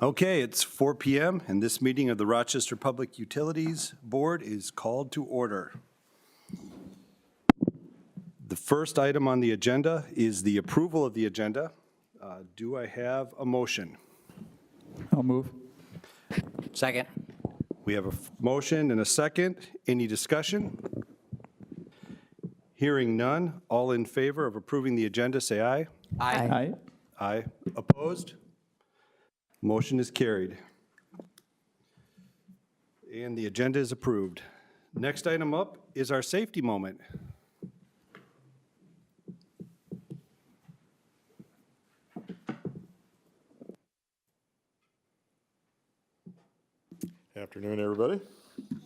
Okay, it's 4 p.m. and this meeting of the Rochester Public Utilities Board is called to order. The first item on the agenda is the approval of the agenda. Do I have a motion? I'll move. Second. We have a motion and a second. Any discussion? Hearing none, all in favor of approving the agenda, say aye. Aye. Aye. Opposed? Motion is carried. And the agenda is approved. Next item up is our safety moment. Afternoon, everybody. Good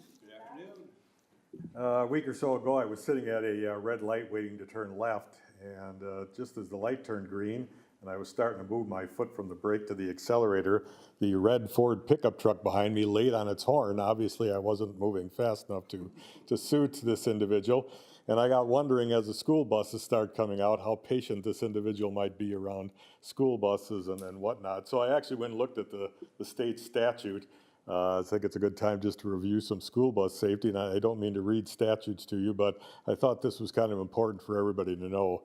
afternoon. A week or so ago, I was sitting at a red light waiting to turn left, and just as the light turned green, and I was starting to move my foot from the brake to the accelerator, the red Ford pickup truck behind me laid on its horn. Obviously, I wasn't moving fast enough to suit this individual, and I got wondering as the school buses start coming out how patient this individual might be around school buses and whatnot. So I actually went and looked at the state statute. I think it's a good time just to review some school bus safety, and I don't mean to read statutes to you, but I thought this was kind of important for everybody to know.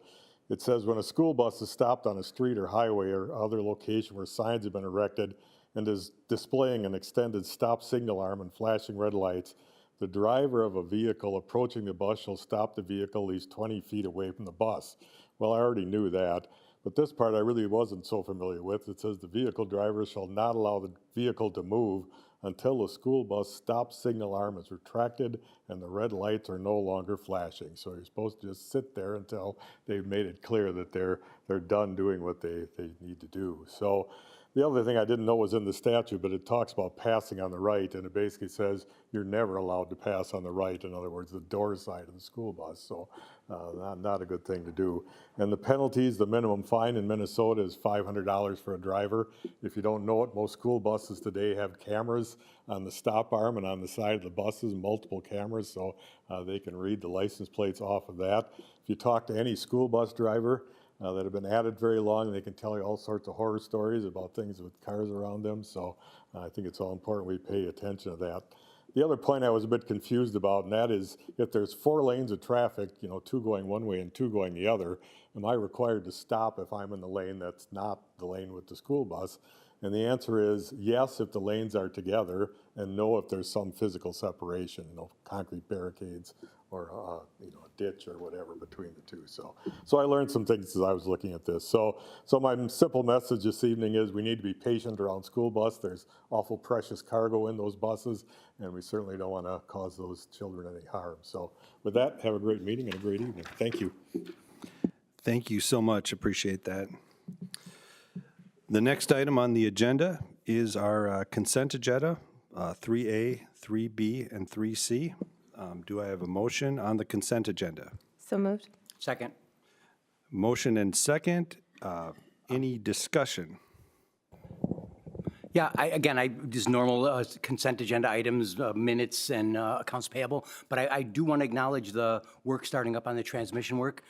It says when a school bus is stopped on a street or highway or other location where signs have been erected and is displaying an extended stop signal arm and flashing red lights, the driver of a vehicle approaching the bus shall stop the vehicle at least 20 feet away from the bus. Well, I already knew that, but this part I really wasn't so familiar with. It says the vehicle driver shall not allow the vehicle to move until the school bus stop signal arm is retracted and the red lights are no longer flashing. So you're supposed to just sit there until they've made it clear that they're done doing what they need to do. So the other thing I didn't know was in the statute, but it talks about passing on the right, and it basically says you're never allowed to pass on the right, in other words, the door side of the school bus. So not a good thing to do. And the penalties, the minimum fine in Minnesota is $500 for a driver. If you don't know it, most school buses today have cameras on the stop arm and on the side of the buses, multiple cameras, so they can read the license plates off of that. If you talk to any school bus driver that have been at it very long, they can tell you all sorts of horror stories about things with cars around them, so I think it's all important we pay attention to that. The other point I was a bit confused about, and that is if there's 4 lanes of traffic, 2 going one way and 2 going the other, am I required to stop if I'm in the lane that's not the lane with the school bus? And the answer is yes if the lanes are together, and no if there's some physical separation, concrete barricades or a ditch or whatever between the two. So I learned some things as I was looking at this. So my simple message this evening is we need to be patient around school bus. There's awful precious cargo in those buses, and we certainly don't want to cause those children any harm. So with that, have a great meeting and a great evening. Thank you. Thank you so much. Appreciate that. The next item on the agenda is our consent agenda, 3A, 3B, and 3C. Do I have a motion on the consent agenda? So moved. Second. Motion and second. Any discussion? Yeah, I just normal consent agenda items, minutes and accounts payable, but I do want to acknowledge the work starting up on the transmission work.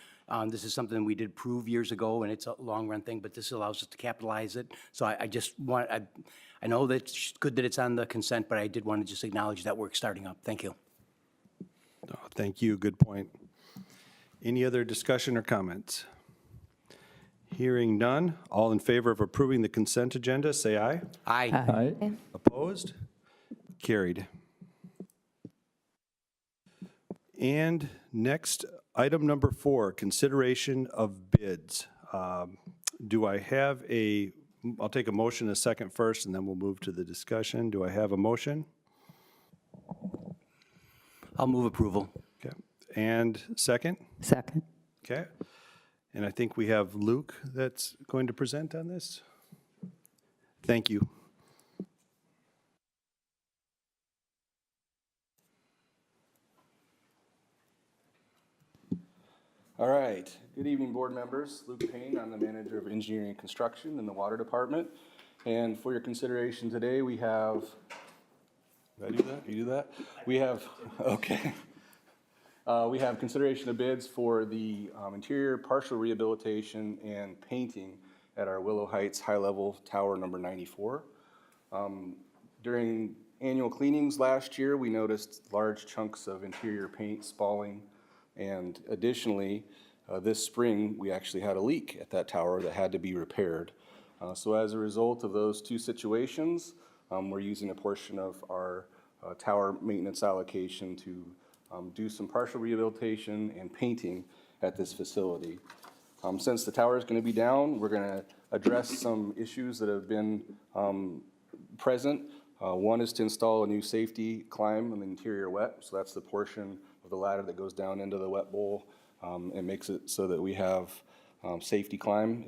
This is something we did approve years ago, and it's a long-run thing, but this allows us to capitalize it. So I just want, I know that it's good that it's on the consent, but I did want to just acknowledge that work starting up. Thank you. Oh, thank you. Good point. Any other discussion or comments? Hearing none, all in favor of approving the consent agenda, say aye. Aye. Aye. Opposed? Carried. And next, item number 4, consideration of bids. Do I have I'll take a motion a second first, and then we'll move to the discussion. Do I have a motion? I'll move approval. Okay. And second? Second. Okay. And I think we have Luke that's going to present on this. Thank you. All right. Good evening, board members. Luke Payne. I'm the manager of engineering and construction in the water department. And for your consideration today, we have. Did I do that? You do that? We have. Okay. We have consideration of bids for the interior partial rehabilitation and painting at our Willow Heights high-level tower number 94. During annual cleanings last year, we noticed large chunks of interior paint spalling. And additionally, this spring, we actually had a leak at that tower that had to be repaired. So as a result of those two situations, we're using a portion of our tower maintenance allocation to do some partial rehabilitation and painting at this facility. Since the tower is going to be down, we're going to address some issues that have been present. One is to install a new safety climb in the interior wet, so that's the portion of the ladder that goes down into the wet bowl and makes it so that we have safety climb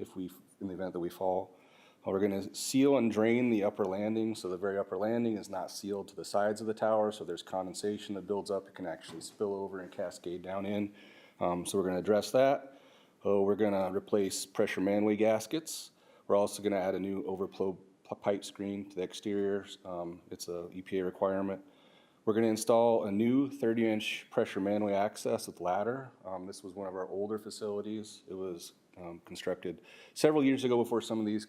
in the event that we fall. We're going to seal and drain the upper landing, so the very upper landing is not sealed to the sides of the tower, so there's condensation that builds up. It can actually spill over and cascade down in. So we're going to address that. We're going to replace pressure manway gaskets. We're also going to add a new overflow pipe screen to the exterior. It's a EPA requirement. We're going to install a new 30-inch pressure manway access with ladder. This was one of our older facilities. It was constructed several years ago before some of these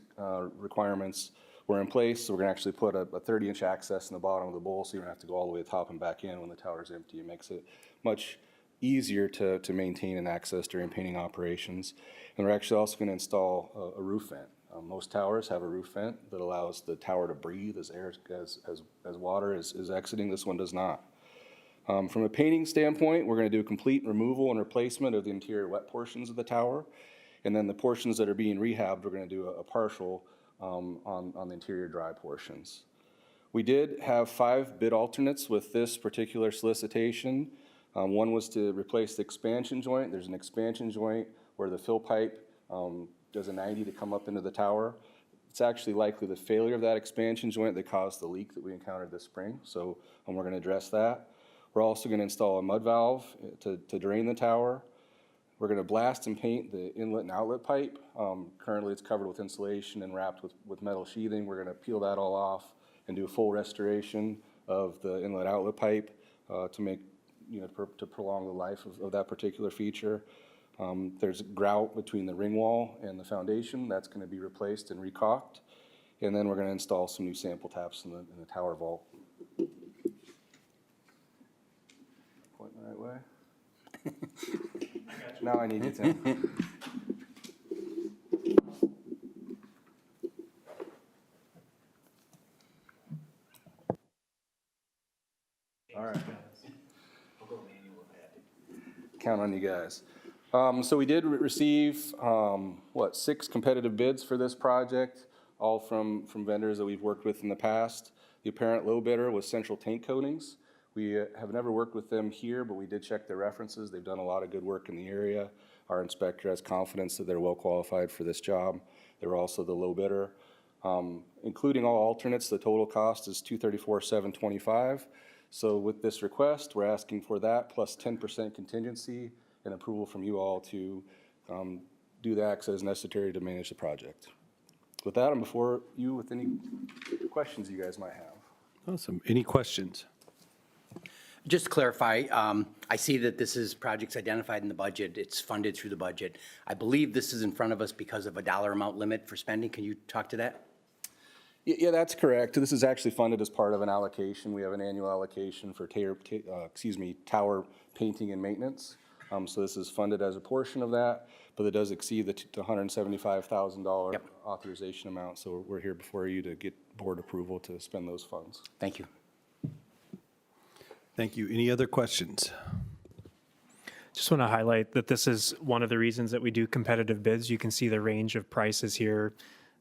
requirements were in place. So we're going to actually put a 30-inch access in the bottom of the bowl, so you don't have to go all the way to the top and back in when the tower's empty. It makes it much easier to maintain and access during painting operations. And we're actually also going to install a roof vent. Most towers have a roof vent that allows the tower to breathe as water is exiting. This one does not. From a painting standpoint, we're going to do a complete removal and replacement of the interior wet portions of the tower. And then the portions that are being rehabbed, we're going to do a partial on the interior dry portions. We did have 5 bid alternates with this particular solicitation. One was to replace the expansion joint. There's an expansion joint where the fill pipe does a 90 to come up into the tower. It's actually likely the failure of that expansion joint that caused the leak that we encountered this spring, so we're going to address that. We're also going to install a mud valve to drain the tower. We're going to blast and paint the inlet and outlet pipe. Currently it's covered with insulation and wrapped with metal sheathing. We're going to peel that all off and do a full restoration of the inlet outlet pipe to make, to prolong the life of that particular feature. There's grout between the ring wall and the foundation. That's going to be replaced and recaulked. And then we're going to install some new sample taps in the tower vault. Point the right way. Now I need you, Tim. All right. Count on you guys. So we did receive, 6 competitive bids for this project, all from vendors that we've worked with in the past. The apparent low bidder was Central Tank Coatings. We have never worked with them here, but we did check their references. They've done a lot of good work in the area. Our inspector has confidence that they're well qualified for this job. They were also the low bidder. Including all alternates, the total cost is $234,725. So with this request, we're asking for that plus 10% contingency and approval from you all to do the acts as necessary to manage the project. With that, I'm before you with any questions you guys might have. Awesome. Any questions? Just to clarify, I see that this is projects identified in the budget. It's funded through the budget. I believe this is in front of us because of a dollar amount limit for spending. Can you talk to that? Yeah, that's correct. This is actually funded as part of an allocation. We have an annual allocation for tower painting and maintenance. So this is funded as a portion of that, but it does exceed the $175,000 Yep. authorization amount. So we're here before you to get board approval to spend those funds. Thank you. Thank you. Any other questions? Just want to highlight that this is one of the reasons that we do competitive bids. You can see the range of prices here.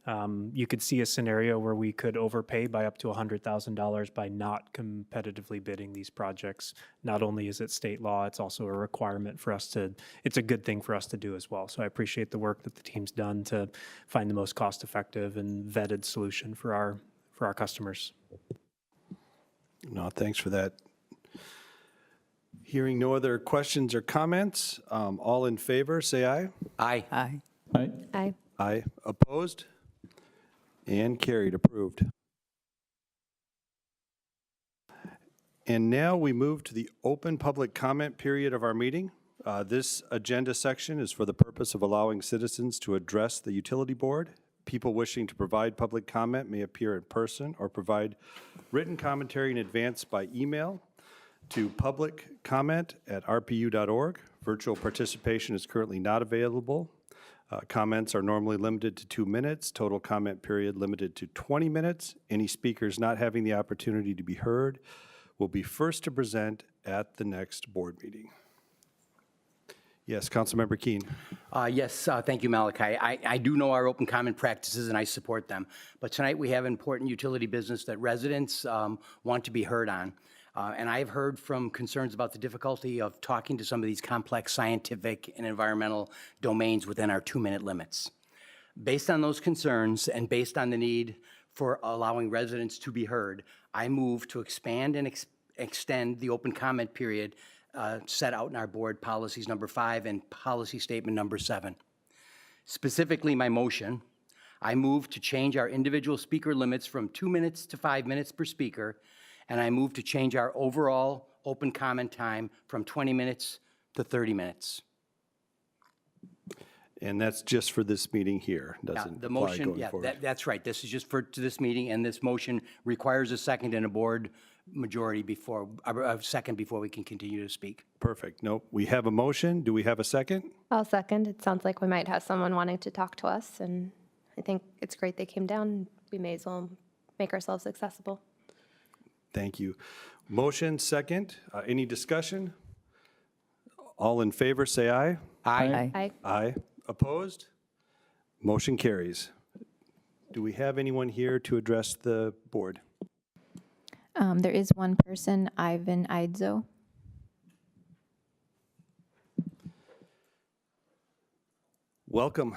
You could see a scenario where we could overpay by up to $100,000 by not competitively bidding these projects. Not only is it state law, it's also a requirement for us to, it's a good thing for us to do as well. So I appreciate the work that the team's done to find the most cost-effective and vetted solution for our customers. No, thanks for that. Hearing no other questions or comments, all in favor, say aye. Aye. Aye. Aye. Aye. Opposed? And carried, approved. And now we move to the open public comment period of our meeting. This agenda section is for the purpose of allowing citizens to address the utility board People wishing to provide public comment may appear in person or provide written commentary in advance by email to publiccomment@rpu.org. Virtual participation is currently not available. Comments are normally limited to 2 minutes, total comment period limited to 20 minutes. Any speakers not having the opportunity to be heard will be first to present at the next board meeting. Yes, Councilmember Keen. Yes, thank you, Malachi. I do know our open comment practices, and I support them. But tonight, we have important utility business that residents want to be heard on. And I've heard from concerns about the difficulty of talking to some of these complex scientific and environmental domains within our 2-minute limits. Based on those concerns and based on the need for allowing residents to be heard, I move to expand and extend the open comment period set out in our board policies number 5 and policy statement number 7. Specifically, my motion, I move to change our individual speaker limits from 2 minutes to 5 minutes per speaker, and I move to change our overall open comment time from 20 minutes to 30 minutes. And that's just for this meeting here, doesn't The apply motion, going yeah, forward. that's right. This is just to this meeting, and this motion requires a second and a board majority before, a second before we can continue to speak. Perfect. Nope. We have a motion. Do we have a second? I'll second. It sounds like we might have someone wanting to talk to us, and I think it's great they came down. We may as well make ourselves accessible. Thank you. Motion, second. Any discussion? All in favor, say aye. Aye. Aye. Aye. Opposed? Motion carries. Do we have anyone here to address the board? There is one person, Ivan Idzo. Welcome.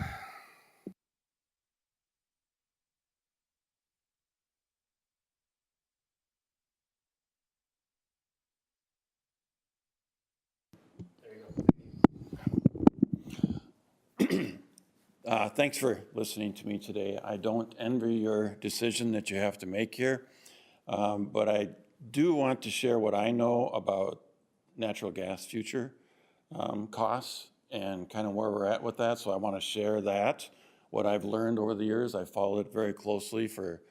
Thanks for listening to me today. I don't envy your decision that you have to make here, but I do want to share what I know about natural gas future costs and kind of where we're at with that. So I want to share that, what I've learned over the years. I followed it very closely for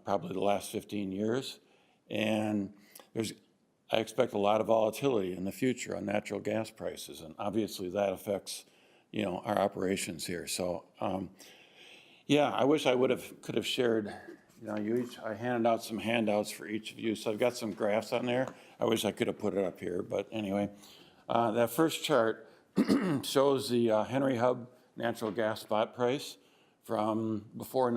probably the last 15 years. And I expect a lot of volatility in the future on natural gas prices. And obviously that affects our operations here. So, yeah, I wish I could have shared, I handed out some handouts for each of you. So I've got some graphs on there. I wish I could have put it up here, but anyway. That first chart shows the Henry Hub natural gas spot price from before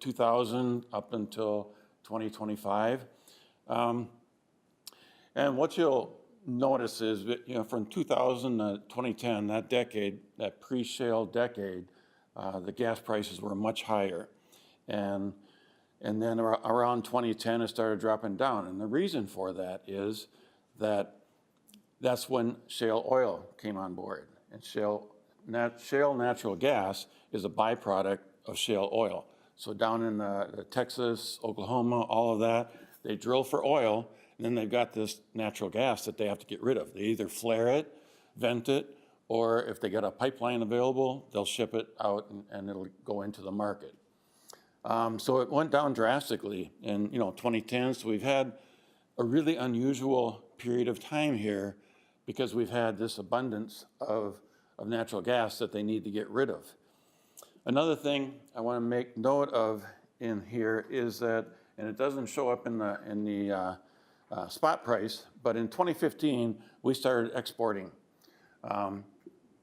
2000 up until 2025. And what you'll notice is that, from 2000 to 2010, that decade, that pre-shale decade, the gas prices were much higher. And then around 2010, it started dropping down. And the reason for that is that's when shale oil came on board. And shale natural gas is a byproduct of shale oil. So down in the Texas, Oklahoma, all of that, they drill for oil, and then they've got this natural gas that they have to get rid of. They either flare it, vent it, or if they got a pipeline available, they'll ship it out and it'll go into the market. So it went down drastically in 2010. So we've had a really unusual period of time here because we've had this abundance of natural gas that they need to get rid of. Another thing I want to make note of in here is that, and it doesn't show up in the spot price, but in 2015, we started exporting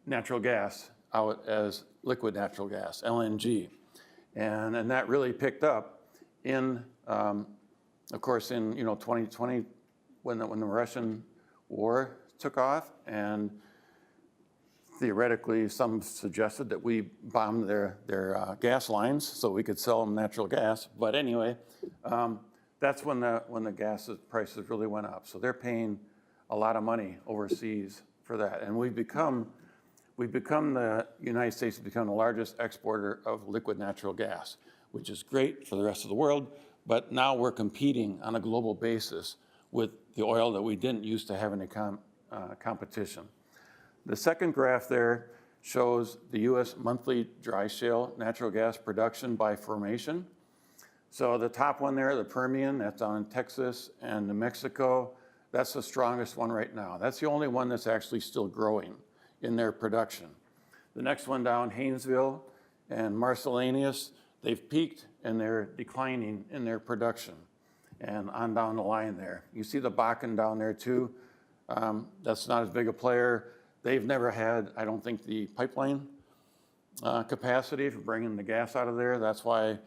natural gas out as liquid natural gas, LNG. And that really picked up in, of course, in 2020 when the Russian war took off, and theoretically some suggested that we bombed their gas lines so we could sell them natural gas. But anyway, that's when the gas prices really went up. So they're paying a lot of money overseas for that. And the United States has become the largest exporter of liquid natural gas, which is great for the rest of the world. But now we're competing on a global basis with the oil that we didn't used to have any competition. The second graph there shows the U.S. monthly dry shale natural gas production by formation. So the top one there, the Permian, that's down in Texas and New Mexico, that's the strongest one right now. That's the only one that's actually still growing in their production. The next one down, Haynesville and Marcellaneous, they've peaked and they're declining in their production. And on down the line there. You see the Bakken down there too. That's not as big a player. They've never had, I don't think, the pipeline capacity for bringing the gas out of there. That's why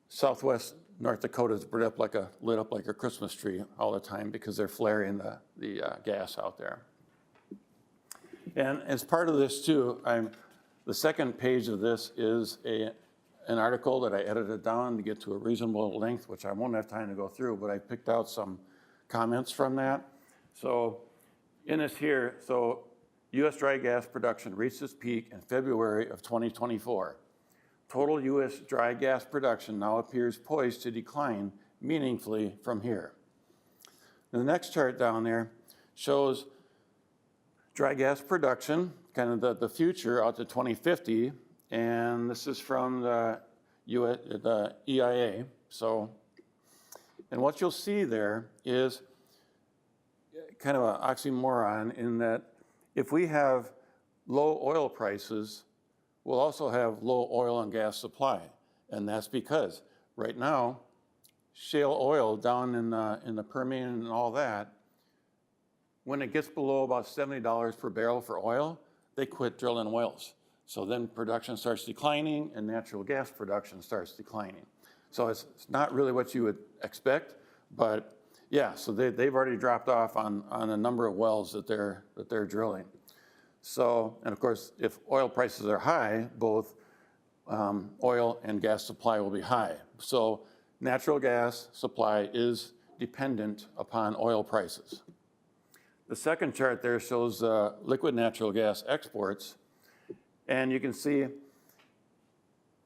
Southwest North Dakota is lit up like a Christmas tree all the time, because they're flaring the gas out there. And as part of this too, the second page of this is an article that I edited down to get to a reasonable length, which I won't have time to go through, but I picked out some comments from that. So in this here, so U.S. dry gas production reached its peak in February of 2024. Total U.S. dry gas production now appears poised to decline meaningfully from here. The next chart down there shows dry gas production, kind of the future out to 2050, and this is from the EIA. So, and what you'll see there is kind of an oxymoron in that if we have low oil prices, we'll also have low oil and gas supply. And that's because right now, shale oil down in the Permian and all that, when it gets below about $70 per barrel for oil, they quit drilling wells. So then production starts declining and natural gas production starts declining. So it's not really what you would expect, but yeah, so they've already dropped off on a number of wells that they're drilling. So, and of course, if oil prices are high, both oil and gas supply will be high. So natural gas supply is dependent upon oil prices. The second chart there shows liquid natural gas exports. And you can see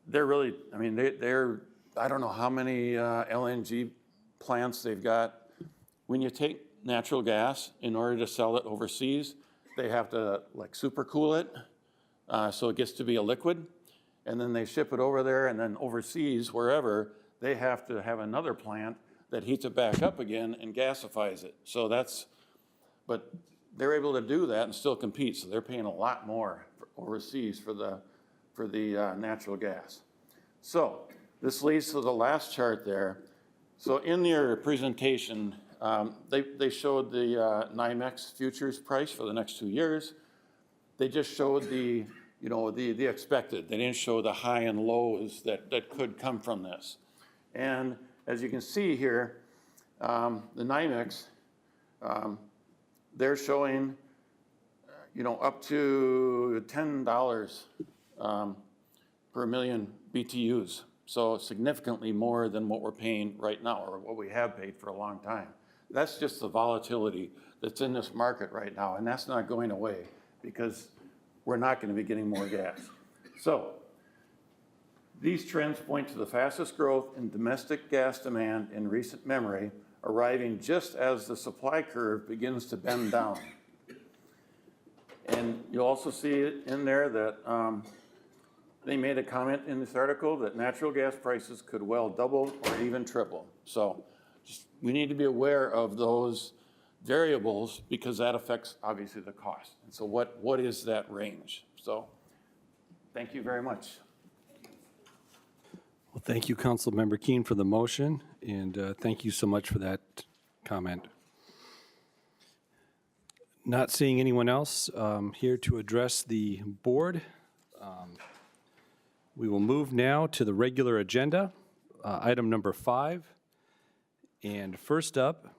they're really, I mean, they're I don't know how many LNG plants they've got. When you take natural gas, in order to sell it overseas, they have to like supercool it so it gets to be a liquid. And then they ship it over there, and then overseas, wherever, they have to have another plant that heats it back up again and gasifies it. So that's, but they're able to do that and still compete. So they're paying a lot more overseas for the natural gas. So this leads to the last chart there. So in your presentation, they showed the NYMEX futures price for the next 2 years. They just showed the expected. They didn't show the high and lows that could come from this. And as you can see here, the NYMEX, they're showing, up to $10 per million BTUs. So significantly more than what we're paying right now, or what we have paid for a long time. That's just the volatility that's in this market right now, and that's not going away because we're not going to be getting more gas. So these trends point to the fastest growth in domestic gas demand in recent memory, arriving just as the supply curve begins to bend down. And you'll also see it in there that they made a comment in this article that natural gas prices could well double or even triple. So we need to be aware of those variables because that affects obviously the cost. And so what is that range? So thank you very much. Well, thank you, Councilmember Keene, for the motion, and thank you so much for that comment. Not seeing anyone else here to address the board. We will move now to the regular agenda, item number 5. And first up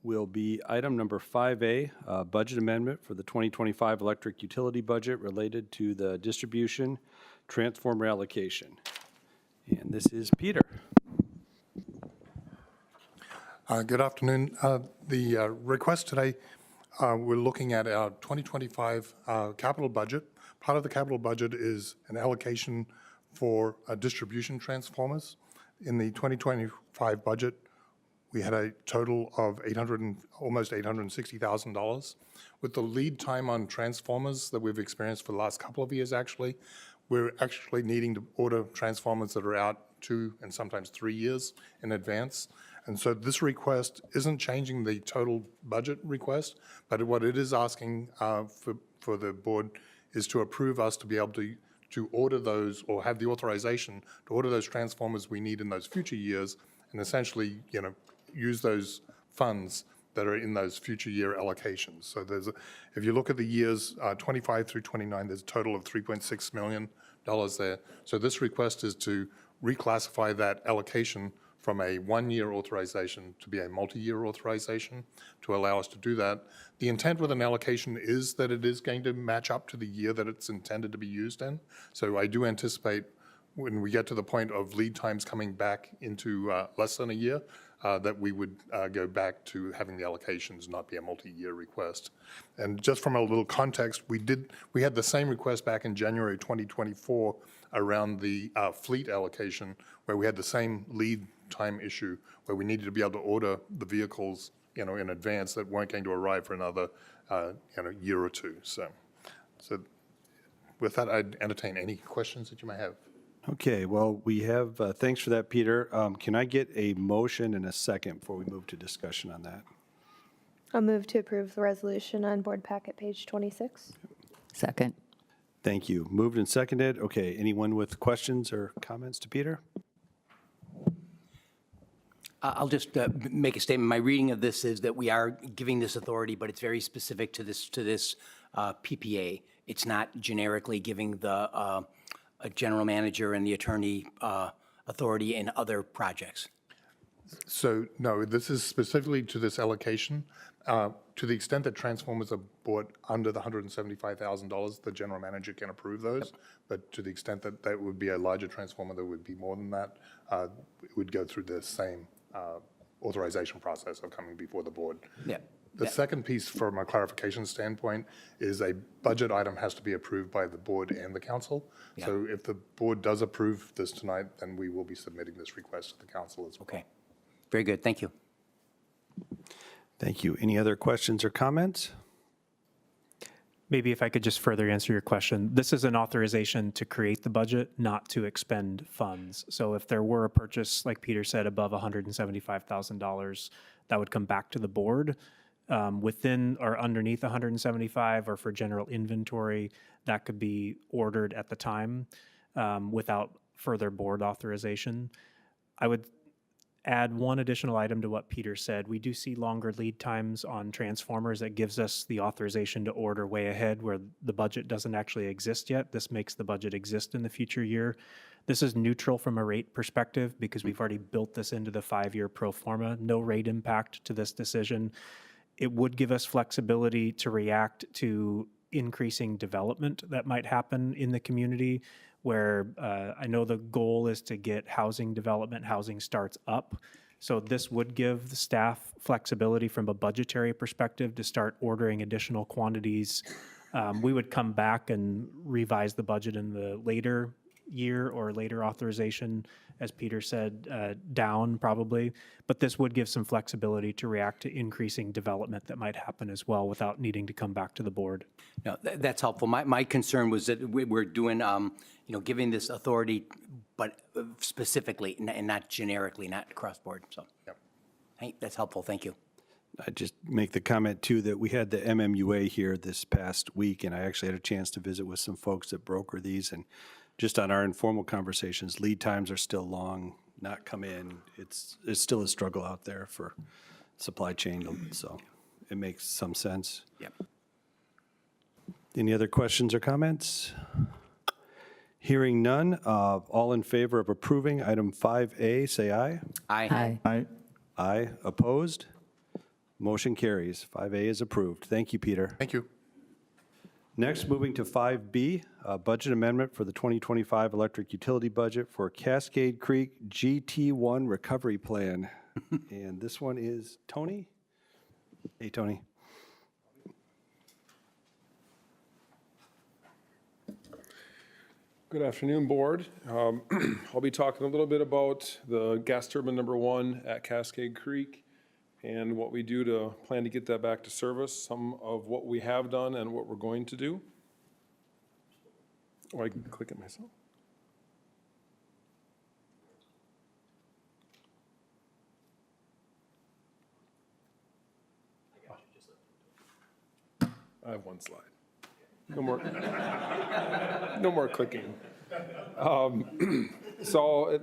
will be item number 5A, budget amendment for the 2025 electric utility budget related to the distribution transformer allocation. And this is Peter. Good afternoon. The request today, we're looking at our 2025 capital budget. Part of the capital budget is an allocation for distribution transformers. In the 2025 budget, we had a total of almost $860,000. With the lead time on transformers that we've experienced for the last couple of years, actually, we're actually needing to order transformers that are out 2 and sometimes 3 years in advance. And so this request isn't changing the total budget request, but what it is asking for the board is to approve us to be able to order those, or have the authorization to order those transformers we need in those future years, and essentially, use those funds that are in those future year allocations. So if you look at the years 25 through 29, there's a total of $3.6 million there. So this request is to reclassify that allocation from a one-year authorization to be a multi-year authorization to allow us to do that. The intent with an allocation is that it is going to match up to the year that it's intended to be used in. So I do anticipate when we get to the point of lead times coming back into less than a year, that we would go back to having the allocations not be a multi-year request. And just from a little context, we had the same request back in January 2024 around the fleet allocation, where we had the same lead time issue, where we needed to be able to order the vehicles, in advance that weren't going to arrive for another, year or two. So with that, I'd entertain any questions that you may have. Okay, well, we have, thanks for that, Peter. Can I get a motion and a second before we move to discussion on that? I'll move to approve the resolution on board packet page 26. Second. Thank you. Moved and seconded. Okay, anyone with questions or comments to Peter? I'll just make a statement. My reading of this is that we are giving this authority, but it's very specific to this PPA. It's not generically giving the a general manager and the attorney authority in other projects. So, no, this is specifically to this allocation. To the extent that transformers are bought under the $175,000, the general manager can approve those. Yep. But to the extent that that would be a larger transformer that would be more than that, it would go through the same authorization process of coming before the board. Yeah. The second piece, from a clarification standpoint, is a budget item has to be approved by the board and the council. Yeah. So if the board does approve this tonight, then we will be submitting this request to the council as well. Okay. Very good. Thank you. Thank you. Any other questions or comments? Maybe if I could just further answer your question. This is an authorization to create the budget, not to expend funds. So if there were a purchase, like Peter said, above $175,000, that would come back to the board. Within or underneath 175, or for general inventory, that could be ordered at the time without further board authorization. I would add one additional item to what Peter said. We do see longer lead times on transformers. That gives us the authorization to order way ahead where the budget doesn't actually exist yet. This makes the budget exist in the future year. This is neutral from a rate perspective because we've already built this into the 5-year pro forma. No rate impact to this decision. It would give us flexibility to react to increasing development that might happen in the community, where I know the goal is to get housing development, housing starts up. So this would give the staff flexibility from a budgetary perspective to start ordering additional quantities. We would come back and revise the budget in the later year or later authorization, as Peter said, down probably. But this would give some flexibility to react to increasing development that might happen as well without needing to come back to the board. No, that's helpful. My concern was that we're doing, giving this authority, but specifically and not generically, not cross-board. So hey, that's helpful. Thank you. I just make the comment too that we had the MMUA here this past week, and I actually had a chance to visit with some folks that broker these, and just on our informal conversations, lead times are still long, not come in. It's still a struggle out there for supply chain, so it makes some sense. Yep. Any other questions or comments? Hearing none, all in favor of approving item 5A, say aye. Aye. Aye. Aye. Opposed? Motion carries. 5A is approved. Thank you, Peter. Thank you. Next, moving to 5B, budget amendment for the 2025 electric utility budget for Cascade Creek GT1 recovery plan. And this one is Tony. Hey, Tony. Good afternoon, Board. I'll be talking a little bit about the gas turbine number 1 at Cascade Creek and what we do to plan to get that back to service, some of what we have done and what we're going to do. Or I can click it myself. I have one slide. No more, no more clicking. So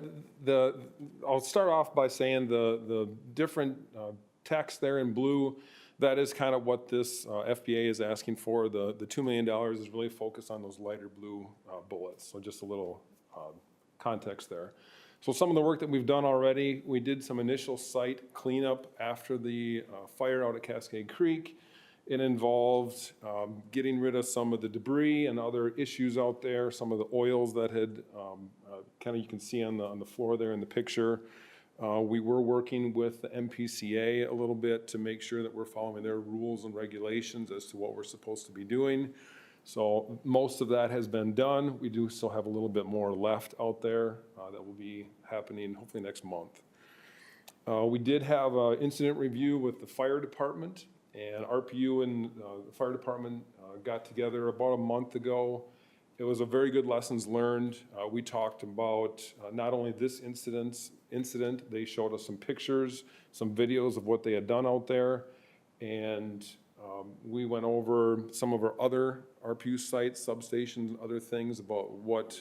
I'll start off by saying the different text there in blue, that is kind of what this FBA is asking for. The $2 million is really focused on those lighter blue bullets. So just a little context there. So some of the work that we've done already, we did some initial site cleanup after the fire out at Cascade Creek. It involved getting rid of some of the debris and other issues out there, some of the oils that had, kind of you can see on the floor there in the picture. We were working with the MPCA a little bit to make sure that we're following their rules and regulations as to what we're supposed to be doing. So most of that has been done. We do still have a little bit more left out there that will be happening hopefully next month. We did have an incident review with the fire department. And RPU and the fire department got together about a month ago. It was a very good lessons learned. We talked about not only this incident, they showed us some pictures, some videos of what they had done out there. And we went over some of our other RPU sites, substations, other things about what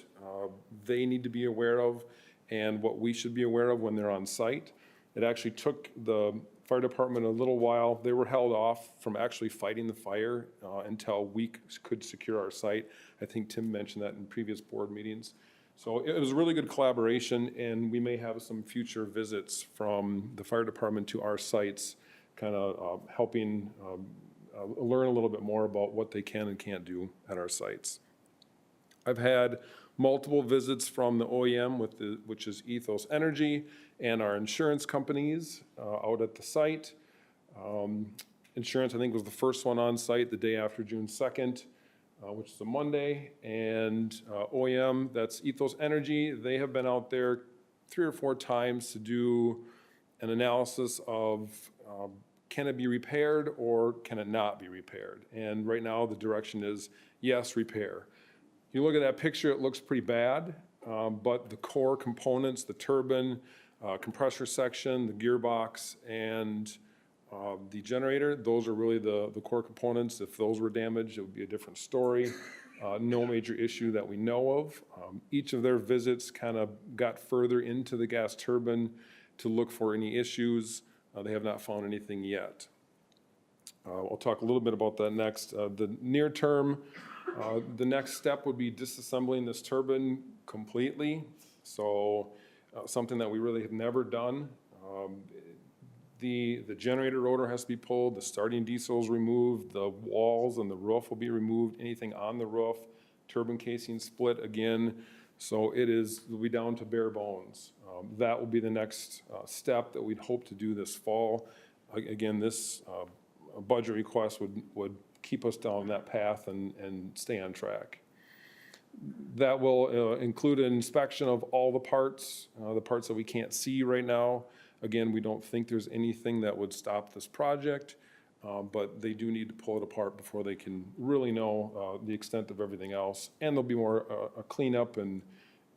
they need to be aware of and what we should be aware of when they're on site. It actually took the fire department a little while. They were held off from actually fighting the fire until we could secure our site. I think Tim mentioned that in previous board meetings. So it was a really good collaboration, and we may have some future visits from the fire department to our sites, kind of helping learn a little bit more about what they can and can't do at our sites. I've had multiple visits from the OEM, which is Ethos Energy, and our insurance companies out at the site. Insurance, I think, was the first one on site the day after June 2nd, which is a Monday. And OEM, that's Ethos Energy, they have been out there 3 or 4 times to do an analysis of can it be repaired or can it not be repaired? And right now the direction is yes, repair. You look at that picture, it looks pretty bad, but the core components, the turbine, compressor section, the gearbox, and the generator, those are really the core components. If those were damaged, it would be a different story. No major issue that we know of. Each of their visits kind of got further into the gas turbine to look for any issues. They have not found anything yet. I'll talk a little bit about that next. The near term, the next step would be disassembling this turbine completely. So something that we really have never done. The generator rotor has to be pulled, the starting diesel is removed, the walls and the roof will be removed, anything on the roof, turbine casing split again. So it'll be down to bare bones. That will be the next step that we'd hope to do this fall. Again, this budget request would keep us down that path and stay on track. That will include an inspection of all the parts that we can't see right now. Again, we don't think there's anything that would stop this project, but they do need to pull it apart before they can really know the extent of everything else. And there'll be more a cleanup and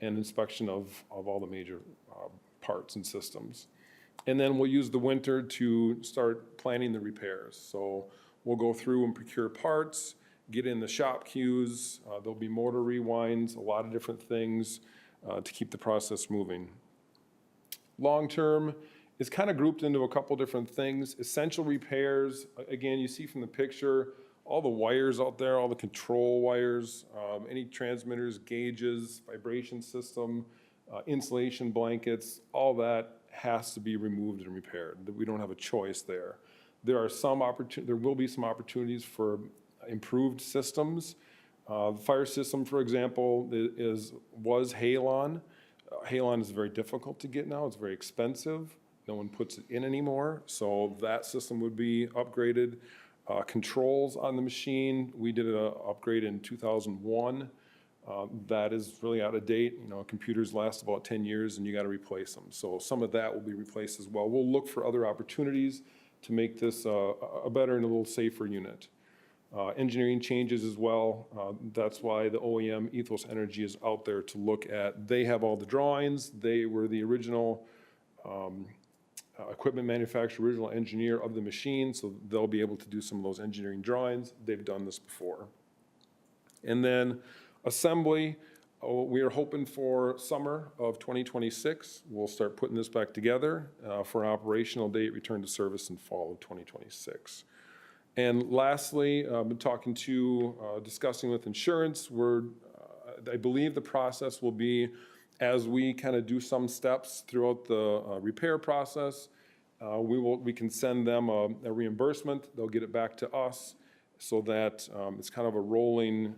inspection of all the major parts and systems. And then we'll use the winter to start planning the repairs. So we'll go through and procure parts, get in the shop queues. There'll be motor rewinds, a lot of different things to keep the process moving. Long-term is kind of grouped into a couple different things. Essential repairs, again, you see from the picture, all the wires out there, all the control wires, any transmitters, gauges, vibration system, insulation blankets, all that has to be removed and repaired. We don't have a choice there. There will be some opportunities for improved systems. The fire system, for example, was Halon. Halon is very difficult to get now. It's very expensive. No one puts it in anymore. So that system would be upgraded. Controls on the machine, we did an upgrade in 2001. That is really out of date. You know, computers last about 10 years and you got to replace them. So some of that will be replaced as well. We'll look for other opportunities to make this a better and a little safer unit. Engineering changes as well. That's why the OEM Ethos Energy is out there to look at. They have all the drawings. They were the original equipment manufacturer, original engineer of the machine, so they'll be able to do some of those engineering drawings. They've done this before. And then assembly, we are hoping for summer of 2026. We'll start putting this back together for an operational date, return to service in fall of 2026. And lastly, I've been talking to, discussing with insurance. I believe the process will be as we kind of do some steps throughout the repair process, we can send them a reimbursement. They'll get it back to us so that it's kind of a rolling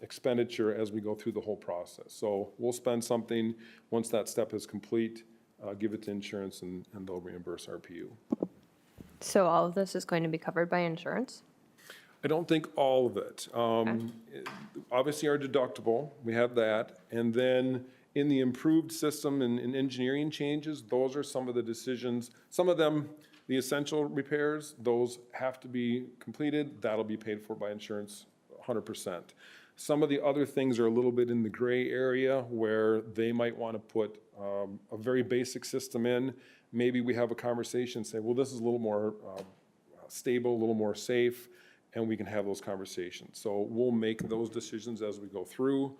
expenditure as we go through the whole process. So we'll spend something, once that step is complete, give it to insurance and they'll reimburse RPU. So all of this is going to be covered by insurance? I don't think all of it. Obviously our deductible, we have that. And then in the improved system and engineering changes, those are some of the decisions. Some of them, the essential repairs, those have to be completed. That'll be paid for by insurance 100%. Some of the other things are a little bit in the gray area where they might want to put a very basic system in. Maybe we have a conversation, say, well, this is a little more stable, a little more safe, and we can have those conversations. So we'll make those decisions as we go through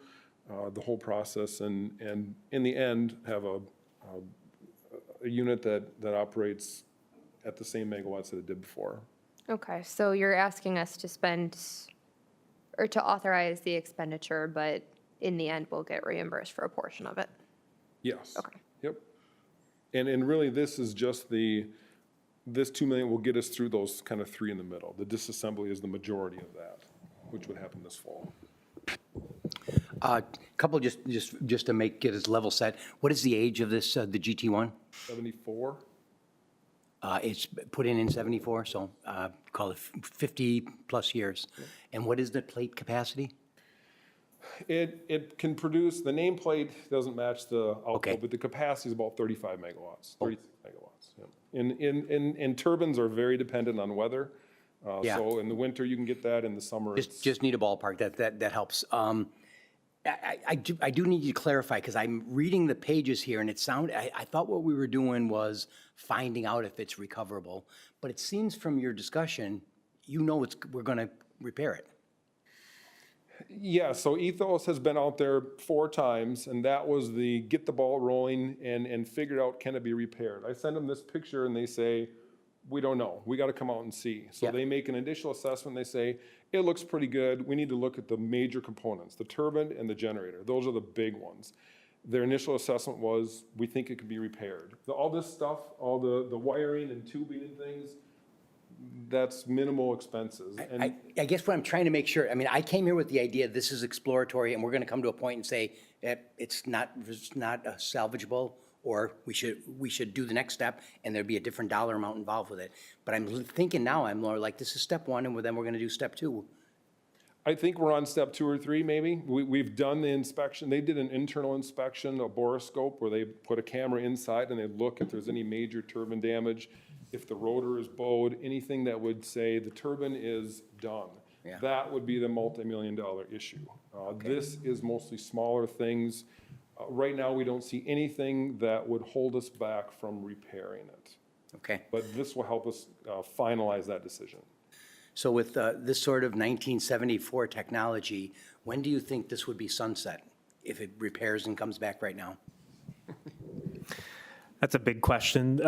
the whole process and in the end have a unit that operates at the same megawatts that it did before. Okay, so you're asking us to spend, or to authorize the expenditure, but in the end, we'll get reimbursed for a portion of it? Yes. Okay. Yep. And really, this is just this 2 million will get us through those kind of three in the middle. The disassembly is the majority of that, which would happen this fall. Couple just to get us level set. What is the age of this, the GT1? 74. It's put in 74, so call it 50 plus years. And what is the plate capacity? It can produce, the nameplate doesn't match the output, Okay. but the capacity is about 35 megawatts, 36 megawatts. Yeah. And turbines are very dependent on weather. Yeah. So in the winter, you can get that. In the summer, it's Just need a ballpark. That helps. I do need you to clarify because I'm reading the pages here and I thought what we were doing was finding out if it's recoverable, but it seems from your discussion, we're going to repair it. Yeah, so Ethos has been out there 4 times, and that was the get the ball rolling and figure out can it be repaired. I send them this picture and they say, we don't know. We got to come out and see. So Yeah. they make an initial assessment. They say, it looks pretty good. We need to look at the major components, the turbine and the generator. Those are the big ones. Their initial assessment was, we think it could be repaired. All this stuff, all the wiring and tubing and things, that's minimal expenses. And I guess what I'm trying to make sure, I mean, I came here with the idea this is exploratory and we're going to come to a point and say it's not salvageable, or we should do the next step and there'd be a different dollar amount involved with it. But I'm thinking now, I'm more like this is step 1 and then we're going to do step 2. I think we're on step 2 or 3, maybe. We've done the inspection. They did an internal inspection, a borescope, where they put a camera inside and they look if there's any major turbine damage, if the rotor is bowed, anything that would say the turbine is done. Yeah. That would be the multi-million-dollar issue. This is mostly smaller things. Right now, we don't see anything that would hold us back from repairing it. Okay. But this will help us finalize that decision. So with this sort of 1974 technology, when do you think this would be sunset if it repairs and comes back right now? That's a big question.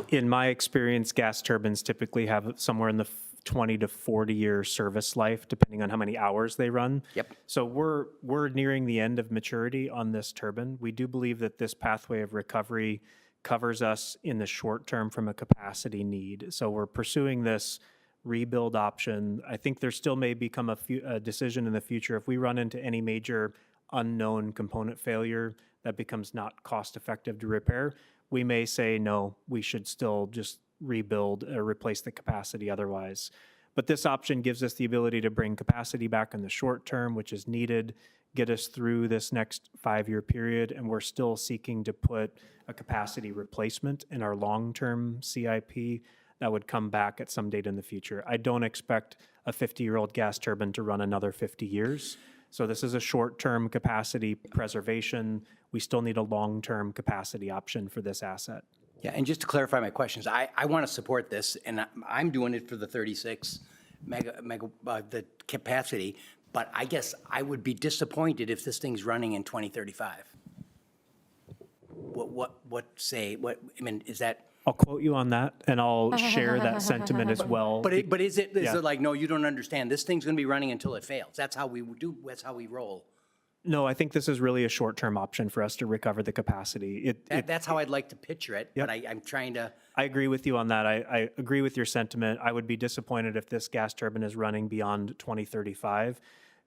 In my experience, gas turbines typically have somewhere in the 20 to 40 year service life, depending on how many hours they run. Yep. So we're nearing the end of maturity on this turbine. We do believe that this pathway of recovery covers us in the short term from a capacity need. So we're pursuing this rebuild option. I think there still may become a decision in the future if we run into any major unknown component failure that becomes not cost effective to repair. We may say, no, we should still just rebuild or replace the capacity otherwise. But this option gives us the ability to bring capacity back in the short term, which is needed, get us through this next 5-year period, and we're still seeking to put a capacity replacement in our long-term CIP that would come back at some date in the future. I don't expect a 50-year-old gas turbine to run another 50 years. So this is a short-term capacity preservation. We still need a long-term capacity option for this asset. Yeah, and just to clarify my questions, I want to support this, and I'm doing it for the 36 the capacity, but I guess I would be disappointed if this thing's running in 2035. I mean, is that? I'll quote you on that, and I'll share that sentiment as well. But is it Yeah. like, no, you don't understand, this thing's going to be running until it fails? That's how we roll. No, I think this is really a short-term option for us to recover the capacity. That's how I'd like to picture it, but I'm trying to. I agree with you on that. I agree with your sentiment. I would be disappointed if this gas turbine is running beyond 2035.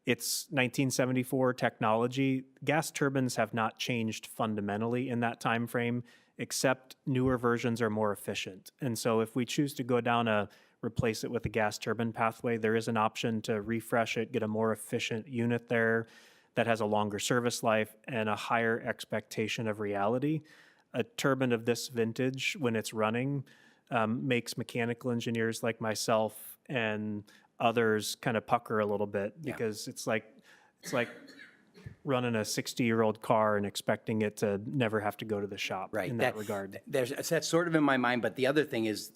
It's 1974 technology. Gas turbines have not changed fundamentally in that time frame, except newer versions are more efficient. And so if we choose to go down a replace it with a gas turbine pathway, there is an option to refresh it, get a more efficient unit there that has a longer service life and a higher expectation of reality. A turbine of this vintage, when it's running, makes mechanical engineers like myself and others kind of pucker a little bit because it's like running a 60-year-old car and expecting it to never have to go to the shop in that regard. That's sort of in my mind, but the other thing is,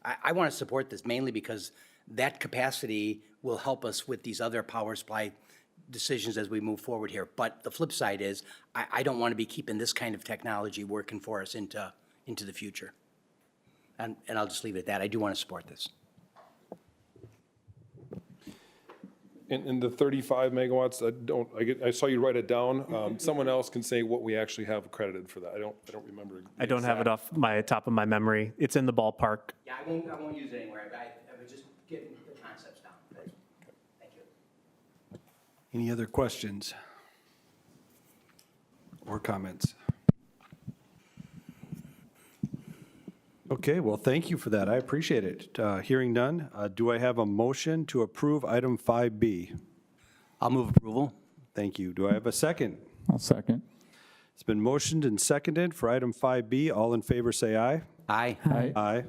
I want to support this mainly because that capacity will help us with these other power supply decisions as we move forward here. But the flip side is, I don't want to be keeping this kind of technology working for us into the future. And I'll just leave it at that. I do want to support this. In the 35 megawatts, I saw you write it down. Someone else can say what we actually have accredited for that. I don't remember. I don't have it off my top of my memory. It's in the ballpark. Yeah, I won't use it anywhere. I would just get the concepts down. Thank you. Any other questions or comments? Okay, well, thank you for that. I appreciate it. Hearing none, do I have a motion to approve item 5B? I'll move approval. Thank you. Do I have a second? I'll second. It's been motioned and seconded for item 5B. All in favor, say aye. Aye. Aye. Aye.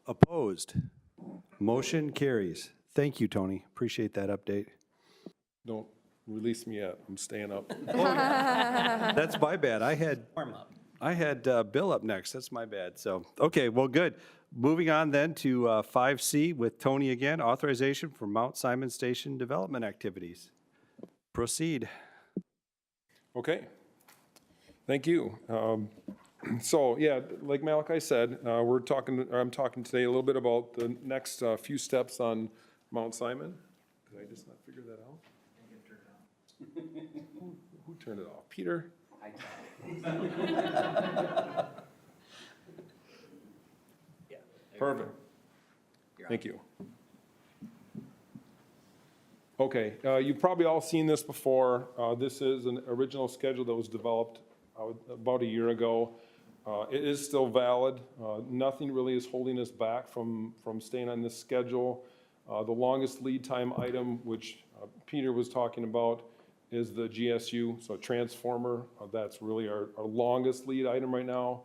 Opposed? Motion carries. Thank you, Tony. Appreciate that update. Don't release me yet. I'm staying up. That's my bad. I had Warm up. Bill up next. That's my bad. So, okay, well, good. Moving on then to 5C with Tony again, authorization for Mount Simon Station development activities. Proceed. Okay. Thank you. So, yeah, like Malachi said, I'm talking today a little bit about the next few steps on Mount Simon. Did I just not figure that out? Who turned it off? Peter? Perfect. Thank you. Okay, you've probably all seen this before. This is an original schedule that was developed about a year ago. It is still valid. Nothing really is holding us back from staying on this schedule. The longest lead time item, which Peter was talking about, is the GSU, so transformer. That's really our longest lead item right now.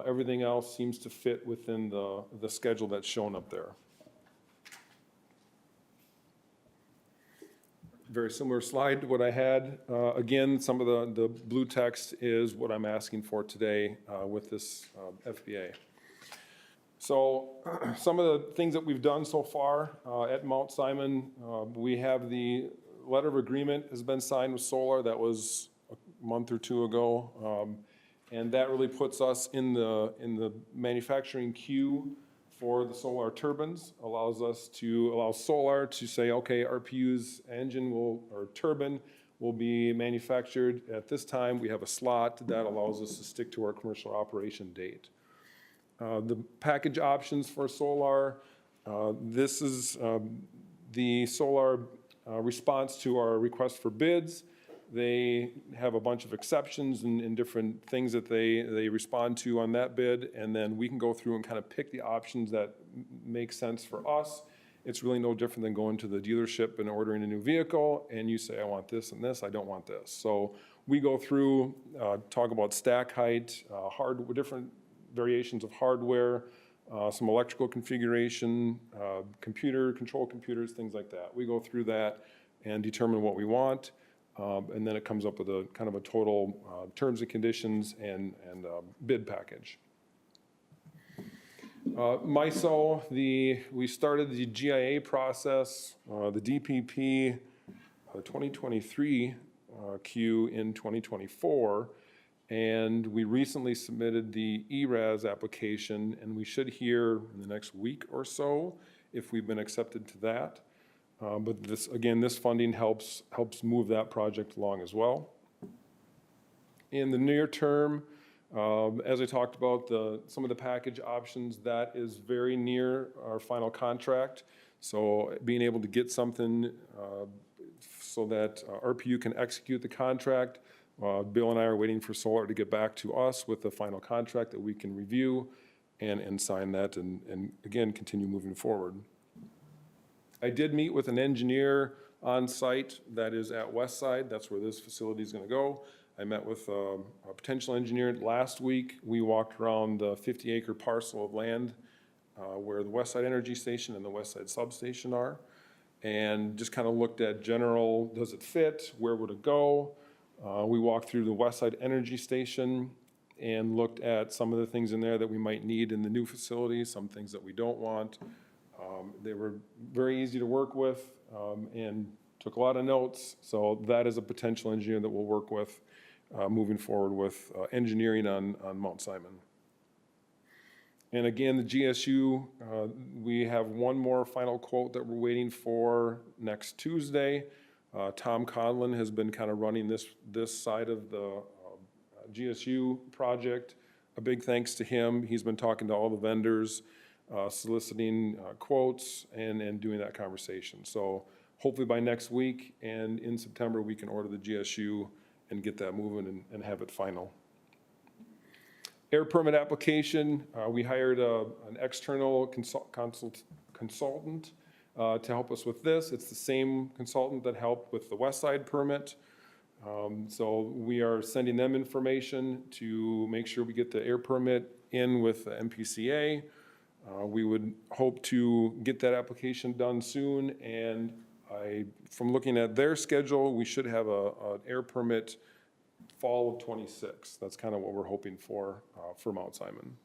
Everything else seems to fit within the schedule that's shown up there. Very similar slide to what I had. Again, some of the blue text is what I'm asking for today with this FBA. So some of the things that we've done so far at Mount Simon, we have the letter of agreement has been signed with Solar. That was a month or two ago. And that really puts us in the manufacturing queue for the Solar turbines, allows Solar to say, okay, RPU's engine or turbine will be manufactured at this time. We have a slot that allows us to stick to our commercial operation date. The package options for Solar, this is the Solar response to our request for bids. They have a bunch of exceptions and different things that they respond to on that bid, and then we can go through and kind of pick the options that make sense for us It's really no different than going to the dealership and ordering a new vehicle, and you say, I want this and this, I don't want this. So we go through, talk about stack height, different variations of hardware, some electrical configuration, control computers, things like that. We go through that and determine what we want, and then it comes up with a kind of a total terms and conditions and bid package. MISO, we started the GIA process, the DPP 2023 queue in 2024, and we recently submitted the ERAS application, and we should hear in the next week or so if we've been accepted to that. But this, again, this funding helps move that project along as well. In the near term, as I talked about, some of the package options, that is very near our final contract. So being able to get something so that RPU can execute the contract. Bill and I are waiting for Solar to get back to us with the final contract that we can review and sign that and again, continue moving forward. I did meet with an engineer on site that is at Westside. That's where this facility is going to go. I met with a potential engineer last week. We walked around the 50-acre parcel of land where the Westside Energy Station and the Westside Substation are, and just kind of looked at general, does it fit? Where would it go? We walked through the Westside Energy Station and looked at some of the things in there that we might need in the new facility, some things that we don't want. They were very easy to work with and took a lot of notes. So that is a potential engineer that we'll work with moving forward with engineering on Mount Simon. And again, the GSU, we have one more final quote that we're waiting for next Tuesday. Tom Conlon has been kind of running this side of the GSU project. A big thanks to him. He's been talking to all the vendors, soliciting quotes and doing that conversation. So hopefully by next week and in September, we can order the GSU and get that moving and have it final. Air permit application, we hired an external consultant to help us with this. It's the same consultant that helped with the West Side permit. So we are sending them information to make sure we get the air permit in with the MPCA. We would hope to get that application done soon, and from looking at their schedule, we should have an air permit fall of 26. That's kind of what we're hoping for Mount Simon.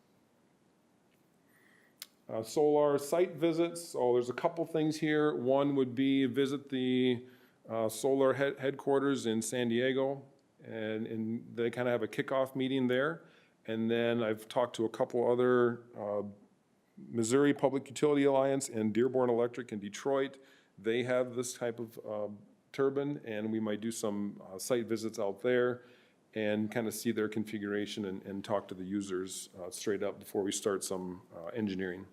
Solar site visits. So there's a couple things here. One would be visit the solar headquarters in San Diego, and they kind of have a kickoff meeting there. And then I've talked to a couple other Missouri Public Utility Alliance and Dearborn Electric in Detroit. They have this type of turbine, and we might do some site visits out there and kind of see their configuration and talk to the users straight up before we start some engineering.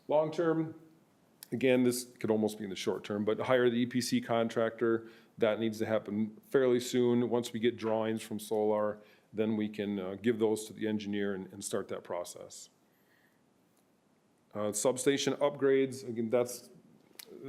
Long term, again, this could almost be in the short term, but hire the EPC contractor. That needs to happen fairly soon. Once we get drawings from Solar, then we can give those to the engineer and start that process. Substation upgrades, again,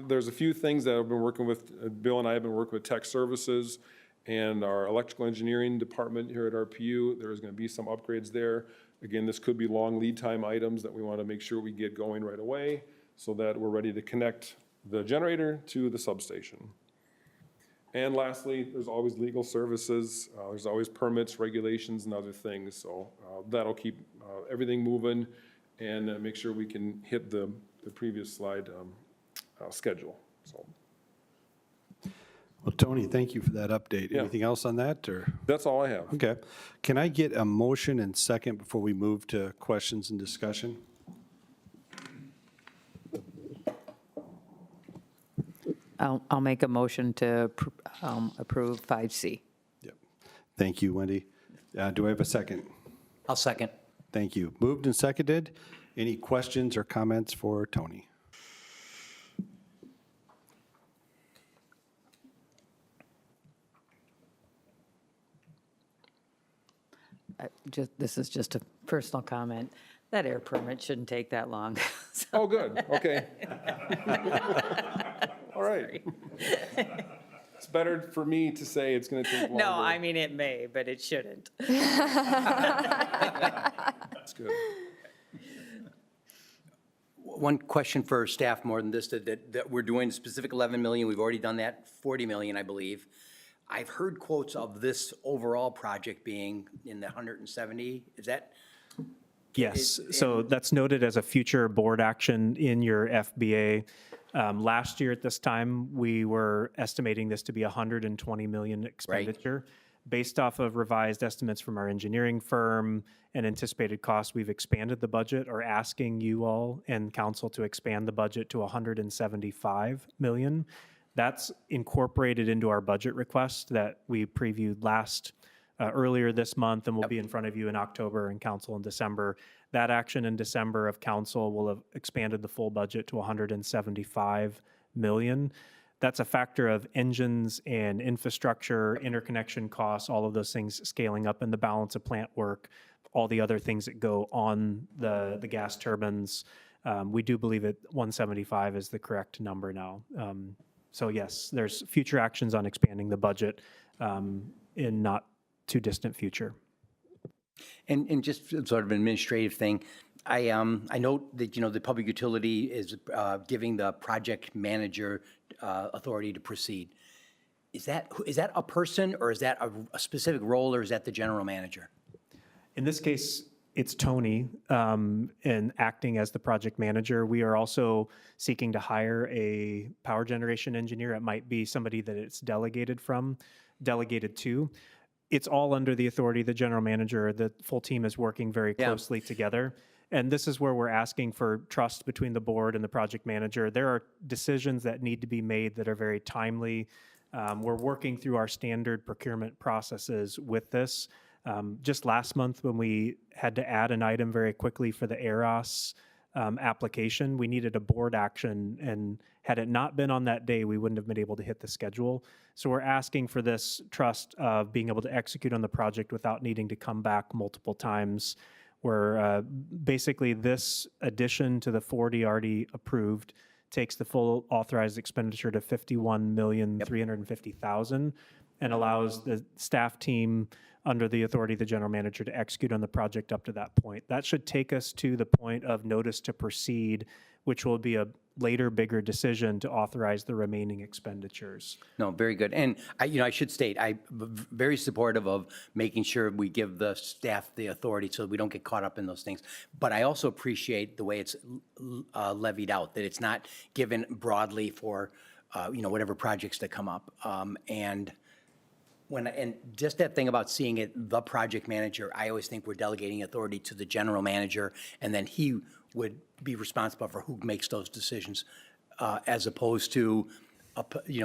there's a few things that I've been working with, Bill and I have been working with Tech Services and our electrical engineering department here at RPU. There is going to be some upgrades there. Again, this could be long lead time items that we want to make sure we get going right away so that we're ready to connect the generator to the substation. And lastly, there's always legal services. There's always permits, regulations, and other things. So that'll keep everything moving and make sure we can hit the previous slide schedule. So. Well, Tony, thank you for that update. Yeah. Anything else on that, or? That's all I have. Okay. Can I get a motion and second before we move to questions and discussion? I'll make a motion to approve 5C. Yep. Thank you, Wendy. Do I have a second? I'll second. Thank you. Moved and seconded. Any questions or comments for Tony? This is just a personal comment. That air permit shouldn't take that long. So- Oh, good, okay. All right. It's better for me to say it's gonna take longer. No, I mean, it may, but it shouldn't. That's good. One question for staff more than this, that we're doing specific 11 million, we've already done that, 40 million, I believe. I've heard quotes of this overall project being in the 170, is that? Yes, so that's noted as a future board action in your FBA. Last year at this time, we were estimating this to be 120 million expenditure. Based off of revised estimates from our engineering firm and anticipated costs, we've expanded the budget, or asking you all and council to expand the budget to 175 million. That's incorporated into our budget request that we previewed earlier this month, and will be in front of you in October and council in December. That action in December of council will have expanded the full budget to 175 million. That's a factor of engines and infrastructure, interconnection costs, all of those things scaling up, and the balance of plant work, all the other things that go on the gas turbines. We do believe 175 is the correct number now. So yes, there's future actions on expanding the budget in not too distant future. And just sort of an administrative thing, I note that, the public utility is giving the project manager authority to proceed. Is that a person, or is that a specific role, or is that the general manager? In this case, it's Tony and acting as the project manager. We are also seeking to hire a power generation engineer. It might be somebody that it's delegated to. It's all under the authority of the general manager. The full team is working very closely together. And this is where we're asking for trust between the board and the project manager. There are decisions that need to be made that are very timely. We're working through our standard procurement processes with this. Just last month, when we had to add an item very quickly for the EROS application, we needed a board action, and had it not been on that day, we wouldn't have been able to hit the schedule. So we're asking for this trust of being able to execute on the project without needing to come back multiple times, where basically this addition to the 40 already approved takes the full authorized expenditure to $51,350,000 and allows the staff team under the authority of the general manager to execute on the project up to that point. That should take us to the point of notice to proceed, which will be a later, bigger decision to authorize the remaining expenditures. No, very good. And I should state, I'm very supportive of making sure we give the staff the authority so we don't get caught up in those things. But I also appreciate the way it's levied out, that it's not given broadly for, whatever projects that come up. And just that thing about seeing it, the project manager, I always think we're delegating authority to the general manager, and then he would be responsible for who makes those decisions, as opposed to,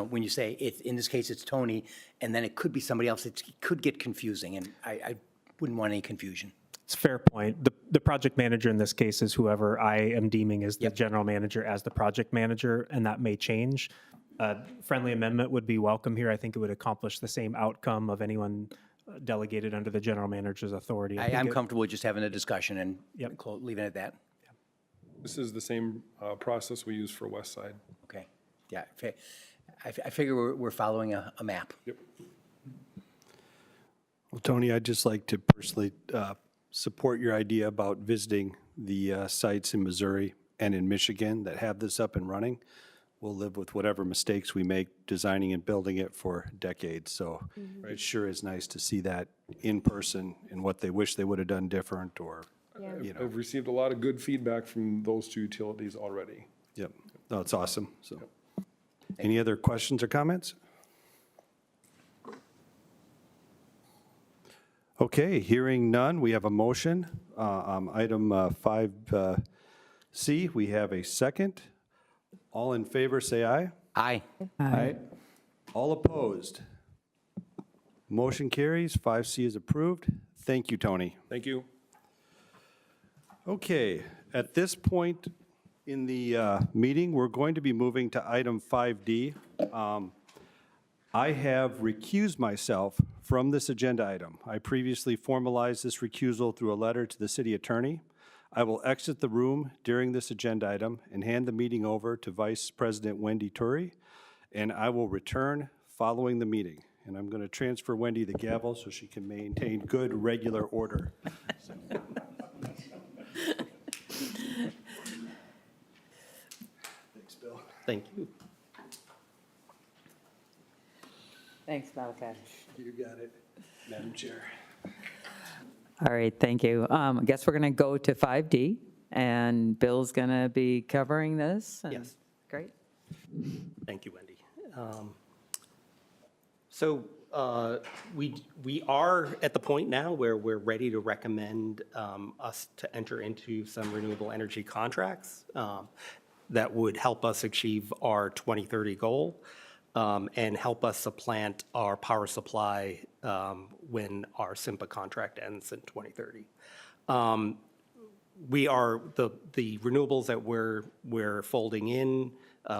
when you say, in this case, it's Tony, and then it could be somebody else, it could get confusing, and I wouldn't want any confusion. It's a fair point. The project manager in this case is whoever I am deeming as the general manager as the project manager, and that may change. Friendly amendment would be welcome here. I think it would accomplish the same outcome of anyone delegated under the general manager's authority. I'm comfortable with just having a discussion and Yep. leaving it at that. This is the same process we use for West Side. Okay. Yeah, I figure we're following a map. Yep. Well, Tony, I'd just like to personally support your idea about visiting the sites in Missouri and in Michigan that have this up and running. We'll live with whatever mistakes we make designing and building it for decades. So it sure is nice to see that in person and what they wish they would have done different, or, I've received a lot of good feedback from those two utilities already. Yep. No, it's awesome. So, any other questions or comments? Okay, hearing none, we have a motion. Item 5C, we have a second. All in favor, say aye. Aye. Aye. All opposed? Motion carries. 5C is approved. Thank you, Tony. Thank you. Okay, at this point in the meeting, we're going to be moving to item 5D. I have recused myself from this agenda item. I previously formalized this recusal through a letter to the city attorney. I will exit the room during this agenda item and hand the meeting over to Vice President Wendy Turry, and I will return following the meeting. And I'm going to transfer Wendy the gavel so she can maintain good, regular order. Thanks, Bill. Thank you. Thanks, Malachi. You got it, Madam Chair. All right, thank you. I guess we're going to go to 5D, and Bill's going to be covering this. and- Yes. Great. Thank you, Wendy. So we are at the point now where we're ready to recommend us to enter into some renewable energy contracts that would help us achieve our 2030 goal and help us supplant our power supply when our SIMPA contract ends in 2030. We are, the renewables that we're folding in,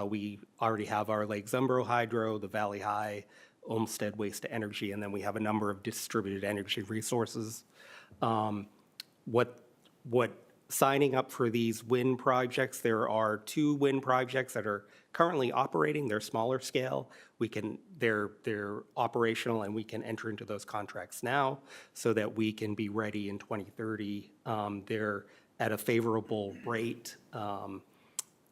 we already have our Lake Zumbro Hydro, the Valley High, Olmsted Waste to Energy, and then we have a number of distributed energy resources. What signing up for these wind projects, there are 2 wind projects that are currently operating. They're smaller scale. They're operational, and we can enter into those contracts now so that we can be ready in 2030. They're at a favorable rate.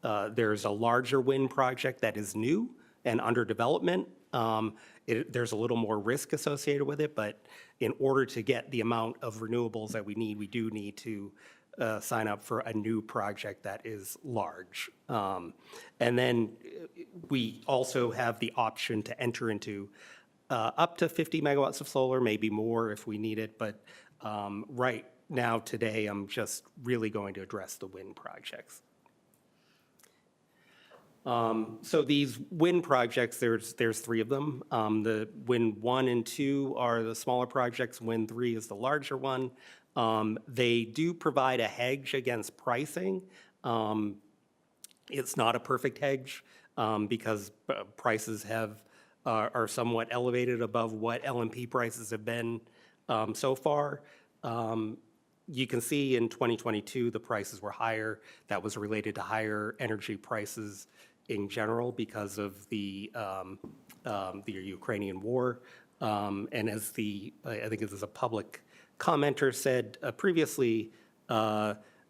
There's a larger wind project that is new and under development. There's a little more risk associated with it, but in order to get the amount of renewables that we need, we do need to sign up for a new project that is large. And then we also have the option to enter into up to 50 megawatts of solar, maybe more if we need it, but right now, today, I'm just really going to address the wind projects. So these wind projects, there's 3 of them. The Wind 1 and 2 are the smaller projects. Wind 3 is the larger one. They do provide a hedge against pricing. It's not a perfect hedge because prices are somewhat elevated above what LMP prices have been so far. You can see in 2022, the prices were higher. That was related to higher energy prices in general because of the Ukrainian war. And as I think this is a public commenter said previously,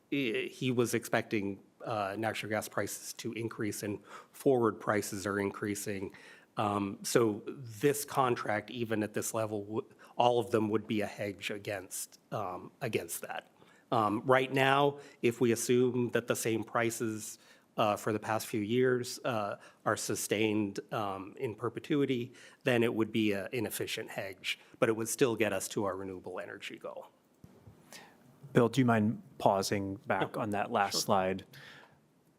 he was expecting natural gas prices to increase, and forward prices are increasing. So this contract, even at this level, all of them would be a hedge against that. Right now, if we assume that the same prices for the past few years are sustained in perpetuity, then it would be an inefficient hedge, but it would still get us to our renewable energy goal. Bill, do you mind pausing back on that last slide?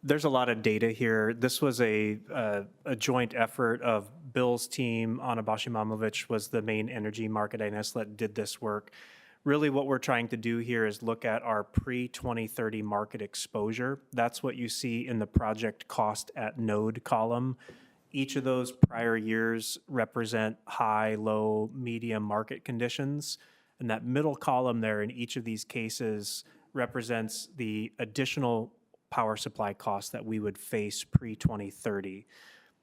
There's a lot of data here. This was a joint effort of Bill's team. Anna Bashimamovich was the main energy market analyst that did this work. Really what we're trying to do here is look at our pre-2030 market exposure. That's what you see in the project cost at node column. Each of those prior years represent high, low, medium market conditions. And that middle column there in each of these cases represents the additional power supply costs that we would face pre-2030.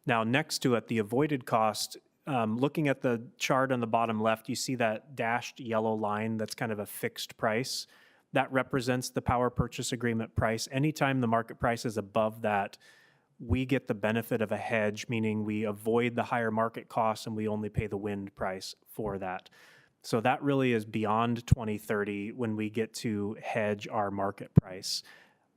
Now, next to it, the avoided cost, looking at the chart on the bottom left, you see that dashed yellow line that's kind of a fixed price. That represents the power purchase agreement price. Anytime the market price is above that, we get the benefit of a hedge, meaning we avoid the higher market costs and we only pay the wind price for that. So that really is beyond 2030 when we get to hedge our market price.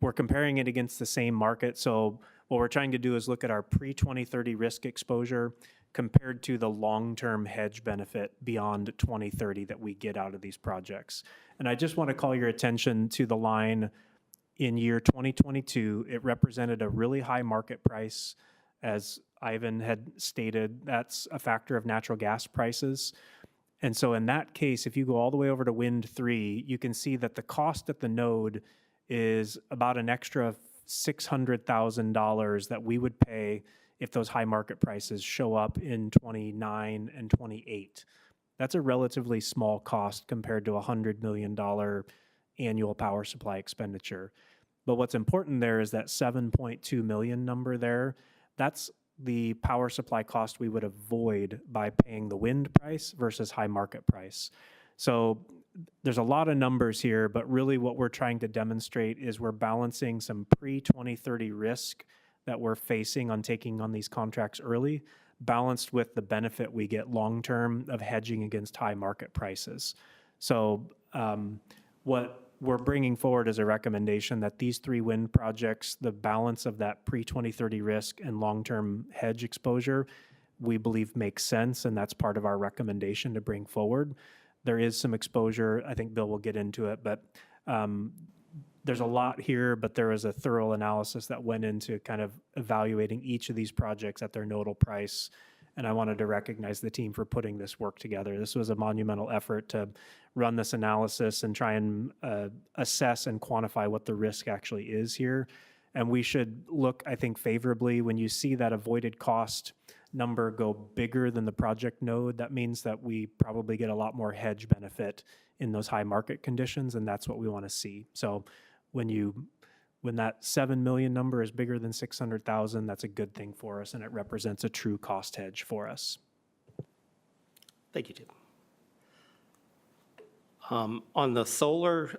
We're comparing it against the same market. So what we're trying to do is look at our pre-2030 risk exposure compared to the long-term hedge benefit beyond 2030 that we get out of these projects. And I just want to call your attention to the line in year 2022. It represented a really high market price. As Ivan had stated, that's a factor of natural gas prices. And so in that case, if you go all the way over to Wind 3, you can see that the cost at the node is about an extra $600,000 that we would pay if those high market prices show up in 29 and 28. That's a relatively small cost compared to $100 million annual power supply expenditure. But what's important there is that 7.2 million number there. That's the power supply cost we would avoid by paying the wind price versus high market price. So there's a lot of numbers here, but really what we're trying to demonstrate is we're balancing some pre-2030 risk that we're facing on taking on these contracts early, balanced with the benefit we get long-term of hedging against high market prices. So what we're bringing forward is a recommendation that these 3 wind projects, the balance of that pre-2030 risk and long-term hedge exposure, we believe makes sense, and that's part of our recommendation to bring forward. There is some exposure, I think Bill will get into it, but there's a lot here, but there was a thorough analysis that went into kind of evaluating each of these projects at their nodal price. And I wanted to recognize the team for putting this work together. This was a monumental effort to run this analysis and try and assess and quantify what the risk actually is here. And we should look, I think, favorably when you see that avoided cost number go bigger than the project node. That means that we probably get a lot more hedge benefit in those high market conditions, and that's what we want to see. So when that 7 million number is bigger than 600,000, that's a good thing for us, and it represents a true cost hedge for us. Thank you, Tim. On the solar,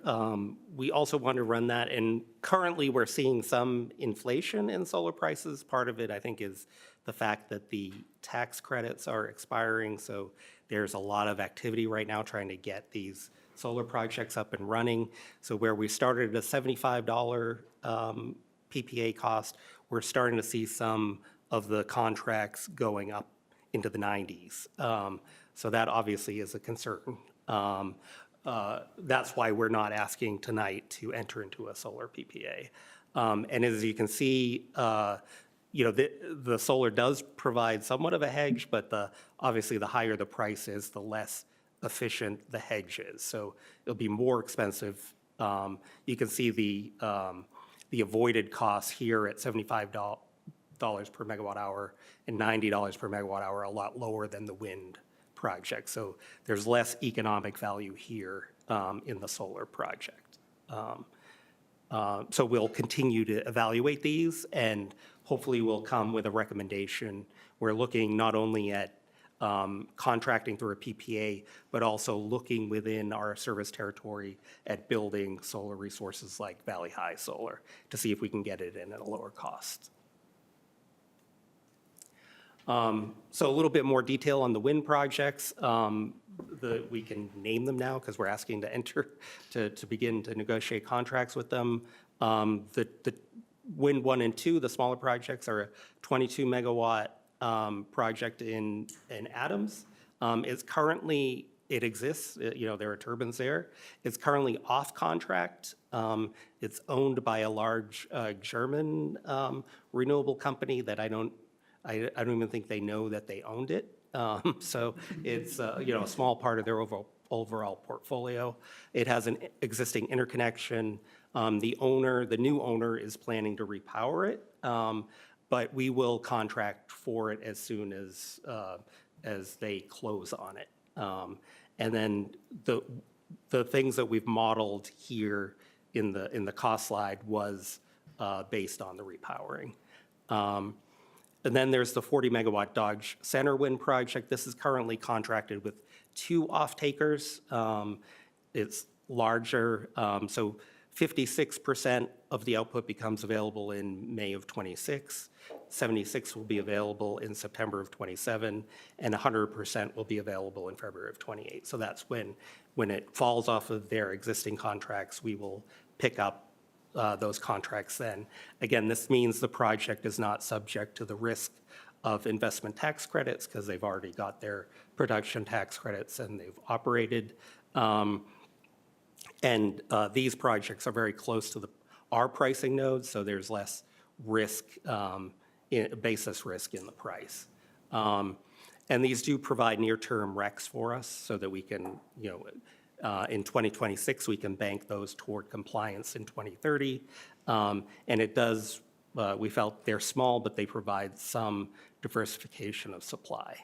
we also want to run that, and currently we're seeing some inflation in solar prices. Part of it, I think, is the fact that the tax credits are expiring, so there's a lot of activity right now trying to get these solar projects up and running. So where we started at a $75 PPA cost, we're starting to see some of the contracts going up into the 90s. So that obviously is a concern. That's why we're not asking tonight to enter into a solar PPA. And as you can see, the solar does provide somewhat of a hedge, but obviously the higher the price is, the less efficient the hedge is. So it'll be more expensive. You can see the avoided costs here at $75 per megawatt hour and $90 per megawatt hour, a lot lower than the wind project. So there's less economic value here in the solar project. So we'll continue to evaluate these, and hopefully we'll come with a recommendation. We're looking not only at contracting through a PPA, but also looking within our service territory at building solar resources like Valley High Solar to see if we can get it in at a lower cost. So a little bit more detail on the wind projects. We can name them now because we're asking to begin to negotiate contracts with them. The Wind 1 and 2, the smaller projects, are a 22 megawatt project in Adams. It exists, there are turbines there. It's currently off contract. It's owned by a large German renewable company that I don't even think they know that they owned it. So it's a small part of their overall portfolio. It has an existing interconnection. The new owner is planning to repower it, but we will contract for it as soon as they close on it. And then the things that we've modeled here in the cost slide was based on the repowering. And then there's the 40 megawatt Dodge Center wind project. This is currently contracted with 2 off-takers. It's larger, so 56% of the output becomes available in May of 26. 76 will be available in September of 27, and 100% will be available in February of 28. So that's when it falls off of their existing contracts, we will pick up those contracts then. Again, this means the project is not subject to the risk of investment tax credits because they've already got their production tax credits and they've operated. And these projects are very close to our pricing nodes, so there's less risk, basis risk in the price. And these do provide near-term RECs for us so that we can, in 2026, we can bank those toward compliance in 2030. And it does, we felt they're small, but they provide some diversification of supply.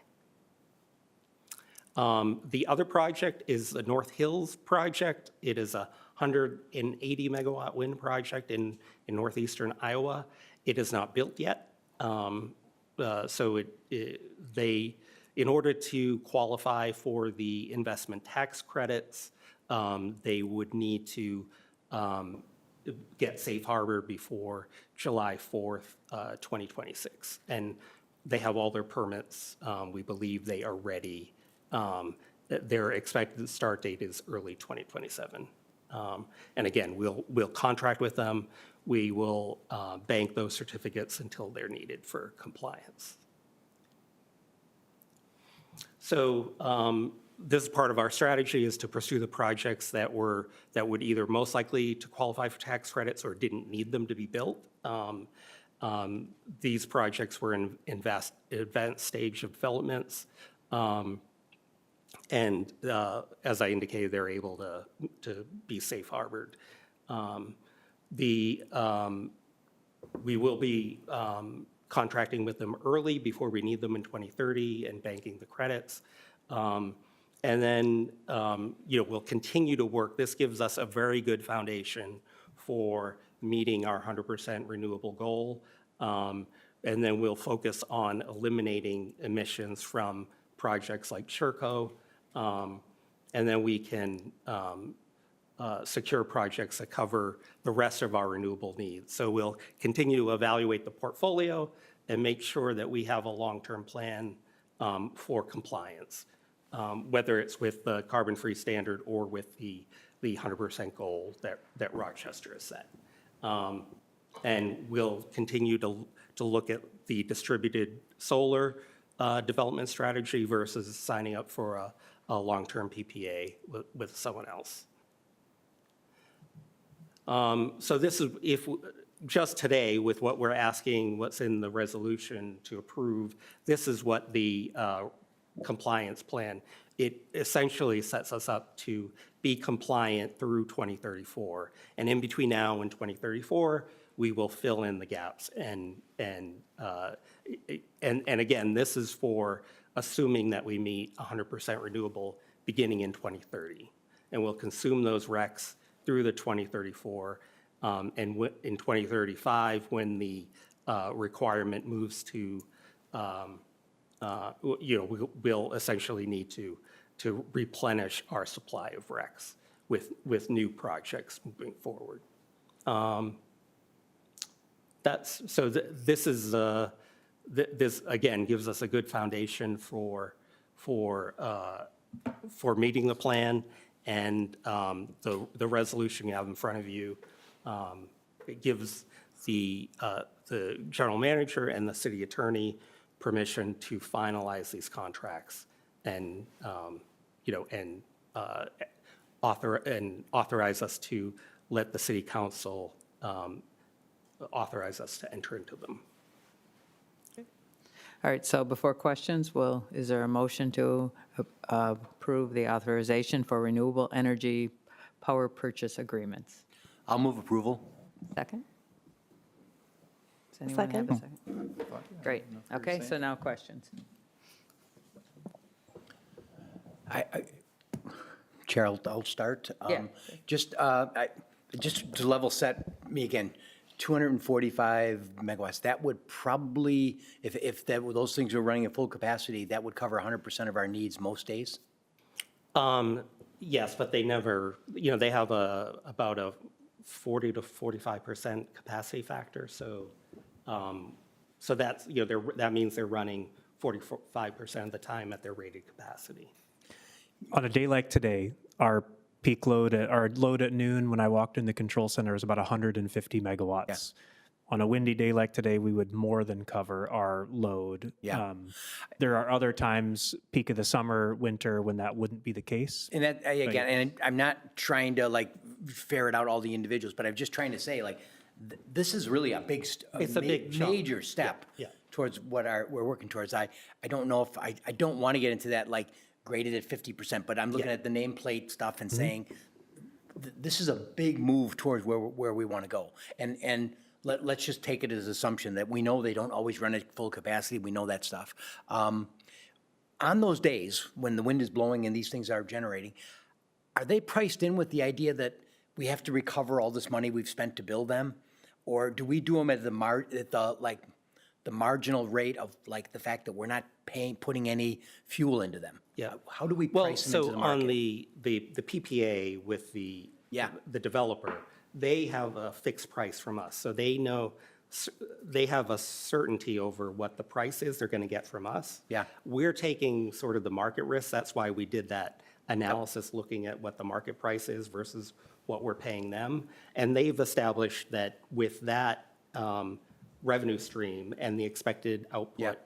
The other project is the North Hills project. It is a 180 megawatt wind project in northeastern Iowa. It is not built yet. So in order to qualify for the investment tax credits, they would need to get safe harbor before July 4th, 2026. And they have all their permits. We believe they are ready. Their expected start date is early 2027. And again, we'll contract with them. We will bank those certificates until they're needed for compliance. So this is part of our strategy, is to pursue the projects that would either most likely to qualify for tax credits or didn't need them to be built. These projects were in advanced stage of developments. And as I indicated, they're able to be safe harbored. We will be contracting with them early before we need them in 2030 and banking the credits. And then, we'll continue to work. This gives us a very good foundation for meeting our 100% renewable goal. And then we'll focus on eliminating emissions from projects like Sherco. And then we can secure projects that cover the rest of our renewable needs. So we'll continue to evaluate the portfolio and make sure that we have a long-term plan for compliance, whether it's with the carbon-free standard or with the 100% goal that Rochester has set. And we'll continue to look at the distributed solar development strategy versus signing up for a long-term PPA with someone else. So this is, just today with what we're asking, what's in the resolution to approve, this is what the compliance plan, it essentially sets us up to be compliant through 2034. And in between now and 2034, we will fill in the gaps. And again, this is for assuming that we meet 100% renewable beginning in 2030. And we'll consume those RECs through the 2034. And in 2035, when the requirement moves to, we'll essentially need to replenish our supply of RECs with new projects moving forward. This again gives us a good foundation for meeting the plan, and the resolution you have in front of you, it gives the general manager and the city attorney permission to finalize these contracts and authorize us to let the city council authorize us to enter into them. All right, so before questions, is there a motion to approve the authorization for renewable energy power purchase agreements? I'll move approval. Second? Does anyone have a second? Great, okay, so now questions. Chair, I'll start. Yeah. Just to level set me again, 245 megawatts, that would probably, if those things were running at full capacity, that would cover 100% of our needs most days? Yes, but they never, they have about a 40 to 45% capacity factor. So that's, that means they're running 45% of the time at their rated capacity. On a day like today, our peak load, our load at noon when I walked in the control center is about 150 megawatts. Yeah. On a windy day like today, we would more than cover our load. Yeah. There are other times, peak of the summer, winter, when that wouldn't be the case. And that, again, and I'm not trying to ferret out all the individuals, but I'm just trying to say, this is really a big, It's a big chunk. major step Yeah. towards what we're working towards. I don't know if, I don't want to get into that, graded at 50%, but I'm looking at the nameplate stuff and saying, this is a big move towards where we want to go. And let's just take it as assumption that we know they don't always run at full capacity. We know that stuff. on those days when the wind is blowing and these things are generating, are they priced in with the idea that we have to recover all this money we've spent to build them? Or do we do them at the marginal rate of like the fact that we're not putting any fuel into them? Yeah. How do we Well, price them into so the on market? the PPA with the developer, they have a fixed price from us. So they know, they have a certainty over what the price is they're going to get from us. Yeah. We're taking sort of the market risk. That's why we did that analysis, looking at what the market price is versus what we're paying them. And they've established that with that revenue stream and the expected output,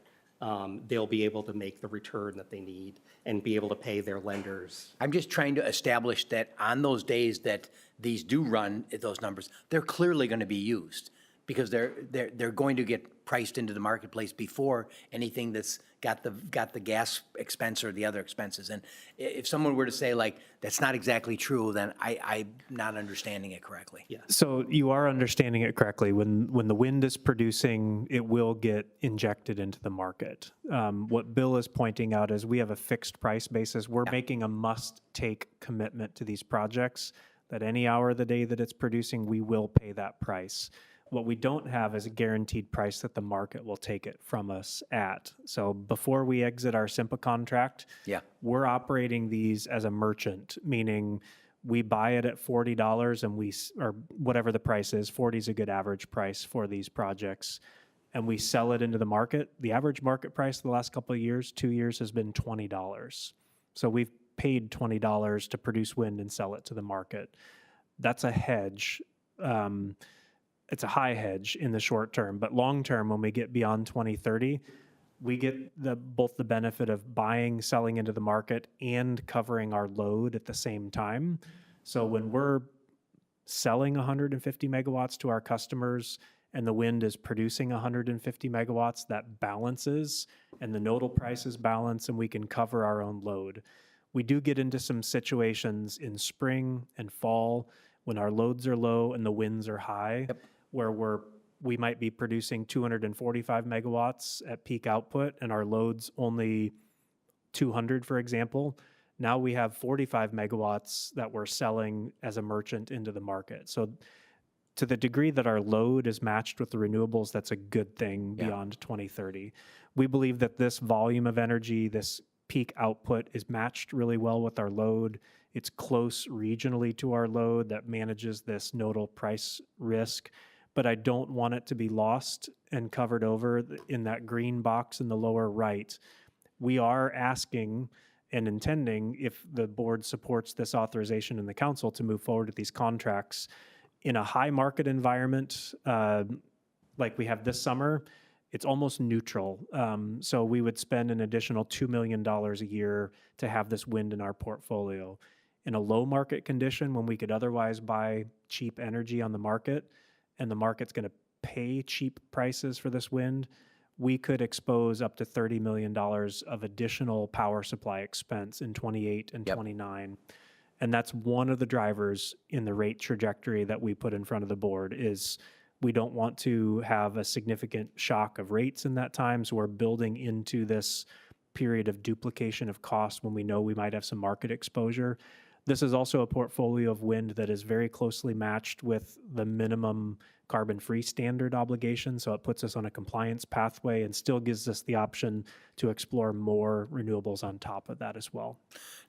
they'll be able to make the return that they need and be able to pay their lenders. I'm just trying to establish that on those days that these do run at those numbers, they're clearly going to be used because they're going to get priced into the marketplace before anything that's got the gas expense or the other expenses. And if someone were to say like, that's not exactly true, then I'm not understanding it correctly. Yeah. So you are understanding it correctly. When the wind is producing, it will get injected into the market. What Bill is pointing out is we have a fixed price basis. We're making a must-take commitment to these projects that any hour of the day that it's producing, we will pay that price. What we don't have is a guaranteed price that the market will take it from us at. So before we exit our SIMPA contract, we're operating these as a merchant, meaning we buy it at $40 and or whatever the price is, 40 is a good average price for these projects, and we sell it into the market. The average market price the last couple of years, 2 years, has been $20. So we've paid $20 to produce wind and sell it to the market. That's a hedge. It's a high hedge in the short term, but long term, when we get beyond 2030, we get both the benefit of buying, selling into the market, and covering our load at the same time. So when we're selling 150 megawatts to our customers and the wind is producing 150 megawatts, that balances and the nodal prices balance and we can cover our own load. We do get into some situations in spring and fall when our loads are low and the winds are high, where we might be producing 245 megawatts at peak output and our load's only 200, for example. Now we have 45 megawatts that we're selling as a merchant into the market. So to the degree that our load is matched with the renewables, that's a good thing beyond 2030. We believe that this volume of energy, this peak output, is matched really well with our load. It's close regionally to our load that manages this nodal price risk, but I don't want it to be lost and covered over in that green box in the lower right. We are asking and intending, if the board supports this authorization in the council, to move forward with these contracts in a high market environment like we have this summer. It's almost neutral. So we would spend an additional $2 million a year to have this wind in our portfolio. In a low market condition, when we could otherwise buy cheap energy on the market, and the market's going to pay cheap prices for this wind, we could expose up to $30 million of additional power supply expense in 28 and 29. And that's one of the drivers in the rate trajectory that we put in front of the board. Is we don't want to have a significant shock of rates in that time, so we're building into this period of duplication of costs when we know we might have some market exposure. This is also a portfolio of wind that is very closely matched with the minimum carbon-free standard obligation, so it puts us on a compliance pathway and still gives us the option to explore more renewables on top of that as well.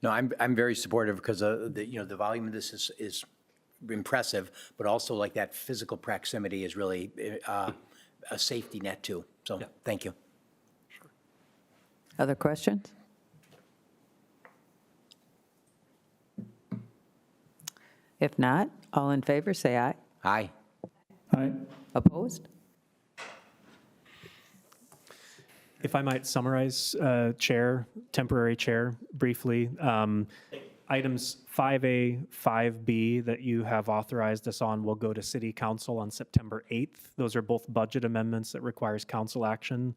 No, I'm very supportive because the volume of this is impressive, but also like that physical proximity is really a safety net too. So thank you. Other questions? If not, all in favor, say aye. Aye. Aye. Opposed? If I might summarize, temporary chair, briefly. Items 5A, 5B that you have authorized us on will go to City Council on September 8th. Those are both budget amendments that requires council action,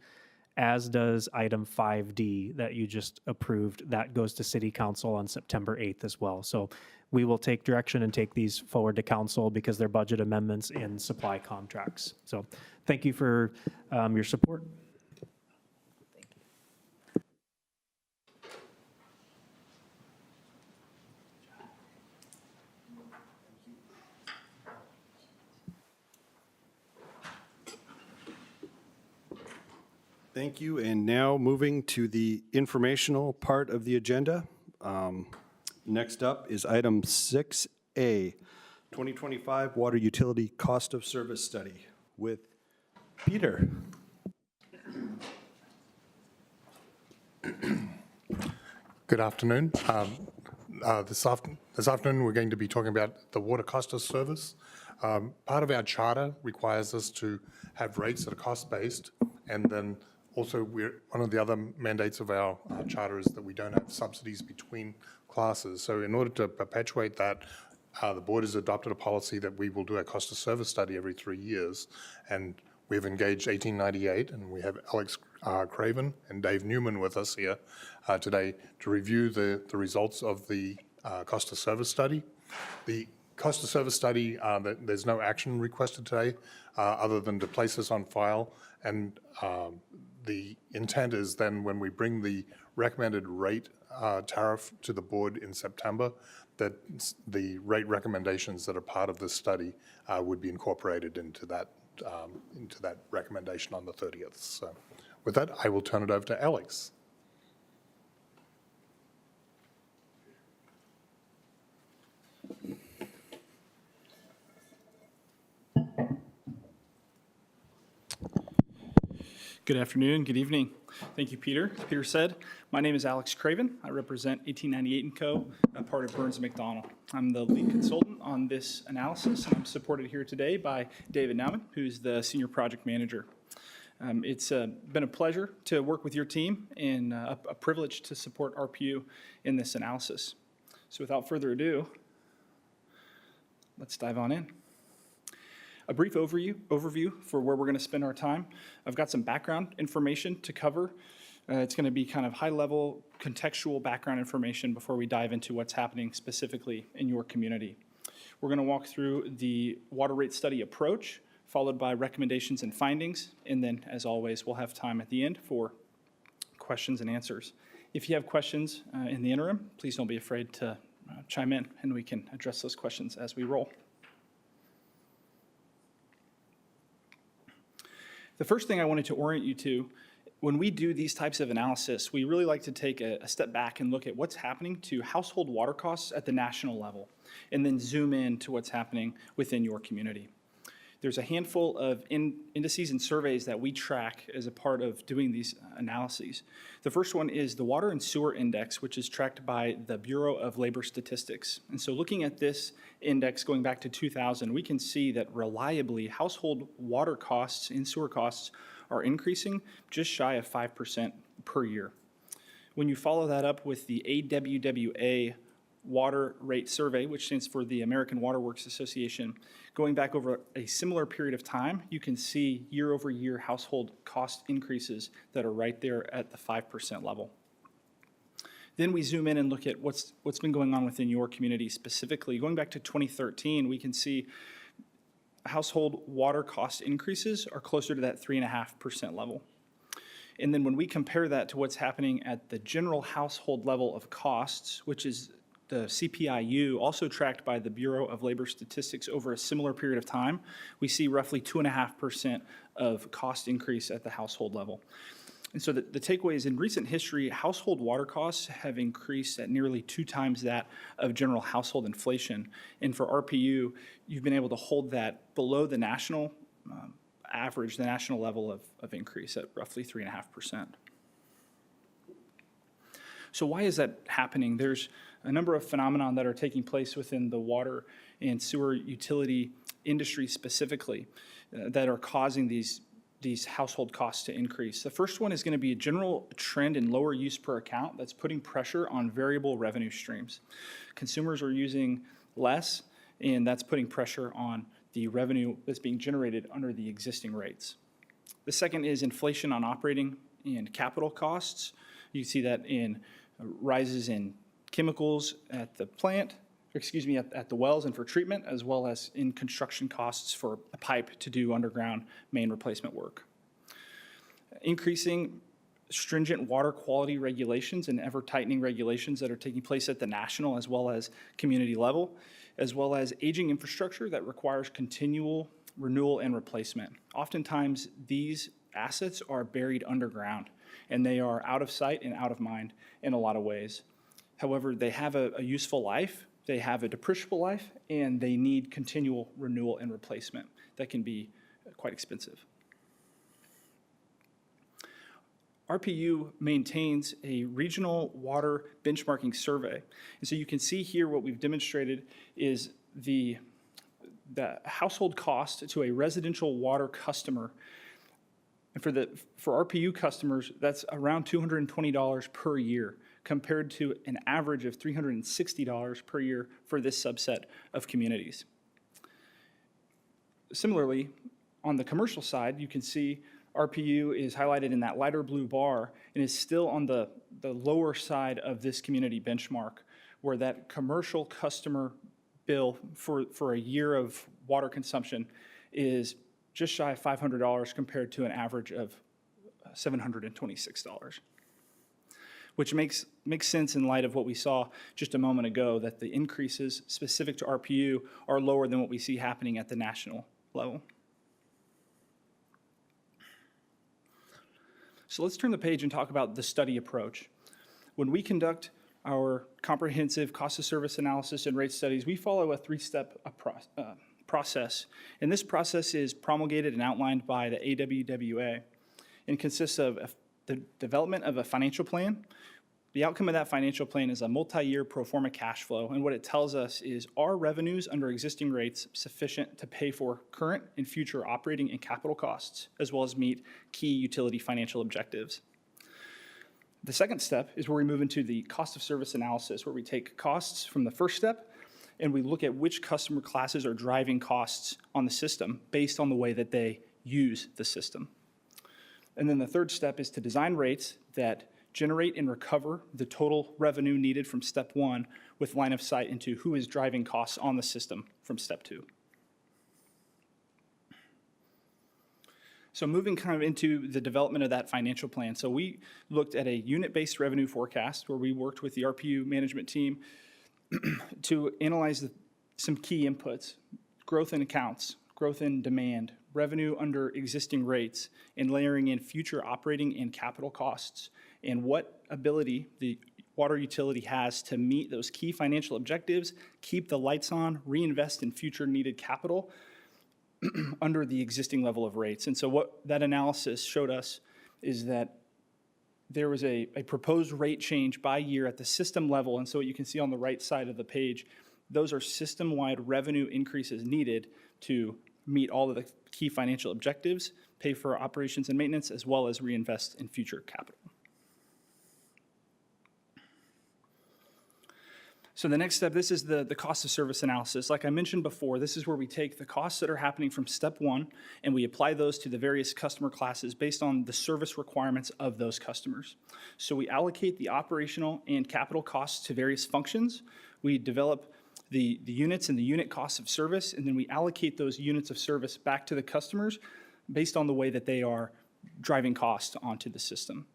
as does item 5D that you just approved. That goes to City Council on September 8th as well. So we will take direction and take these forward to council because they're budget amendments and supply contracts. So thank you for your support. Thank you. And now moving to the informational part of the agenda. Next up is item 6A, 2025 Water Utility Cost of Service Study with Peter. Good afternoon. This afternoon, we're going to be talking about the water cost of service. Part of our charter requires us to have rates that are cost-based, and then also one of the other mandates of our charter is that we don't have subsidies between classes. So in order to perpetuate that, the board has adopted a policy that we will do a cost of service study every 3 years, and we've engaged 1898, and we have Alex Craven and Dave Newman with us here today to review the results of the cost of service study. The cost of service study, there's no action requested today other than to place this on file, and the intent is then when we bring the recommended rate tariff to the board in September, that the rate recommendations that are part of this study would be incorporated into that recommendation on the 30th. So with that, I will turn it over to Alex. Good afternoon, good evening. Thank you, Peter. As Peter said, my name is Alex Craven. I represent 1898 & Co., a part of Burns & McDonnell. I'm the lead consultant on this analysis, and I'm supported here today by David Nauman, who's the senior project manager. It's been a pleasure to work with your team and a privilege to support RPU in this analysis. So without further ado, let's dive on in. A brief overview for where we're going to spend our time. I've got some background information to cover. It's going to be kind of high-level, contextual background information before we dive into what's happening specifically in your community. We're going to walk through the water rate study approach, followed by recommendations and findings, and then, as always, we'll have time at the end for questions and answers. If you have questions in the interim, please don't be afraid to chime in, and we can address those questions as we roll. The first thing I wanted to orient you to, when we do these types of analysis, we really like to take a step back and look at what's happening to household water costs at the national level, and then zoom in to what's happening within your community. There's a handful of indices and surveys that we track as a part of doing these analyses. The first one is the Water and Sewer Index, which is tracked by the Bureau of Labor Statistics. And so looking at this index going back to 2000, we can see that reliably household water costs and sewer costs are increasing just shy of 5% per year. When you follow that up with the AWWA Water Rate Survey, which stands for the American Water Works Association, going back over a similar period of time, you can see year-over-year household cost increases that are right there at the 5% level. Then we zoom in and look at what's been going on within your community specifically. Going back to 2013, we can see household water cost increases are closer to that 3.5% level. And then when we compare that to what's happening at the general household level of costs, which is the CPIU, also tracked by the Bureau of Labor Statistics over a similar period of time, we see roughly 2.5% of cost increase at the household level. And so the takeaway is, in recent history, household water costs have increased at nearly 2 times that of general household inflation. And for RPU, you've been able to hold that below the national average, the national level of increase at roughly 3.5%. So why is that happening? There's a number of phenomena that are taking place within the water and sewer utility industry specifically that are causing these household costs to increase. The first one is going to be a general trend in lower use per account that's putting pressure on variable revenue streams. Consumers are using less, and that's putting pressure on the revenue that's being generated under the existing rates. The second is inflation on operating and capital costs. You see that in rises in chemicals at the plant, at the wells and for treatment, as well as in construction costs for a pipe to do underground main replacement work. Increasing stringent water quality regulations and ever-tightening regulations that are taking place at the national as well as community level, as well as aging infrastructure that requires continual renewal and replacement. Oftentimes, these assets are buried underground, and they are out of sight and out of mind in a lot of ways. However, they have a useful life, they have a depreciable life, and they need continual renewal and replacement that can be quite expensive. RPU maintains a regional water benchmarking survey. And so you can see here what we've demonstrated is the household cost to a residential water customer. And for RPU customers, that's around $220 per year, compared to an average of $360 per year for this subset of communities. Similarly, on the commercial side, you can see RPU is highlighted in that lighter blue bar and is still on the lower side of this community benchmark, where that commercial customer bill for a year of water consumption is just shy of $500 compared to an average of $726, which makes sense in light of what we saw just a moment ago, that the increases specific to RPU are lower than what we see happening at the national level. So let's turn the page and talk about the study approach. When we conduct our comprehensive cost of service analysis and rate studies, we follow a three-step process. And this process is promulgated and outlined by the AWWA and consists of the development of a financial plan. The outcome of that financial plan is a multi-year pro forma cash flow, and what it tells us is, are revenues under existing rates sufficient to pay for current and future operating and capital costs, as well as meet key utility financial objectives? The second step is where we move into the cost of service analysis, where we take costs from the first step and we look at which customer classes are driving costs on the system based on the way that they use the system. And then the third step is to design rates that generate and recover the total revenue needed from step one, with line of sight into who is driving costs on the system from step two. So moving kind of into the development of that financial plan. So we looked at a unit-based revenue forecast where we worked with the RPU management team to analyze some key inputs: growth in accounts, growth in demand, revenue under existing rates, and layering in future operating and capital costs, and what ability the water utility has to meet those key financial objectives, keep the lights on, reinvest in future needed capital under the existing level of rates. And so what that analysis showed us is that there was a proposed rate change by year at the system level. And so what you can see on the right side of the page, those are system-wide revenue increases needed to meet all of the key financial objectives, pay for operations and maintenance, as well as reinvest in future capital. So the next step, this is the cost of service analysis. Like I mentioned before, this is where we take the costs that are happening from step one and we apply those to the various customer classes based on the service requirements of those customers. So we allocate the operational and capital costs to various functions. We develop the units and the unit costs of service, and then we allocate those units of service back to the customers based on the way that they are driving costs onto the system.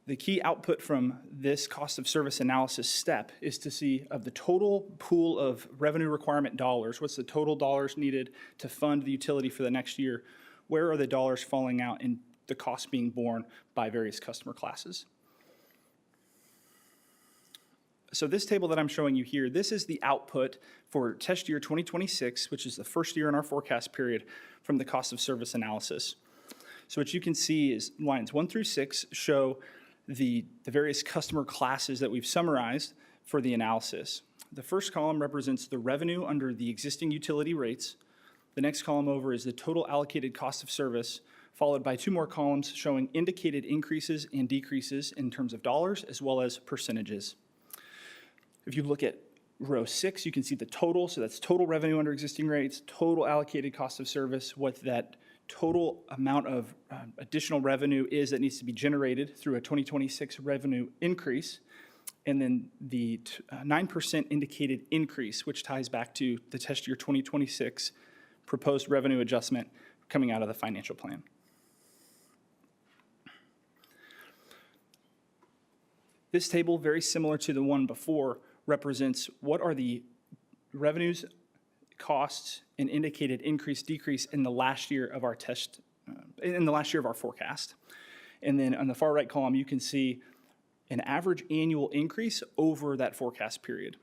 The key output from this cost of service analysis step is to see, of the total pool of revenue requirement dollars, what's the total dollars needed to fund the utility for the next year, where are the dollars falling out in the costs being borne by various customer classes. So this table that I'm showing you here, this is the output for test year 2026, which is the first year in our forecast period, from the cost of service analysis. So what you can see is lines 1 through 6 show the various customer classes that we've summarized for the analysis. The first column represents the revenue under the existing utility rates. The next column over is the total allocated cost of service, followed by 2 more columns showing indicated increases and decreases in terms of dollars as well as percentages. If you look at row 6, you can see the total, so that's total revenue under existing rates, total allocated cost of service, what that total amount of additional revenue is that needs to be generated through a 2026 revenue increase, and then the 9% indicated increase, which ties back to the test year 2026 proposed revenue adjustment coming out of the financial plan. This table, very similar to the one before, represents what are the revenues, costs, and indicated increase, decrease in the last year of our test in the last year of our forecast. And then on the far right column, you can see an average annual increase over that forecast period.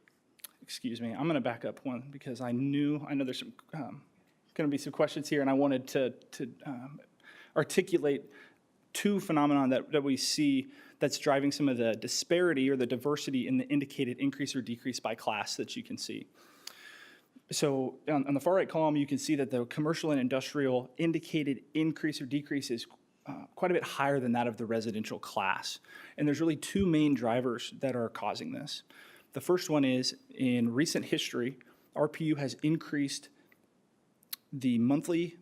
Excuse me, I'm going to back up one because I know there's some going to be some questions here, and I wanted to articulate two phenomenon that we see that's driving some of the disparity or the diversity in the indicated increase or decrease by class that you can see. So on the far right column, you can see that the commercial and industrial indicated increase or decrease is quite a bit higher than that of the residential class. And there's really two main drivers that are causing this. The first one is, in recent history, RPU has increased the monthly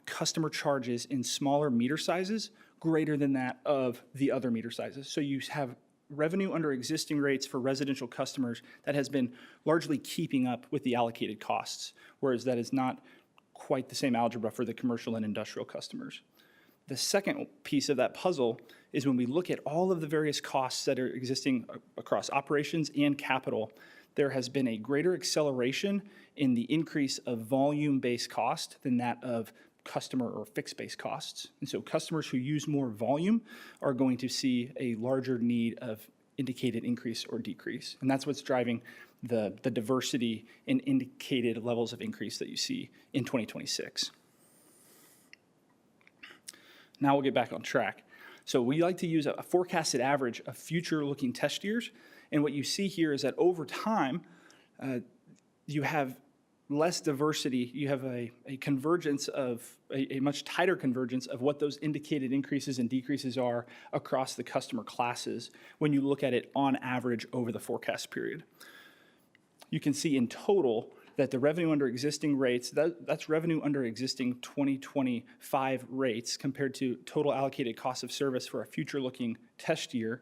customer charges in smaller meter sizes greater than that of the other meter sizes. So you have revenue under existing rates for residential customers that has been largely keeping up with the allocated costs, whereas that is not quite the same algebra for the commercial and industrial customers. The second piece of that puzzle is when we look at all of the various costs that are existing across operations and capital, there has been a greater acceleration in the increase of volume-based cost than that of customer or fixed-based costs. And so customers who use more volume are going to see a larger need of indicated increase or decrease. And that's what's driving the diversity in indicated levels of increase that you see in 2026. Now we'll get back on track. So we like to use a forecasted average of future-looking test years. And what you see here is that over time, you have less diversity. You have a convergence of, a much tighter convergence of what those indicated increases and decreases are across the customer classes when you look at it on average over the forecast period. You can see in total that the revenue under existing rates, that's revenue under existing 2025 rates compared to total allocated cost of service for a future-looking test year,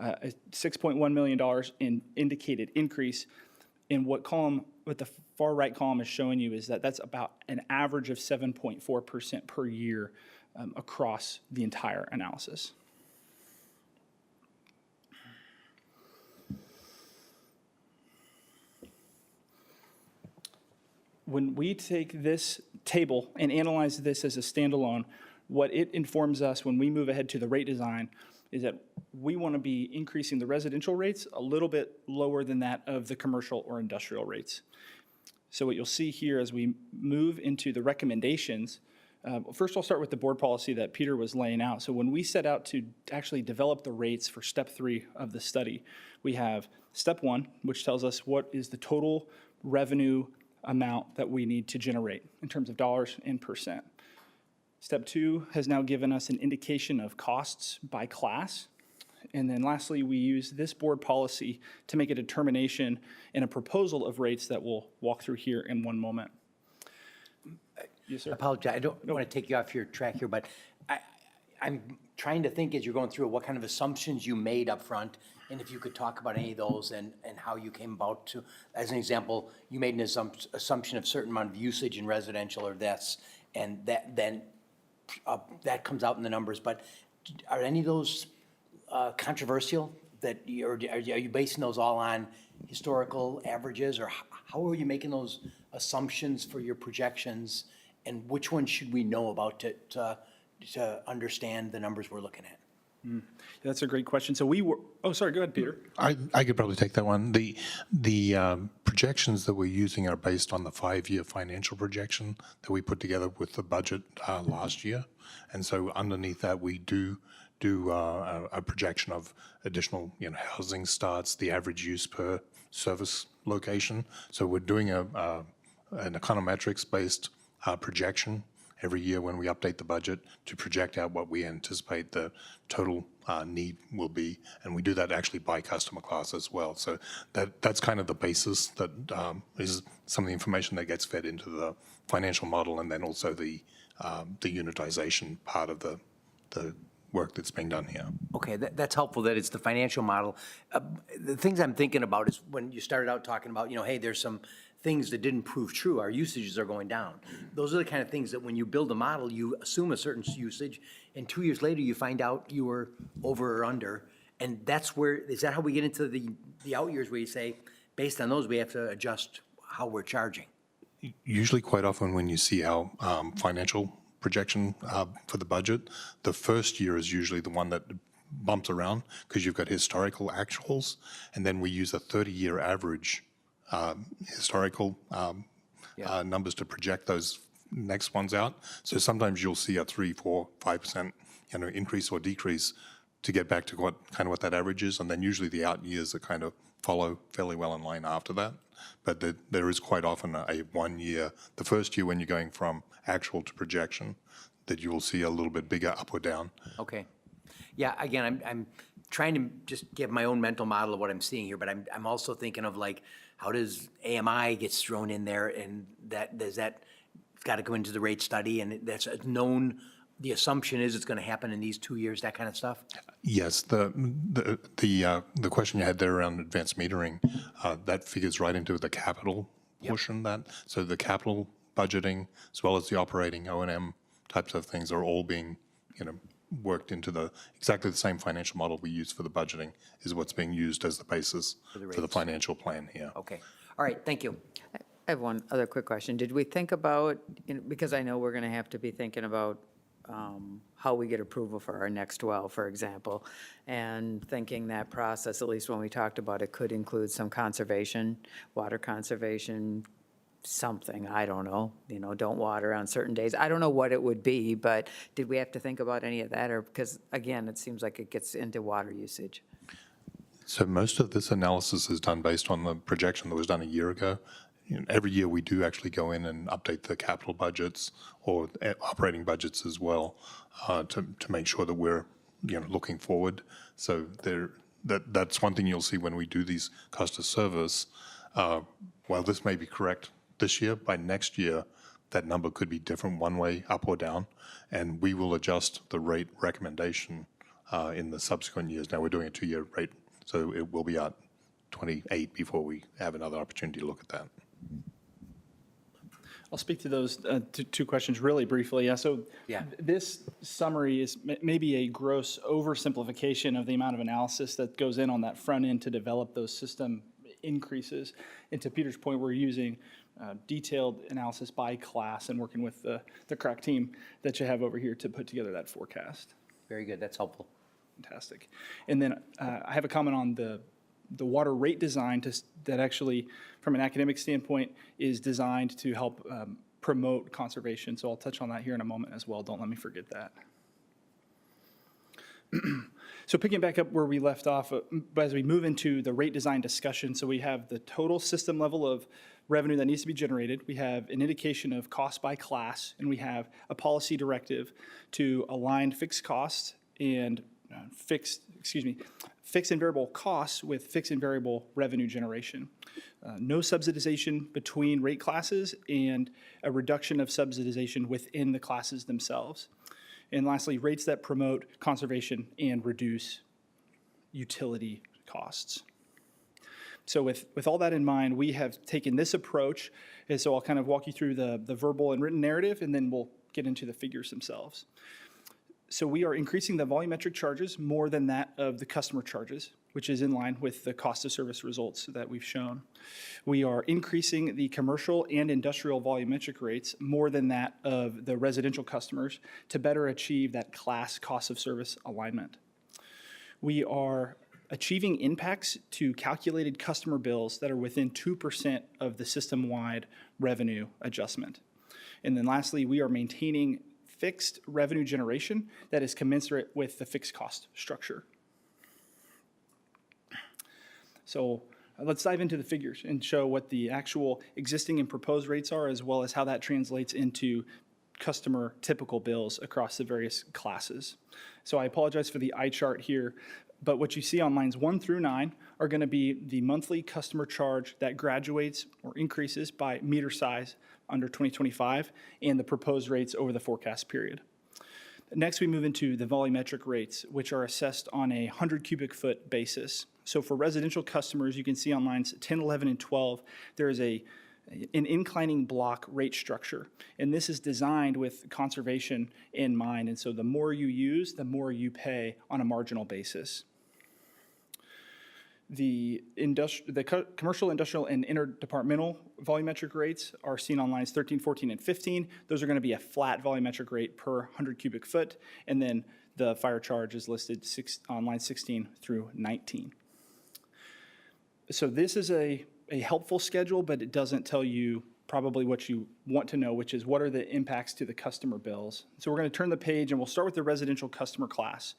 $6.1 million in indicated increase. And what the far right column is showing you is that that's about an average of 7.4% per year across the entire analysis. When we take this table and analyze this as a standalone, what it informs us when we move ahead to the rate design is that we want to be increasing the residential rates a little bit lower than that of the commercial or industrial rates. So what you'll see here as we move into the recommendations, first I'll start with the board policy that Peter was laying out. So when we set out to actually develop the rates for step 3 of the study, we have step 1, which tells us what is the total revenue amount that we need to generate in terms of dollars and percent. Step 2 has now given us an indication of costs by class. And then lastly, we use this board policy to make a determination and a proposal of rates that we'll walk through here in one moment. Yes, sir. I apologize, I don't want to take you off your track here, but I'm trying to think as you're going through what kind of assumptions you made up front, and if you could talk about any of those and how you came about to, as an example, you made an assumption of certain amount of usage in residential or this, and that comes out in the numbers, but are any of those controversial? Are you basing those all on historical averages, or how are you making those assumptions for your projections, and which ones should we know about to understand the numbers we're looking at? That's a great question. So sorry, go ahead, Peter. I could probably take that one. The projections that we're using are based on the 5-year financial projection that we put together with the budget last year. And so underneath that, we do a projection of additional housing starts, the average use per service location. So we're doing an econometrics-based projection every year when we update the budget to project out what we anticipate the total need will be. And we do that actually by customer class as well. So that's kind of the basis that is some of the information that gets fed into the financial model, and then also the unitization part of the work that's being done here. Okay, that's helpful that it's the financial model. The things I'm thinking about is when you started out talking about, hey, there's some things that didn't prove true. Our usages are going down. Those are the kind of things that when you build a model, you assume a certain usage, and 2 years later, you find out you were over or under. And is that how we get into the out years where you say, based on those, we have to adjust how we're charging? Usually quite often when you see our financial projection for the budget, the first year is usually the one that bumps around because you've got historical actuals, and then we use a 30-year average historical numbers to project those next ones out. So sometimes you'll see a 3, 4, 5% increase or decrease to get back to what that average is, and then usually the out years are kind of follow fairly well in line after that. But there is quite often a 1 year, the first year when you're going from actual to projection, that you will see a little bit bigger up or down. Okay. Yeah, again, I'm trying to just give my own mental model of what I'm seeing here, but I'm also thinking of like, how does AMI gets thrown in there, and it's got to go into the rate study, and that's known. The assumption is it's going to happen in these 2 years, that kind of stuff? Yes, the question you had there around advanced metering, that figures right into the capital portion that. So the capital budgeting as well as the operating O&M types of things are all being, worked into exactly the same financial model we use for the budgeting is what's being used as the basis for the financial plan here. Okay. All right, thank you. I have one other quick question. Did we think about, because I know we're going to have to be thinking about how we get approval for our next well, for example, and thinking that process, at least when we talked about it, could include some conservation, water conservation, something, I don't know, don't water on certain days. I don't know what it would be, but did we have to think about any of that? Or because, again, it seems like it gets into water usage. So most of this analysis is done based on the projection that was done a year ago. Every year we do actually go in and update the capital budgets or operating budgets as well to make sure that we're looking forward. So that's one thing you'll see when we do these cost of service. While this may be correct this year, by next year that number could be different one way up or down, and we will adjust the rate recommendation in the subsequent years. Now we're doing a 2-year rate, so it will be out 28 before we have another opportunity to look at that. I'll speak to those two questions really briefly. Yeah, so this summary is maybe a gross oversimplification of the amount of analysis that goes in on that front end to develop those system increases. And to Peter's point, we're using detailed analysis by class and working with the crack team that you have over here to put together that forecast. Very good, that's helpful. Fantastic. And then I have a comment on the water rate design that actually, from an academic standpoint, is designed to help promote conservation. So I'll touch on that here in a moment as well. Don't let me forget that. So picking back up where we left off, as we move into the rate design discussion, so we have the total system level of revenue that needs to be generated. We have an indication of cost by class, and we have a policy directive to align fixed costs and fixed and variable costs with fixed and variable revenue generation. No subsidization between rate classes and a reduction of subsidization within the classes themselves. And lastly, rates that promote conservation and reduce utility costs. So with all that in mind, we have taken this approach, and so I'll kind of walk you through the verbal and written narrative, and then we'll get into the figures themselves. So we are increasing the volumetric charges more than that of the customer charges, which is in line with the cost of service results that we've shown. We are increasing the commercial and industrial volumetric rates more than that of the residential customers to better achieve that class cost of service alignment. We are achieving impacts to calculated customer bills that are within 2% of the system-wide revenue adjustment. And then lastly, we are maintaining fixed revenue generation that is commensurate with the fixed cost structure. So let's dive into the figures and show what the actual existing and proposed rates are, as well as how that translates into customer typical bills across the various classes. So I apologize for the eye chart here, but what you see on lines 1 through 9 are going to be the monthly customer charge that graduates or increases by meter size under 2025 and the proposed rates over the forecast period. Next, we move into the volumetric rates, which are assessed on a 100 cubic foot basis. So for residential customers, you can see on lines 10, 11, and 12, there is an inclining block rate structure. And this is designed with conservation in mind. And so the more you use, the more you pay on a marginal basis. The commercial, industrial, and interdepartmental volumetric rates are seen on lines 13, 14, and 15. Those are going to be a flat volumetric rate per 100 cubic foot, and then the fire charge is listed on line 16 through 19. So this is a helpful schedule, but it doesn't tell you probably what you want to know, which is what are the impacts to the customer bills. So we're going to turn the page, and we'll start with the residential customer class.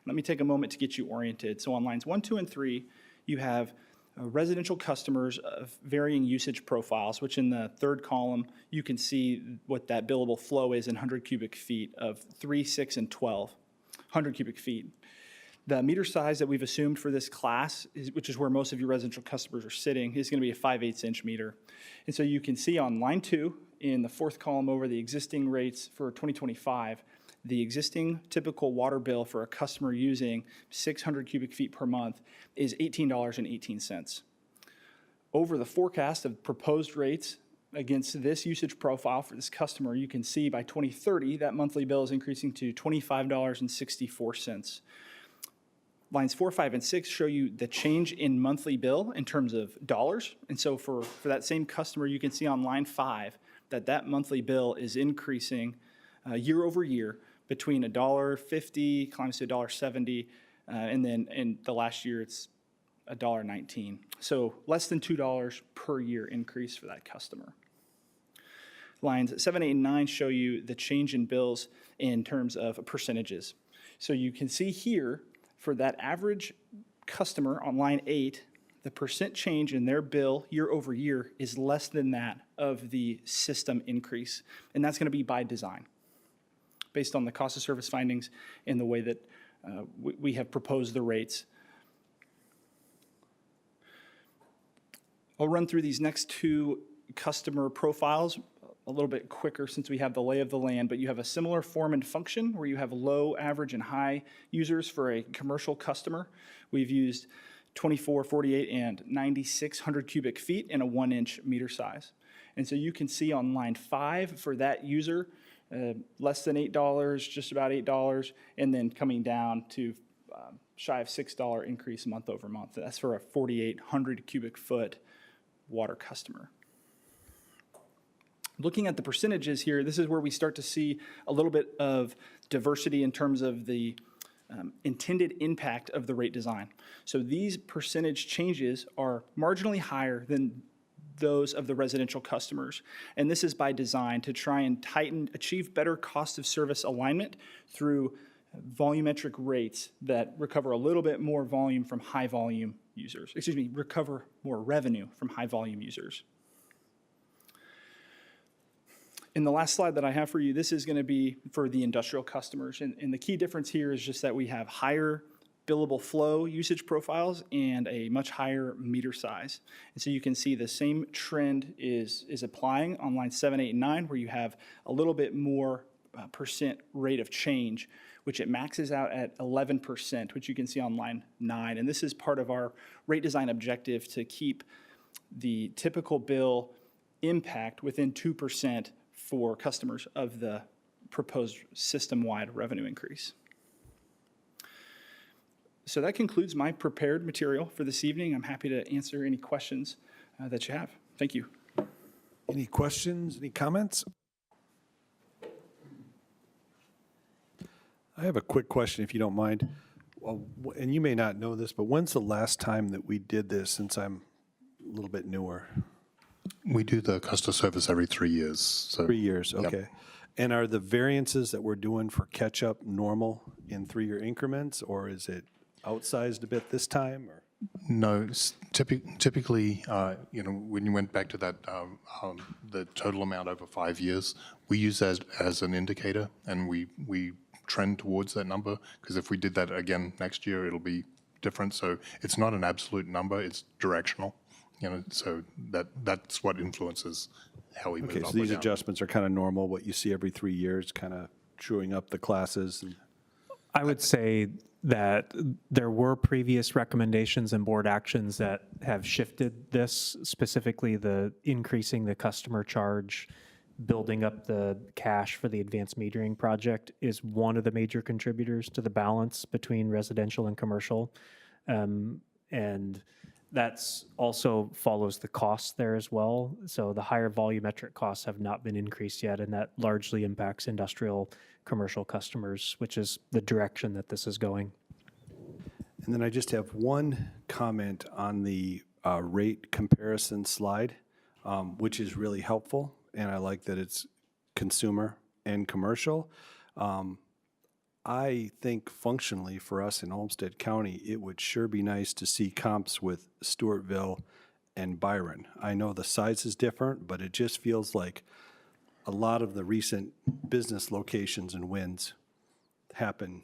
Let me take a moment to get you oriented. So on lines 1, 2, and 3, you have residential customers of varying usage profiles, which in the third column, you can see what that billable flow is in 100 cubic feet of 3, 6, and 12, 100 cubic feet. The meter size that we've assumed for this class, which is where most of your residential customers are sitting, is going to be a 5/8 inch meter. And so you can see on line 2, in the fourth column over the existing rates for 2025, the existing typical water bill for a customer using 600 cubic feet per month is $18.18. Over the forecast of proposed rates against this usage profile for this customer, you can see by 2030, that monthly bill is increasing to $25.64. Lines 4, 5, and 6 show you the change in monthly bill in terms of dollars. And so for that same customer, you can see on line 5 that monthly bill is increasing year over year between $1.50, climbs to $1.70, and then in the last year it's $1.19. So less than $2 per year increase for that customer. Lines 7, 8, and 9 show you the change in bills in terms of percentages. So you can see here for that average customer on line 8, the percent change in their bill year over year is less than that of the system increase. And that's going to be by design, based on the cost of service findings and the way that we have proposed the rates. I'll run through these next two customer profiles a little bit quicker since we have the lay of the land, but you have a similar form and function where you have low, average, and high users for a commercial customer. We've used 24, 48, and 9600 cubic feet in a 1-inch meter size. And so you can see on line 5 for that user, less than $8, just about $8, and then coming down to shy of $6 increase month over month. That's for a 4,800 cubic foot water customer. Looking at the percentages here, this is where we start to see a little bit of diversity in terms of the intended impact of the rate design. So these percentage changes are marginally higher than those of the residential customers. And this is by design to try and achieve better cost of service alignment through volumetric rates that recover a little bit more volume from high volume users. Recover more revenue from high volume users. In the last slide that I have for you, this is going to be for the industrial customers. And the key difference here is just that we have higher billable flow usage profiles and a much higher meter size. And so you can see the same trend is applying on line 7, 8, and 9, where you have a little bit more percent rate of change, which it maxes out at 11%, which you can see on line 9. And this is part of our rate design objective to keep the typical bill impact within 2% for customers of the proposed system-wide revenue increase. So that concludes my prepared material for this evening. I'm happy to answer any questions that you have. Thank you. Any questions, any comments? I have a quick question, if you don't mind. Well, and you may not know this, but when's the last time that we did this, since I'm a little bit newer? We do the cost of service every 3 years. So 3 years, Yep. okay. And are the variances that we're doing for catch-up normal in 3-year increments, or is it outsized a bit this time? Or? No, typically, when you went back to that, the total amount over 5 years, we use that as an indicator, and we trend towards that number, because if we did that again next year, it'll be different. So it's not an absolute number, it's directional. So that's what influences how we move Okay, up so or these down. adjustments are kind of normal, what you see every 3 years, kind of chewing up the classes? I would say that there were previous recommendations and board actions that have shifted this, specifically the increasing the customer charge, building up the cash for the advanced metering project is one of the major contributors to the balance between residential and commercial. And that's also follows the costs there as well. So the higher volumetric costs have not been increased yet, and that largely impacts industrial commercial customers, which is the direction that this is going. And then I just have one comment on the rate comparison slide, which is really helpful, and I like that it's consumer and commercial. I think functionally for us in Olmsted County, it would sure be nice to see comps with Stewartville and Byron. I know the size is different, but it just feels like a lot of the recent business locations and wins happen,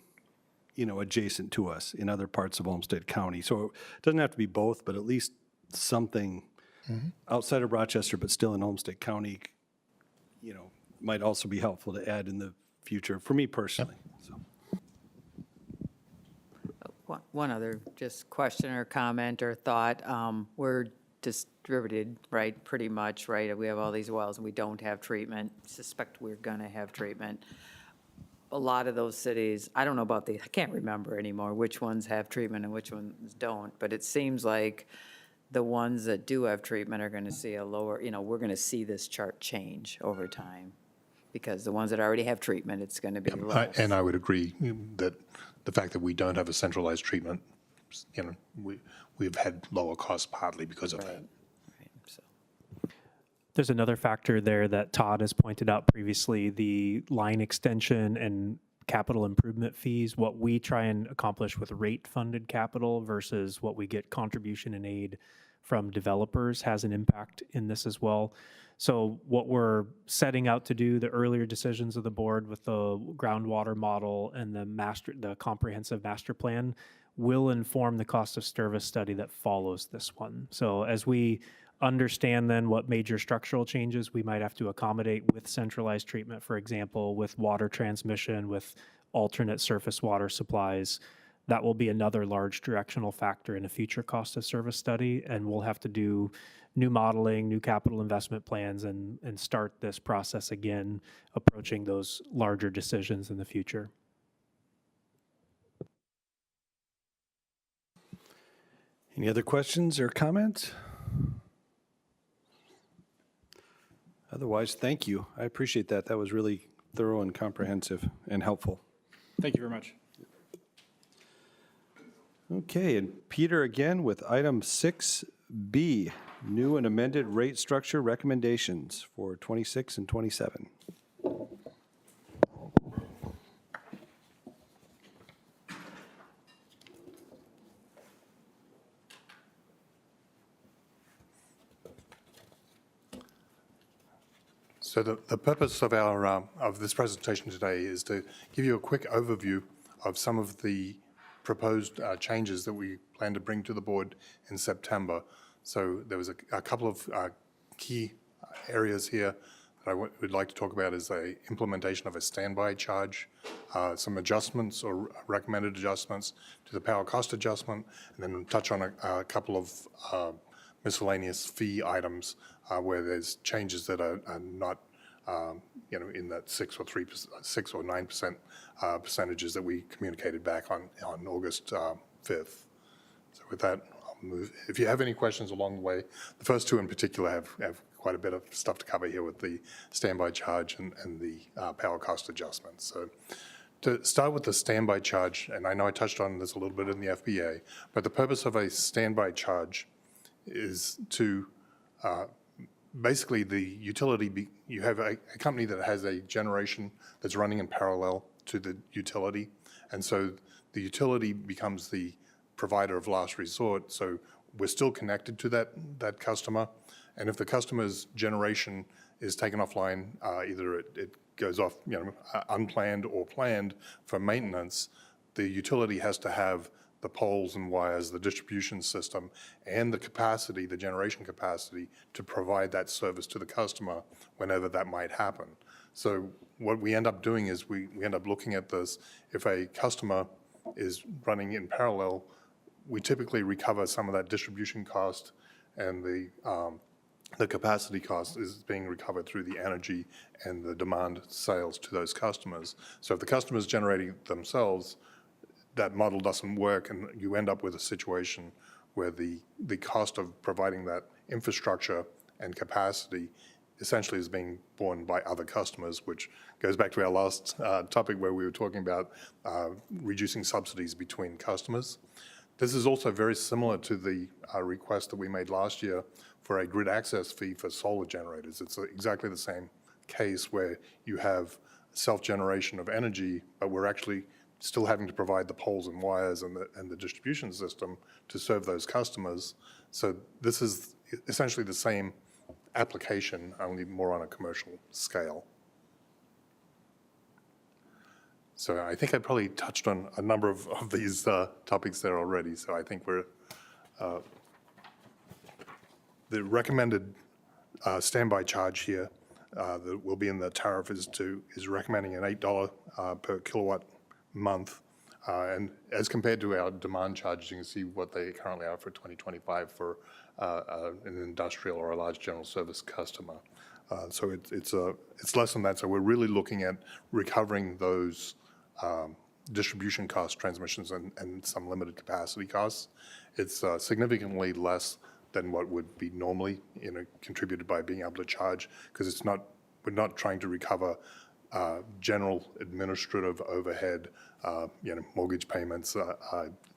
you know, adjacent to us in other parts of Olmsted County. So it doesn't have to be both, but at least something outside of Rochester, but still in Olmsted County, you know, might also be helpful to add in the future for me personally. So. One other just question or comment or thought. We're distributed, right, pretty much, right? We have all these wells and we don't have treatment. Suspect we're gonna have treatment. A lot of those cities, I don't know about I can't remember anymore which ones have treatment and which ones don't, but it seems like the ones that do have treatment are gonna see a lower, you know, we're gonna see this chart change over time. Because the ones that already have treatment, it's gonna be less. And I would agree that the fact that we don't have a centralized treatment, you know, we've had lower costs partly because of that. Right, so. There's another factor there that Todd has pointed out previously, the line extension and capital improvement fees, what we try and accomplish with rate-funded capital versus what we get contribution and aid from developers has an impact in this as well. So what we're setting out to do, the earlier decisions of the board with the groundwater model and the comprehensive master plan will inform the cost of service study that follows this one. So as we understand then what major structural changes we might have to accommodate with centralized treatment, for example, with water transmission, with alternate surface water supplies, that will be another large directional factor in a future cost of service study. And we'll have to do new modeling, new capital investment plans, and start this process again, approaching those larger decisions in the future. Any other questions or comments? Otherwise, thank you. I appreciate that. That was really thorough and comprehensive and helpful. Thank you very much. Okay, and Peter again with item 6B, new and amended rate structure recommendations for 26 and 27. So the purpose of of this presentation today is to give you a quick overview of some of the proposed changes that we plan to bring to the board in September. So there was a couple of key areas here that I would like to talk about is the implementation of a standby charge, some adjustments or recommended adjustments to the power cost adjustment, and then touch on a couple of miscellaneous fee items where there's changes that are not you know, in that 6 or 9% percentages that we communicated back on August 5th. So with that, I'll move. If you have any questions along the way, the first two in particular have quite a bit of stuff to cover here with the standby charge and the power cost adjustments. So to start with the standby charge, and I know I touched on this a little bit in the FBA, but the purpose of a standby charge is to basically the utility, you have a company that has a generation that's running in parallel to the utility. And so the utility becomes the provider of last resort. So we're still connected to that customer. And if the customer's generation is taken offline, either it goes off, you know, unplanned or planned for maintenance, the utility has to have the poles and wires, the distribution system, and the capacity, the generation capacity, to provide that service to the customer whenever that might happen. So what we end up doing is we end up looking at this. If a customer is running in parallel, we typically recover some of that distribution cost, and the capacity cost is being recovered through the energy and the demand sales to those customers. So if the customer is generating themselves, that model doesn't work, and you end up with a situation where the cost of providing that infrastructure and capacity essentially is being borne by other customers, which goes back to our last topic where we were talking about reducing subsidies between customers. This is also very similar to the request that we made last year for a grid access fee for solar generators. It's exactly the same case where you have self-generation of energy, but we're actually still having to provide the poles and wires and the distribution system to serve those customers. So this is essentially the same application, only more on a commercial scale. So I think I probably touched on a number of these topics there already. So I think we're, the recommended standby charge here that will be in the tariff is recommending an $8 per kilowatt month. And as compared to our demand charge, you can see what they currently are for 2025 for an industrial or a large general service customer. So it's less than that. So we're really looking at recovering those distribution costs, transmissions, and some limited capacity costs. It's significantly less than what would be normally contributed by being able to charge, because we're not trying to recover general administrative overhead, mortgage payments,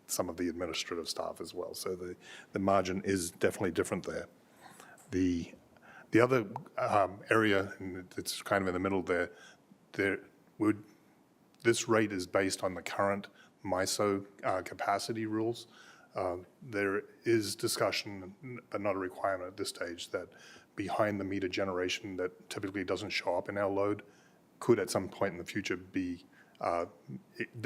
some of the administrative staff as well. So the margin is definitely different there. The other area, and it's kind of in the middle there, this rate is based on the current MISO capacity rules. There is discussion, but not a requirement at this stage, that behind the meter generation that typically doesn't show up in our load could at some point in the future be,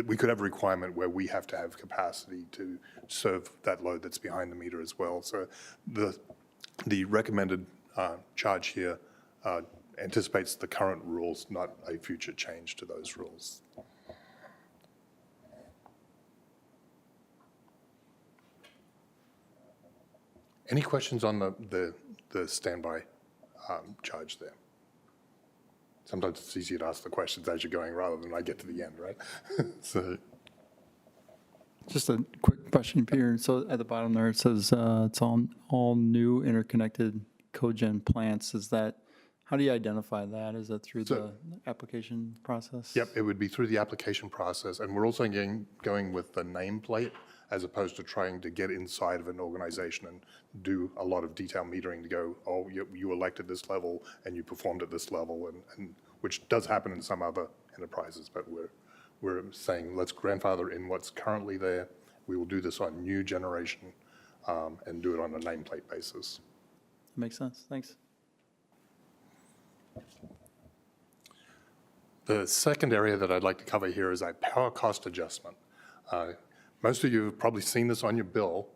we could have a requirement where we have to have capacity to serve that load that's behind the meter as well. So the recommended charge here anticipates the current rules, not a future change to those rules. Any questions on the standby charge there? Sometimes it's easier to ask the questions as you're going rather than I get to the end, right? So. Just a quick question, Peter. So at the bottom there, it says it's on all new interconnected cogen plants. Is that, how do you identify that? Is that through the application process? Yep, it would be through the application process. And we're also going with the nameplate as opposed to trying to get inside of an organization and do a lot of detail metering to go, oh, you elected this level and you performed at this level, and which does happen in some other enterprises, but we're saying let's grandfather in what's currently there. We will do this on new generation and do it on a nameplate basis. Makes sense. Thanks. The second area that I'd like to cover here is a power cost adjustment. Most of you have probably seen this on your bill.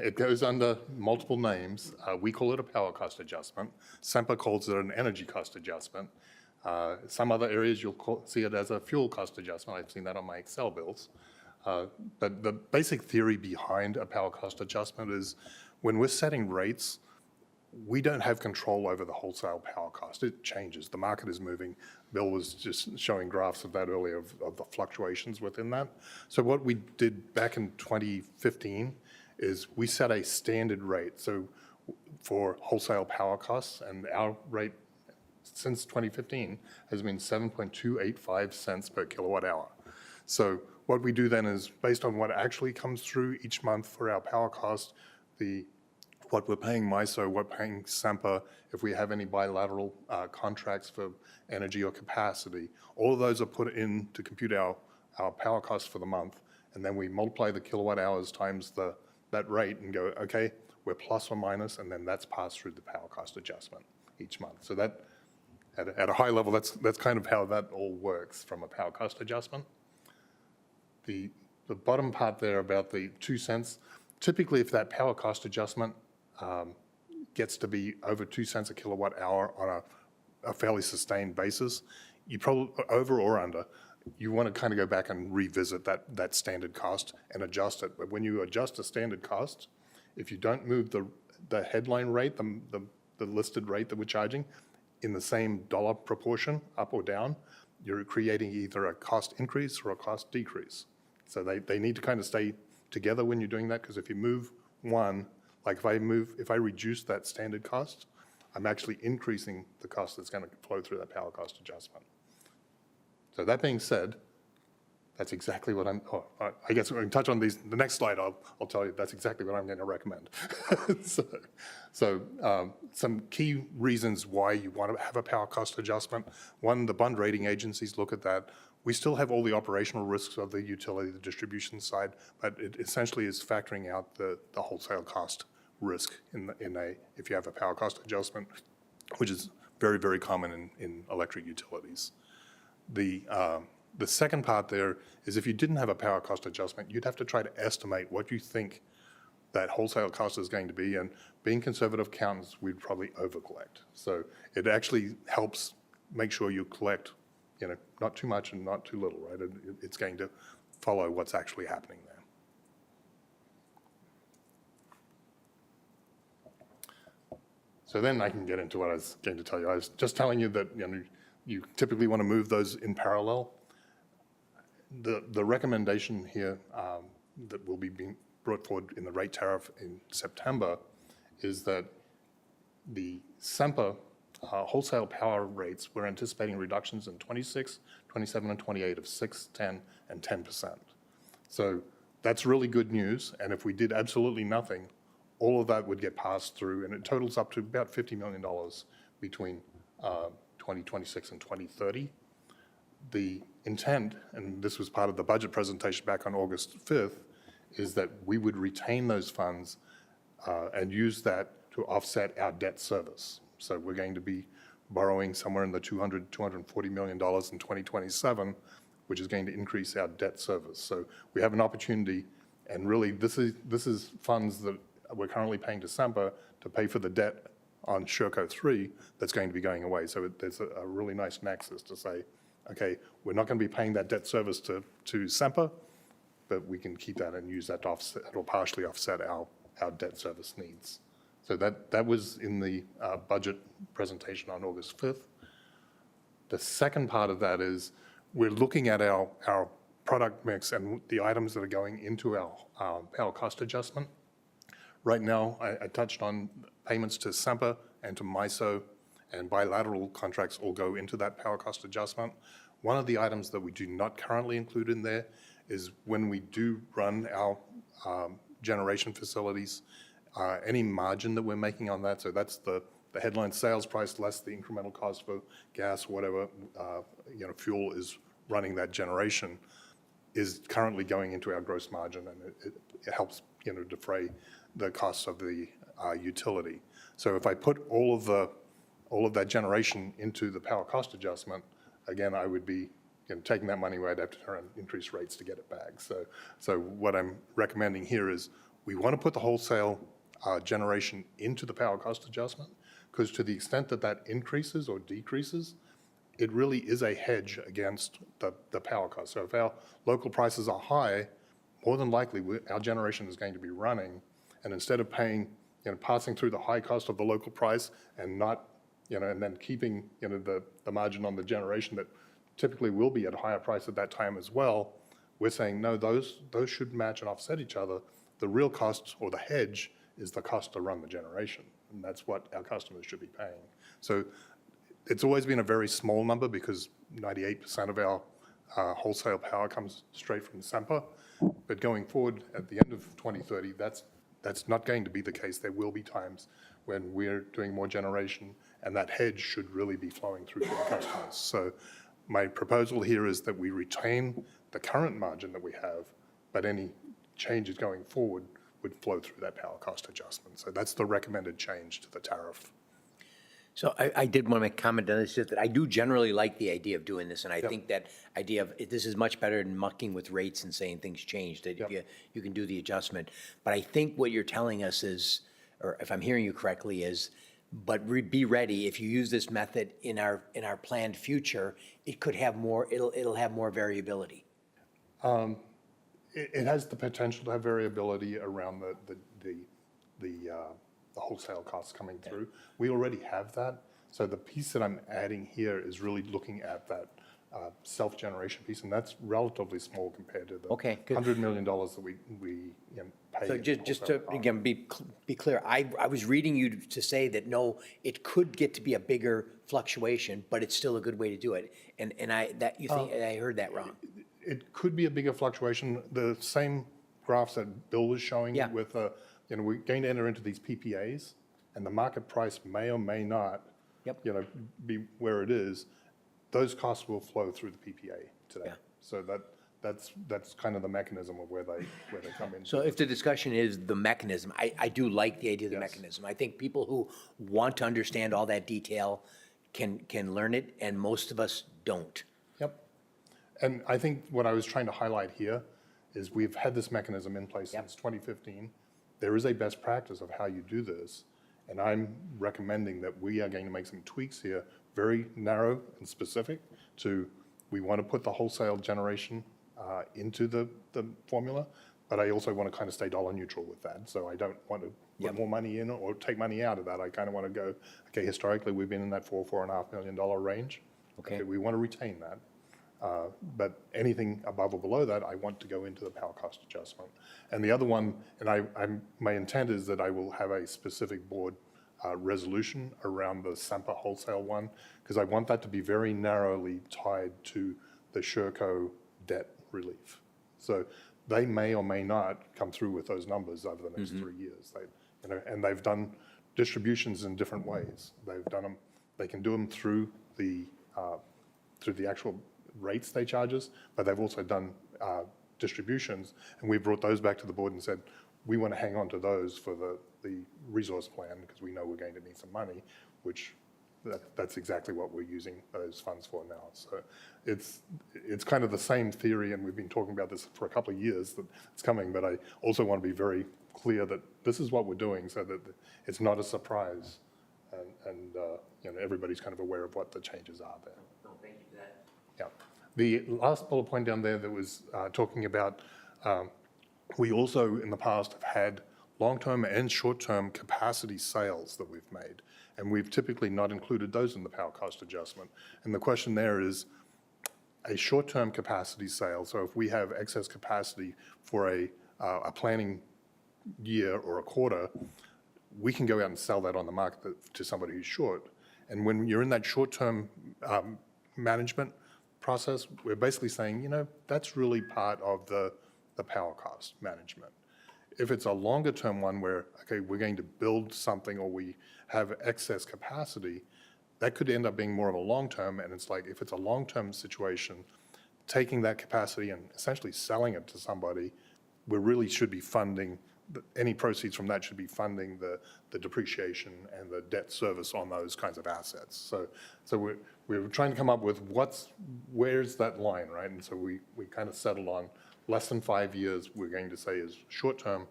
It goes under multiple names. We call it a power cost adjustment. SEMPA calls it an energy cost adjustment. Some other areas you'll see it as a fuel cost adjustment. I've seen that on my Excel bills. But the basic theory behind a power cost adjustment is when we're setting rates, we don't have control over the wholesale power cost. It changes. The market is moving. Bill was just showing graphs of that earlier of the fluctuations within that. So what we did back in 2015 is we set a standard rate. So for wholesale power costs, and our rate since 2015 has been 7.285 cents per kilowatt hour. So what we do then is based on what actually comes through each month for our power cost, what we're paying MISO, what we're paying SEMPA, if we have any bilateral contracts for energy or capacity, all of those are put in to compute our power costs for the month. And then we multiply the kilowatt hours times that rate and go, okay, we're plus or minus, and then that's passed through the power cost adjustment each month. So that, at a high level, that's kind of how that all works from a power cost adjustment. The bottom part there about the 2 cents, typically if that power cost adjustment gets to be over 2 cents a kilowatt hour on a fairly sustained basis, you probably, over or under, you want to kind of go back and revisit that standard cost and adjust it. But when you adjust a standard cost, if you don't move the headline rate, the listed rate that we're charging, in the same dollar proportion, up or down, you're creating either a cost increase or a cost decrease. So they need to kind of stay together when you're doing that, because if you move One, like if I reduce that standard cost, I'm actually increasing the cost that's going to flow through that power cost adjustment. So that being said, that's exactly what I guess we can touch on these. The next slide, I'll tell you that's exactly what I'm going to recommend. So some key reasons why you want to have a power cost adjustment. One, the bond rating agencies look at that. We still have all the operational risks of the utility, the distribution side, but it essentially is factoring out the wholesale cost risk if you have a power cost adjustment, which is very, very common in electric utilities. The second part there is if you didn't have a power cost adjustment, you'd have to try to estimate what you think that wholesale cost is going to be, and being conservative accountants, we'd probably overcollect. So it actually helps make sure you collect, not too much and not too little, right? It's going to follow what's actually happening there. So then I can get into what I was going to tell you. I was just telling you that you typically want to move those in parallel. The recommendation here that will be being brought forward in the rate tariff in September is that the SEMPA wholesale power rates, we're anticipating reductions in 26, 27, and 28 of 6, 10, and 10%. So that's really good news. And if we did absolutely nothing, all of that would get passed through, and it totals up to about $50 million between 2026 and 2030. The intent, and this was part of the budget presentation back on August 5th, is that we would retain those funds and use that to offset our debt service. So we're going to be borrowing somewhere in the $240 million in 2027, which is going to increase our debt service. So we have an opportunity, and really this is funds that we're currently paying to SEMPA to pay for the debt on Sherco 3 that's going to be going away. So there's a really nice nexus to say, okay, we're not going to be paying that debt service to SEMPA, but we can keep that and use that to offset, or partially offset our debt service needs. So that was in the budget presentation on August 5th. The second part of that is we're looking at our product mix and the items that are going into our power cost adjustment. Right now, I touched on payments to SEMPA and to MISO, and bilateral contracts all go into that power cost adjustment. One of the items that we do not currently include in there is when we do run our generation facilities, any margin that we're making on that, so that's the headline sales price less the incremental cost for gas, whatever fuel is running that generation, is currently going into our gross margin, and it helps defray the costs of the utility. So if I put all of that generation into the power cost adjustment, again, I would be taking that money where I'd have to turn increase rates to get it back. So what I'm recommending here is we want to put the wholesale generation into the power cost adjustment, because to the extent that that increases or decreases, it really is a hedge against the power cost. So if our local prices are high, more than likely our generation is going to be running, and instead of paying, passing through the high cost of the local price and not, and then keeping, the margin on the generation that typically will be at a higher price at that time as well, we're saying, no, those should match and offset each other. The real cost or the hedge is the cost to run the generation, and that's what our customers should be paying. So it's always been a very small number because 98% of our wholesale power comes straight from SEMPA, but going forward at the end of 2030, that's not going to be the case. There will be times when we're doing more generation, and that hedge should really be flowing through to our customers. So my proposal here is that we retain the current margin that we have, but any changes going forward would flow through that power cost adjustment. So that's the recommended change to the tariff. So I did want to make a comment on this, just that I do generally like the idea of doing this, and I think that idea of this is much better than mucking with rates and saying things changed, that if you can do the adjustment. But I think what you're telling us is, or if I'm hearing you correctly, is, but be ready, if you use this method in our planned future, it could have more, it'll have more variability. It has the potential to have variability around the wholesale costs coming through. We already have that. So the piece that I'm adding here is really looking at that self-generation piece, and that's relatively small compared to the Okay, good. $100 million that we pay. So in just wholesale to, power. again, be clear, I was reading you to say that, no, it could get to be a bigger fluctuation, but it's still a good way to do it. And you think, I heard that wrong. It could be a bigger fluctuation. The same graphs that Bill was showing Yeah. with, we're going to enter into these PPAs, and the market price may or may not, Yep. be where it is. Those costs will flow through the PPA today. Yeah. So that's kind of the mechanism of where they come in. So if the discussion is the mechanism, I do like the idea of the Yes. mechanism. I think people who want to understand all that detail can learn it, and most of us don't. Yep. And I think what I was trying to highlight here is we've had this mechanism in place since 2015. There is a best practice of how you do this, and I'm recommending that we are going to make some tweaks here, very narrow and specific to, we want to put the wholesale generation into the formula, but I also want to kind of stay dollar neutral with that. So I don't want to put more money in or take money out of that. I kind of want to go, okay, historically, we've been in that $4.5 million range. Okay. We want to retain that. But anything above or below that, I want to go into the power cost adjustment. And the other one, and my intent is that I will have a specific board resolution around the Semper wholesale one, because I want that to be very narrowly tied to the Sherco debt relief. So they may or may not come through with those numbers over the next 3 years. And they've done distributions in different ways. They've done them, they can do them through the actual rates they charge us, but they've also done distributions, and we brought those back to the board and said, we want to hang on to those for the resource plan, because we know we're going to need some money, which that's exactly what we're using those funds for now. So it's kind of the same theory, and we've been talking about this for a couple of years that it's coming, but I also want to be very clear that this is what we're doing so that it's not a surprise, and everybody's kind of aware of what the changes are there. No, thank you for that. Yeah. The last bullet point down there that was talking about, we also in the past have had long-term and short-term capacity sales that we've made, and we've typically not included those in the power cost adjustment. And the question there is a short-term capacity sale. So if we have excess capacity for a planning year or a quarter, we can go out and sell that on the market to somebody who's short. And when you're in that short-term management process, we're basically saying, that's really part of the power cost management. If it's a longer term one where, okay, we're going to build something or we have excess capacity, that could end up being more of a long term. And it's like, if it's a long term situation, taking that capacity and essentially selling it to somebody, we really should be funding, any proceeds from that should be funding the depreciation and the debt service on those kinds of assets. So we're trying to come up with where's that line, right? And so we kind of settled on less than 5 years, we're going to say is short term,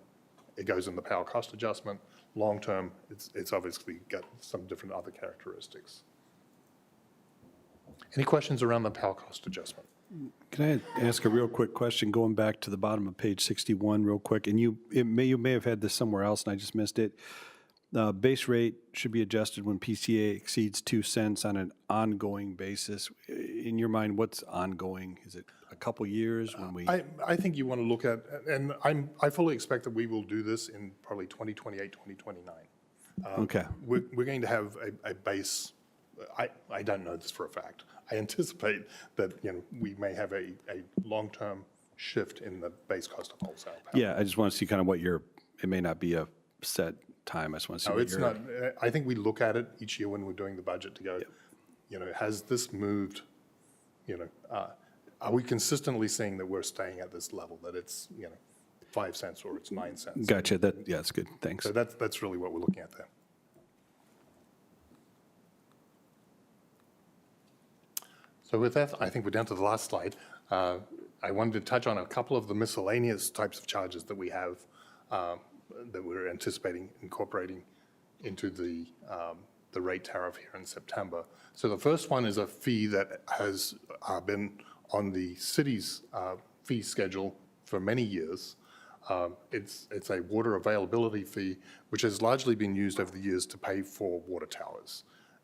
it goes in the power cost adjustment. Long term, it's obviously got some different other characteristics. Any questions around the power cost adjustment? Can I ask a real quick question, going back to the bottom of page 61 real quick? And you may have had this somewhere else and I just missed it. Base rate should be adjusted when PCA exceeds 2 cents on an ongoing basis. In your mind, what's ongoing? Is it a couple years when we? I think you want to look at, and I fully expect that we will do this in probably 2028, 2029. Okay. We're going to have a base, I don't know this for a fact. I anticipate that, we may have a long-term shift in the base cost of wholesale power. Yeah, I just want to see kind of what it may not be a set time. I just want to see No, what it's not. I think we look at it each year when we're doing the budget to go, has this moved, are we consistently seeing that we're staying at this level, that it's, 5 cents or it's 9 cents? Gotcha. That's good. Thanks. So that's really what we're looking at there. So with that, I think we're down to the last slide. I wanted to touch on a couple of the miscellaneous types of charges that we have that we're anticipating incorporating into the rate tariff here in September. So the first one is a fee that has been on the city's fee schedule for many years. It's a water availability fee, which has largely been used over the years to pay for water towers.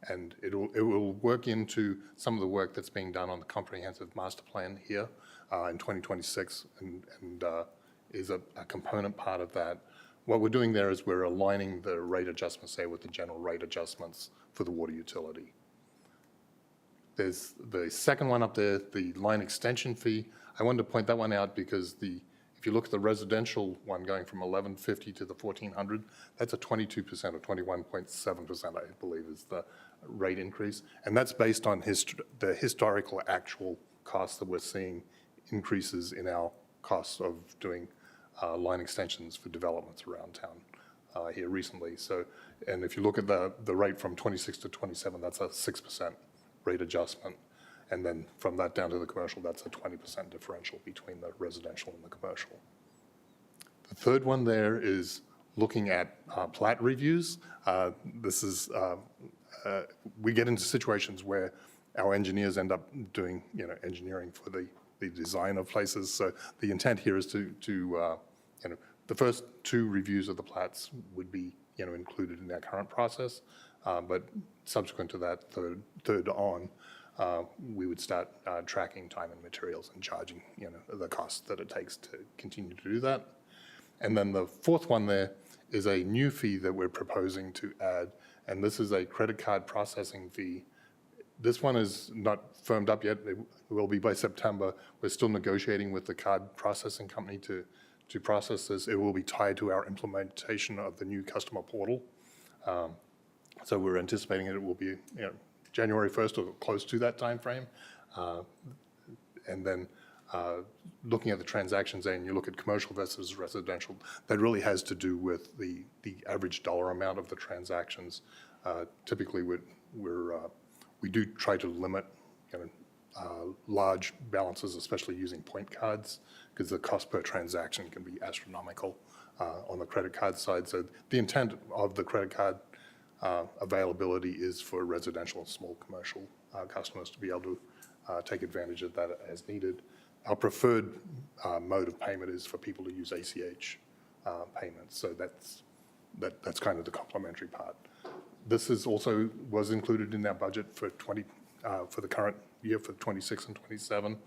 And it will work into some of the work that's being done on the comprehensive master plan here in 2026 and is a component part of that. What we're doing there is we're aligning the rate adjustments there with the general rate adjustments for the water utility. There's the second one up there, the line extension fee. I wanted to point that one out because if you look at the residential one going from 1150 to the 1400, that's a 22% or 21.7%, I believe, is the rate increase. And that's based on the historical actual costs that we're seeing increases in our costs of doing line extensions for developments around town here recently. So, and if you look at the rate from 26 to 27, that's a 6% rate adjustment. And then from that down to the commercial, that's a 20% differential between the residential and the commercial. The third one there is looking at plat reviews. This is, we get into situations where our engineers end up doing, engineering for the design of places. So the intent here is to the first two reviews of the plats would be, included in our current process. But subsequent to that, third on, we would start tracking time and materials and charging, the cost that it takes to continue to do that. And then the fourth one there is a new fee that we're proposing to add, and this is a credit card processing fee. This one is not firmed up yet. It will be by September. We're still negotiating with the card processing company to process this. It will be tied to our implementation of the new customer portal. So we're anticipating it will be January 1st or close to that time frame. And then looking at the transactions there, and you look at commercial versus residential, that really has to do with the average dollar amount of the transactions. Typically, we do try to limit large balances, especially using point cards, because the cost per transaction can be astronomical on the credit card side. So the intent of the credit card availability is for residential and small commercial customers to be able to take advantage of that as needed. Our preferred mode of payment is for people to use ACH payments. So that's kind of the complementary part. This is also was included in our budget for the current year for 26 and 27.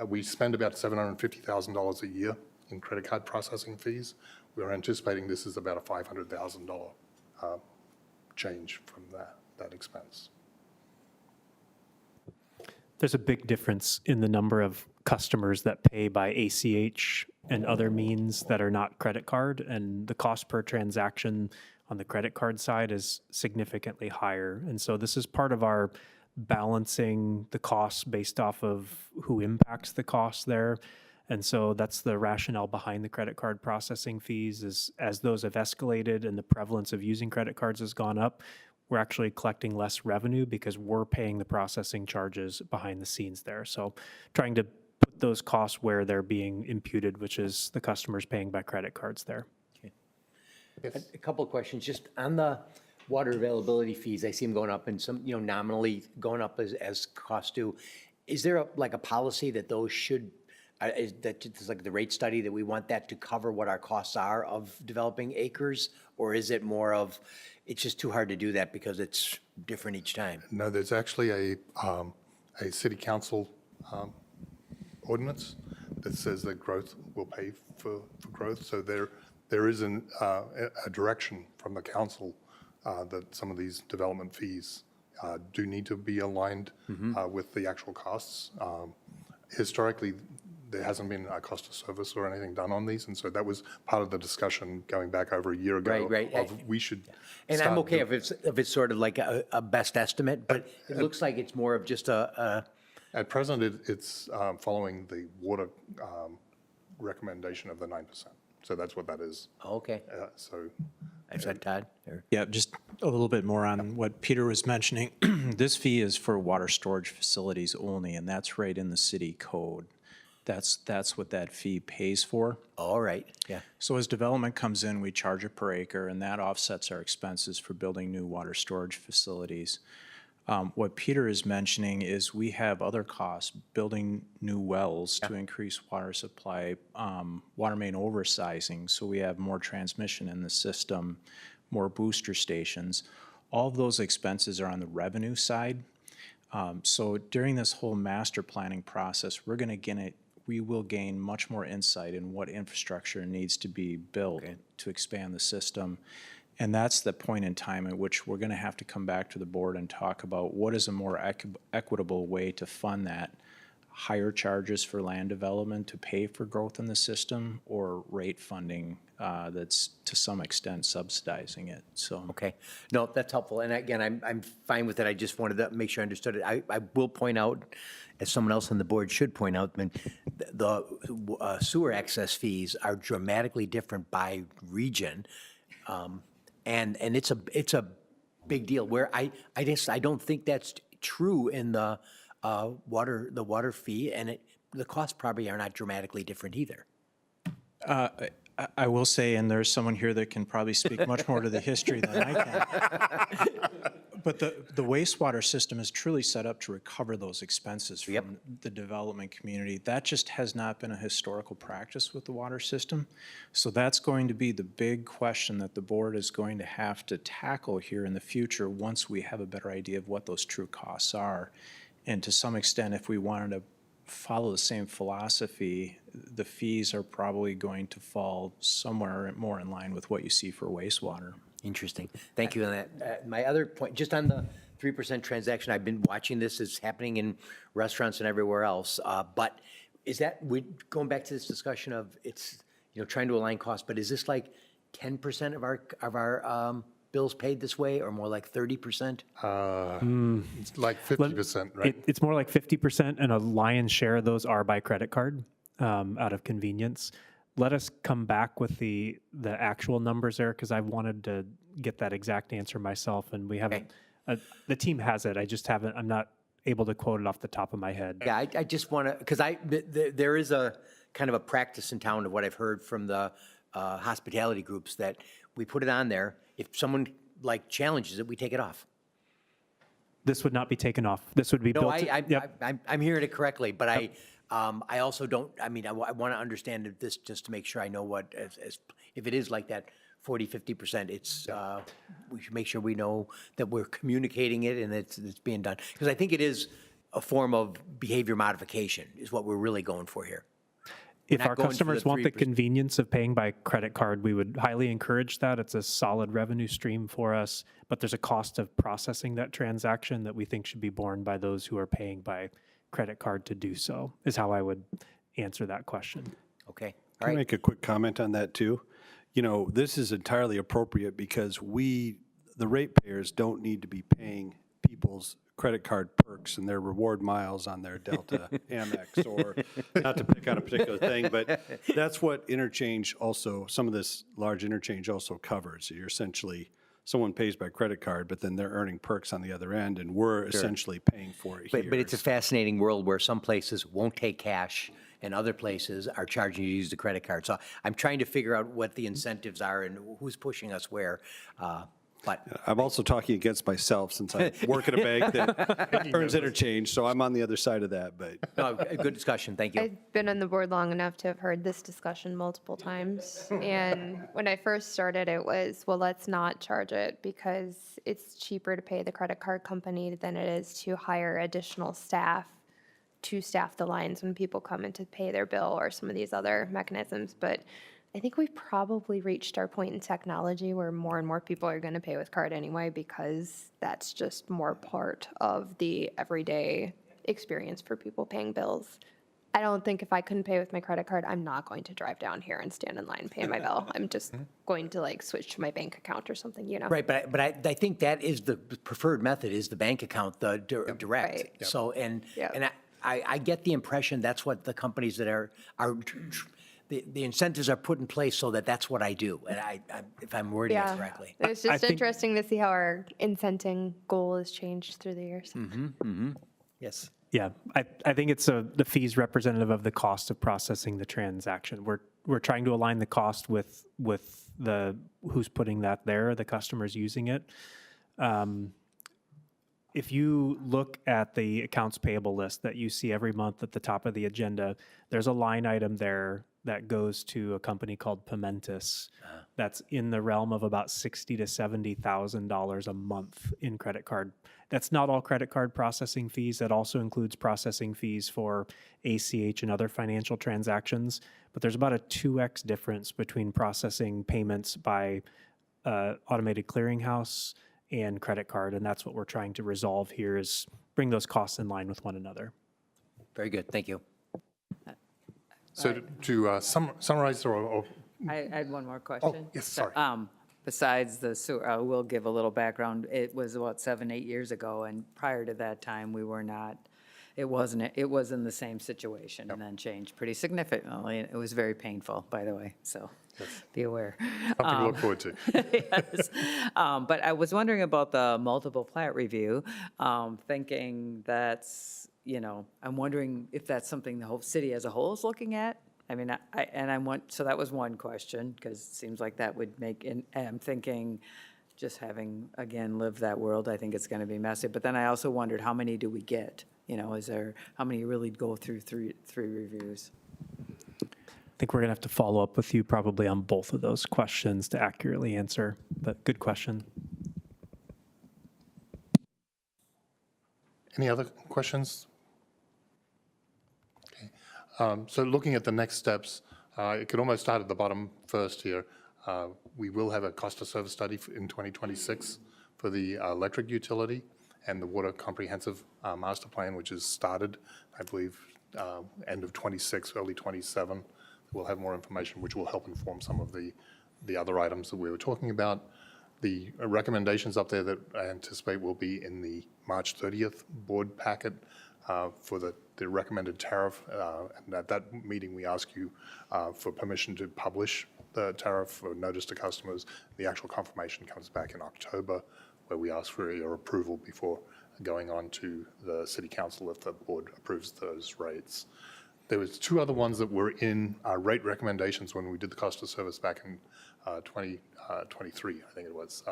We spend about $750,000 a year in credit card processing fees. We are anticipating this is about a $500,000 change from that expense. There's a big difference in the number of customers that pay by ACH and other means that are not credit card, and the cost per transaction on the credit card side is significantly higher. And so this is part of our balancing the costs based off of who impacts the cost there. And so that's the rationale behind the credit card processing fees is as those have escalated and the prevalence of using credit cards has gone up, we're actually collecting less revenue because we're paying the processing charges behind the scenes there. So trying to put those costs where they're being imputed, which is the customers paying by credit cards there. A couple of questions, just on the water availability fees, I see them going up and some, nominally going up as costs do. Is there a policy that those should, is that it's like the rate study that we want that to cover what our costs are of developing acres? Or is it more of, it's just too hard to do that because it's different each time? No, there's actually a city council ordinance that says that growth will pay for growth. So there is a direction from the council that some of these development fees do need to be aligned with the actual costs. Historically, there hasn't been a cost of service or anything done on these, and so that was part of the discussion going back over a year ago. Right. We should. And I'm okay if it's sort of like a best estimate, but it looks like it's more of just a. At present, it's following the water recommendation of the 9%. So that's what that is. Okay. So. Is that Todd? Yeah, just a little bit more on what Peter was mentioning. This fee is for water storage facilities only, and that's right in the city code. That's what that fee pays for. All right, yeah. So as development comes in, we charge it per acre, and that offsets our expenses for building new water storage facilities. What Peter is mentioning is we have other costs, building new wells to increase water supply, water main oversizing, so we have more transmission in the system, more booster stations. all of those expenses are on the revenue side. So during this whole master planning process, we will gain much more insight in what infrastructure needs to be built to expand the system. And that's the point in time at which we're going to have to come back to the board and talk about what is a more equitable way to fund that. Higher charges for land development to pay for growth in the system, or rate funding that's to some extent subsidizing it, so. Okay, no, that's helpful, and again, I'm fine with it, I just wanted to make sure I understood it. I will point out, as someone else on the board should point out, the sewer access fees are dramatically different by region, and it's a big deal, where I don't think that's true in the water fee, and the costs probably are not dramatically different either. I will say, and there's someone here that can probably speak much more to the history than I can, but the wastewater system is truly set up to recover those expenses from the development community. That just has not been a historical practice with the water system. So that's going to be the big question that the board is going to have to tackle here in the future once we have a better idea of what those true costs are. And to some extent, if we wanted to follow the same philosophy, the fees are probably going to fall somewhere more in line with what you see for wastewater. Interesting. Thank you on that. My other point, just on the 3% transaction, I've been watching this. It's happening in restaurants and everywhere else. But is that, going back to this discussion of it's, trying to align costs, but is this like 10% of our bills paid this way, or more like 30%? It's like 50%, right? It's more like 50%, and a lion's share of those are by credit card out of convenience. Let us come back with the actual numbers there, because I wanted to get that exact answer myself, and we haven't. The team has it. I just haven't. I'm not able to quote it off the top of my head. Yeah, I just want to, because there is a kind of a practice in town of what I've heard from the hospitality groups, that we put it on there. If someone challenges it, we take it off. This would not be taken off. This would be No, built. I'm hearing it correctly, but I also don't, I want to understand this just to make sure I know what, if it is like that 40, 50%, it's, we should make sure we know that we're communicating it and it's being done. Because I think it is a form of behavior modification is what we're really going for here. If our customers want the convenience of paying by credit card, we would highly encourage that. It's a solid revenue stream for us, but there's a cost of processing that transaction that we think should be borne by those who are paying by credit card to do so, is how I would answer that question. Okay. Can I make a quick comment on that too? This is entirely appropriate because the ratepayers don't need to be paying people's credit card perks and their reward miles on their Delta Amex, or not to pick on a particular thing, but that's what interchange also, some of this large interchange also covers. You're essentially, someone pays by credit card, but then they're earning perks on the other end, and we're essentially paying for it here. But it's a fascinating world where some places won't take cash and other places are charging you to use the credit card. So I'm trying to figure out what the incentives are and who's pushing us where. But I'm also talking against myself, since I work at a bank that earns interchange, so I'm on the other side of that. But no, good discussion. Thank you. I've been on the board long enough to have heard this discussion multiple times. And when I first started, it was, well, let's not charge it because it's cheaper to pay the credit card company than it is to hire additional staff to staff the lines when people come in to pay their bill, or some of these other mechanisms. But I think we've probably reached our point in technology where more and more people are going to pay with card anyway, because that's just more part of the everyday experience for people paying bills. I don't think if I couldn't pay with my credit card, I'm not going to drive down here and stand in line and pay my bill. I'm just going to switch to my bank account or something, Right, but I think that is the preferred method, is the bank account, the direct. Right. So, and I get the impression that's what the companies that are the incentives are put in place so that that's what I do, and I if I'm wording it correctly. It's just interesting to see how our incenting goal has changed through the years. Yes. Yeah, I think it's the fees representative of the cost of processing the transaction. We're trying to align the cost with the who's putting that there, the customers using it. If you look at the accounts payable list that you see every month at the top of the agenda, there's a line item there that goes to a company called Pimentus. That's in the realm of about $60,000 to $70,000 a month in credit card. That's not all credit card processing fees. That also includes processing fees for ACH and other financial transactions. But there's about a 2x difference between processing payments by automated clearinghouse and credit card, and that's what we're trying to resolve here, is bring those costs in line with one another. Very good, thank you. So to summarize, I had one more question. Oh, yes, sorry. Besides the sewer, I will give a little background. It was about 7, 8 years ago, and prior to that time, we were not, it was in the same situation, and then changed pretty significantly. It was very painful, by the way, so be aware. Something to look forward to. Yes. But I was wondering about the multiple plat review, thinking that's, I'm wondering if that's something the whole city as a whole is looking at. I mean, so that was one question, because it seems like that would make, and I'm thinking, just having, again, lived that world, I think it's going to be messy. But then I also wondered, how many do we get? How many really go through three reviews? I think we're going to have to follow up with you probably on both of those questions to accurately answer, but good question. Any other questions? So looking at the next steps, it could almost start at the bottom first here. We will have a cost of service study in 2026 for the electric utility and the water comprehensive master plan, which is started, I believe, end of 26, early 27. We'll have more information, which will help inform some of the other items that we were talking about. The recommendations up there that I anticipate will be in the March 30th board packet for the recommended tariff. And at that meeting, we ask you for permission to publish the tariff or notice to customers. The actual confirmation comes back in October, where we ask for your approval before going on to the city council if the board approves those rates. There was 2 other ones that were in our rate recommendations when we did the cost of service back in 2023, I think it was.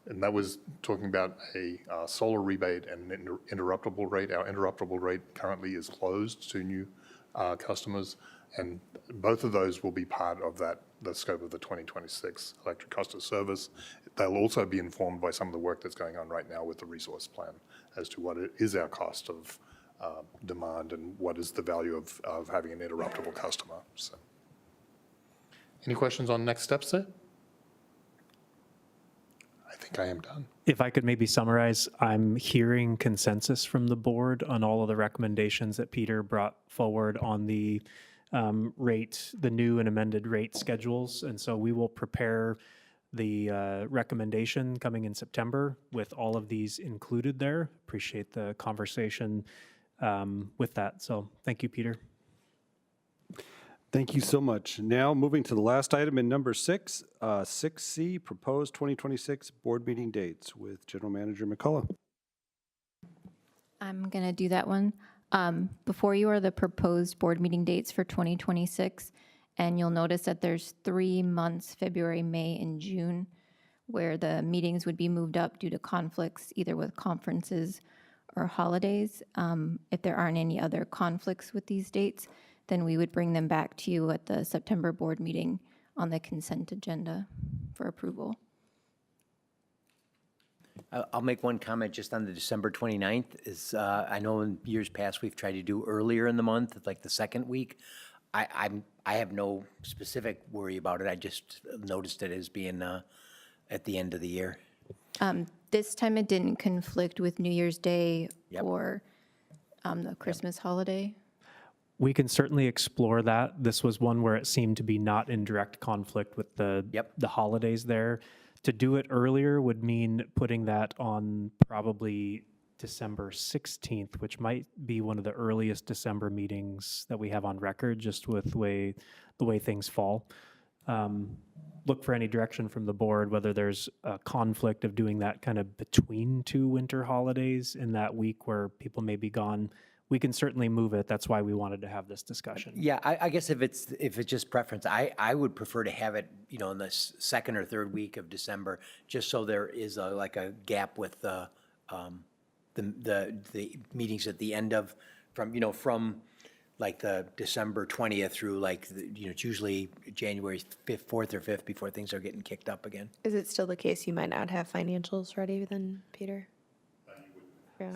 And that was talking about a solar rebate and an interruptible rate. Our interruptible rate currently is closed to new customers, and both of those will be part of the scope of the 2026 electric cost of service. They'll also be informed by some of the work that's going on right now with the resource plan as to what is our cost of demand and what is the value of having an interruptible customer. So, any questions on next steps there? I think I am done. If I could maybe summarize, I'm hearing consensus from the board on all of the recommendations that Peter brought forward on the the new and amended rate schedules. And so we will prepare the recommendation coming in September with all of these included there. Appreciate the conversation with that. So thank you, Peter. Thank you so much. Now, moving to the last item in number 6, 6C, proposed 2026 board meeting dates with General Manager McCullough. I'm going to do that one. Before you are the proposed board meeting dates for 2026, and you'll notice that there's 3 months, February, May, and June, where the meetings would be moved up due to conflicts, either with conferences or holidays. If there aren't any other conflicts with these dates, then we would bring them back to you at the September board meeting on the consent agenda for approval. I'll make one comment just on the December 29th. I know in years past we've tried to do earlier in the month, like the second week. I have no specific worry about it. I just noticed it as being at the end of the year. This time it didn't conflict with New Year's Day or the Christmas holiday. We can certainly explore that. This was one where it seemed to be not in direct conflict with the holidays there. To do it earlier would mean putting that on probably December 16th, which might be one of the earliest December meetings that we have on record, just with the way things fall. Look for any direction from the board, whether there's a conflict of doing that kind of between 2 winter holidays in that week where people may be gone. We can certainly move it. That's why we wanted to have this discussion. Yeah, I guess if it's just preference, I would prefer to have it, in the second or third week of December, just so there is a gap with the meetings at the end of from like the December 20th through like, it's usually January 5th, 4th or 5th before things are getting kicked up again. Is it still the case you might not have financials ready then, Peter? Yeah.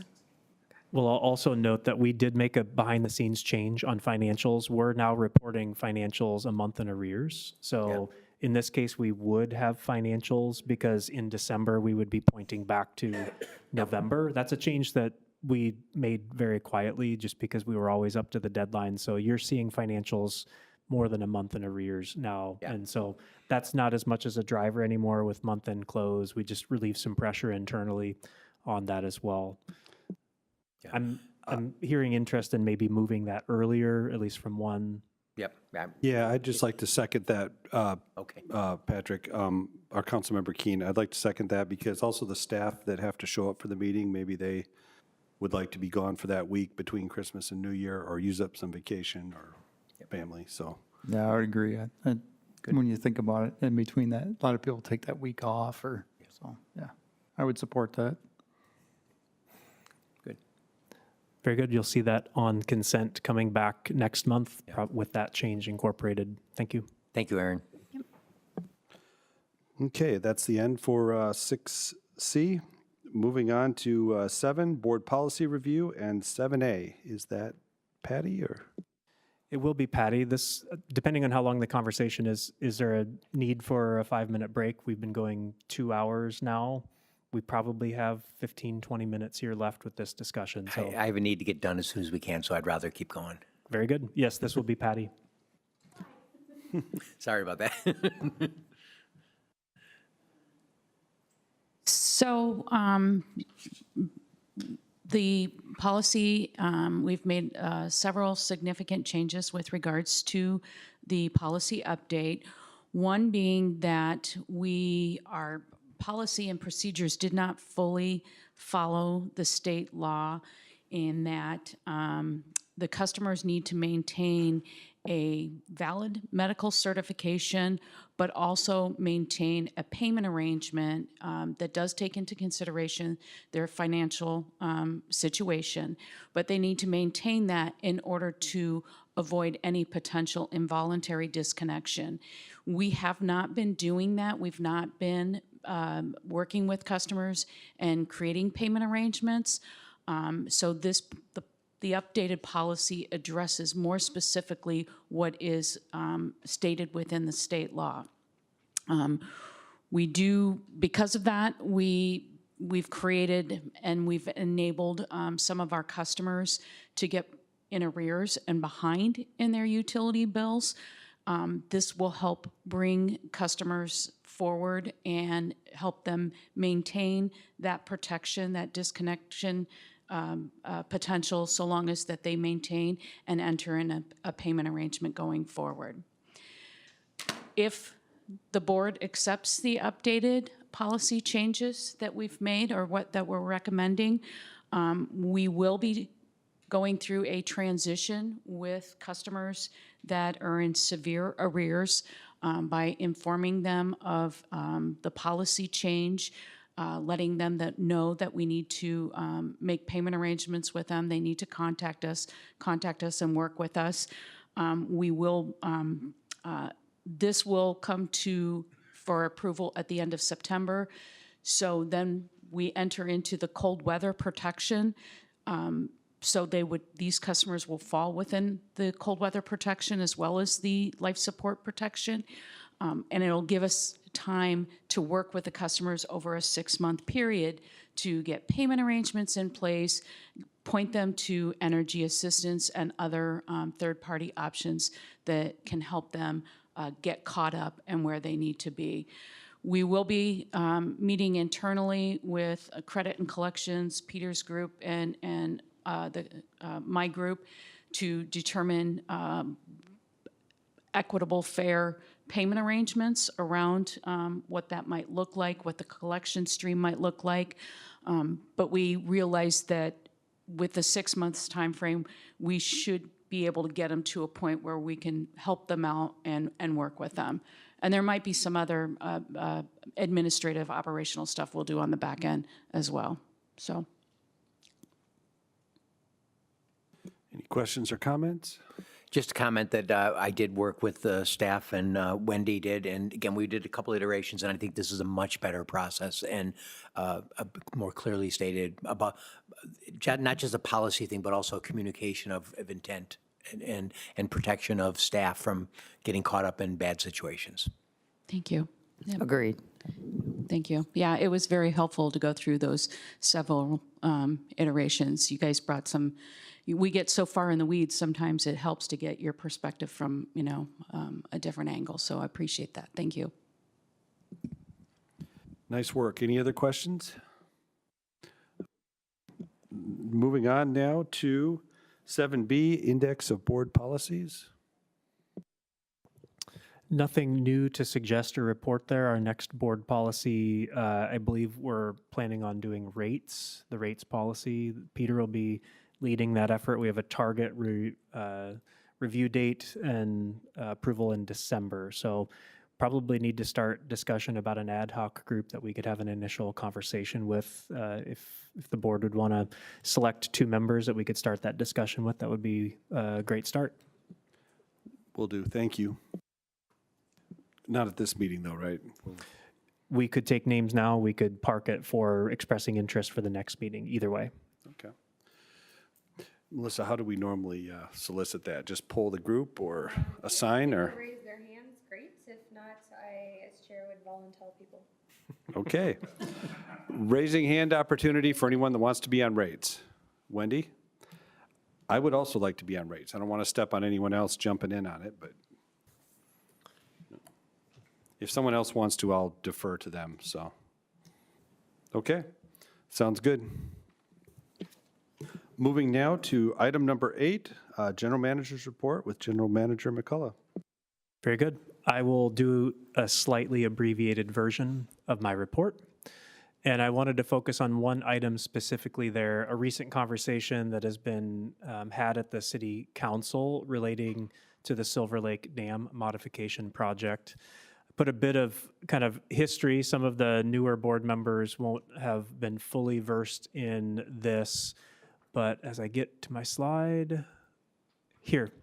Well, I'll also note that we did make a behind-the-scenes change on financials. We're now reporting financials a month in arrears. So in this case, we would have financials because in December, we would be pointing back to November. That's a change that we made very quietly just because we were always up to the deadline. So you're seeing financials more than a month in arrears now. And so that's not as much as a driver anymore with month-end close. We just relieve some pressure internally on that as well. I'm hearing interest in maybe moving that earlier, at least from one. Yep. Yeah, I'd just like to second that, Okay. Patrick, our Councilmember Keen. I'd like to second that because also the staff that have to show up for the meeting, maybe they would like to be gone for that week between Christmas and New Year or use up some vacation or family, so. Yeah, I would agree. When you think about it, in between that, a lot of people take that week off so, yeah, I would support that. Very good. You'll see that on consent coming back next month with that change incorporated. Thank you. Thank you, Aaron. Okay, that's the end for 6C. Moving on to 7, Board Policy Review, and 7A. Is that Patty or? It will be Patty. This, depending on how long the conversation is there a need for a 5-minute break? We've been going 2 hours now. We probably have 15, 20 minutes here left with this discussion. So I have a need to get done as soon as we can, so I'd rather keep going. very good. Yes, this will be Patty. Sorry about that. So the policy, we've made several significant changes with regards to the policy update. One being that our policy and procedures did not fully follow the state law in that the customers need to maintain a valid medical certification, but also maintain a payment arrangement that does take into consideration their financial situation. But they need to maintain that in order to avoid any potential involuntary disconnection. We have not been doing that. We've not been working with customers and creating payment arrangements. So the updated policy addresses more specifically what is stated within the state law. Because of that, we've created and we've enabled some of our customers to get in arrears and behind in their utility bills. This will help bring customers forward and help them maintain that protection, that disconnection potential, so long as that they maintain and enter in a payment arrangement going forward. If the board accepts the updated policy changes that we've made or that we're recommending, we will be going through a transition with customers that are in severe arrears by informing them of the policy change, letting them know that we need to make payment arrangements with them. They need to contact us and work with us. This will come for approval at the end of September. So then we enter into the cold weather protection. So these customers will fall within the cold weather protection as well as the life support protection. And it'll give us time to work with the customers over a 6-month period to get payment arrangements in place, point them to energy assistance and other third-party options that can help them get caught up and where they need to be. We will be meeting internally with credit and collections, Peter's group, and my group to determine equitable, fair payment arrangements around what that might look like, what the collection stream might look like. But we realize that with the 6 months time frame, we should be able to get them to a point where we can help them out and work with them. And there might be some other administrative operational stuff we'll do on the back end as well. So. Any questions or comments? Just a comment that I did work with the staff and Wendy did, and again, we did a couple iterations, and I think this is a much better process and more clearly stated about not just a policy thing, but also communication of intent and protection of staff from getting caught up in bad situations. Thank you. Yep. Agreed. Thank you. Yeah, it was very helpful to go through those several iterations. You guys brought some, we get so far in the weeds, sometimes it helps to get your perspective from, a different angle. So I appreciate that. Thank you. Nice work. Any other questions? Moving on now to 7B, Index of Board Policies. Nothing new to suggest or report there. Our next board policy, I believe we're planning on doing rates, the rates policy. Peter will be leading that effort. We have a target review date and approval in December. So probably need to start discussion about an ad hoc group that we could have an initial conversation with. If the board would want to select 2 members that we could start that discussion with, that would be a great start. Will do. Thank you. Not at this meeting, though, right? We could take names now. We could park it for expressing interest for the next meeting, either way. Okay. Melissa, how do we normally solicit that? Just poll the group or assign or? Raise their hands, great. If not, I, as chair, would volunteer people. Okay. Raising hand opportunity for anyone that wants to be on rates. Wendy? I would also like to be on rates. I don't want to step on anyone else jumping in on it, but if someone else wants to, I'll defer to them, so. Okay, sounds good. Moving now to item number 8, General Manager's Report with General Manager McCullough. Very good. I will do a slightly abbreviated version of my report. And I wanted to focus on one item specifically there, a recent conversation that has been had at the City Council relating to the Silver Lake Dam modification project. Put a bit of kind of history. Some of the newer board members won't have been fully versed in this, but as I get to my slide here,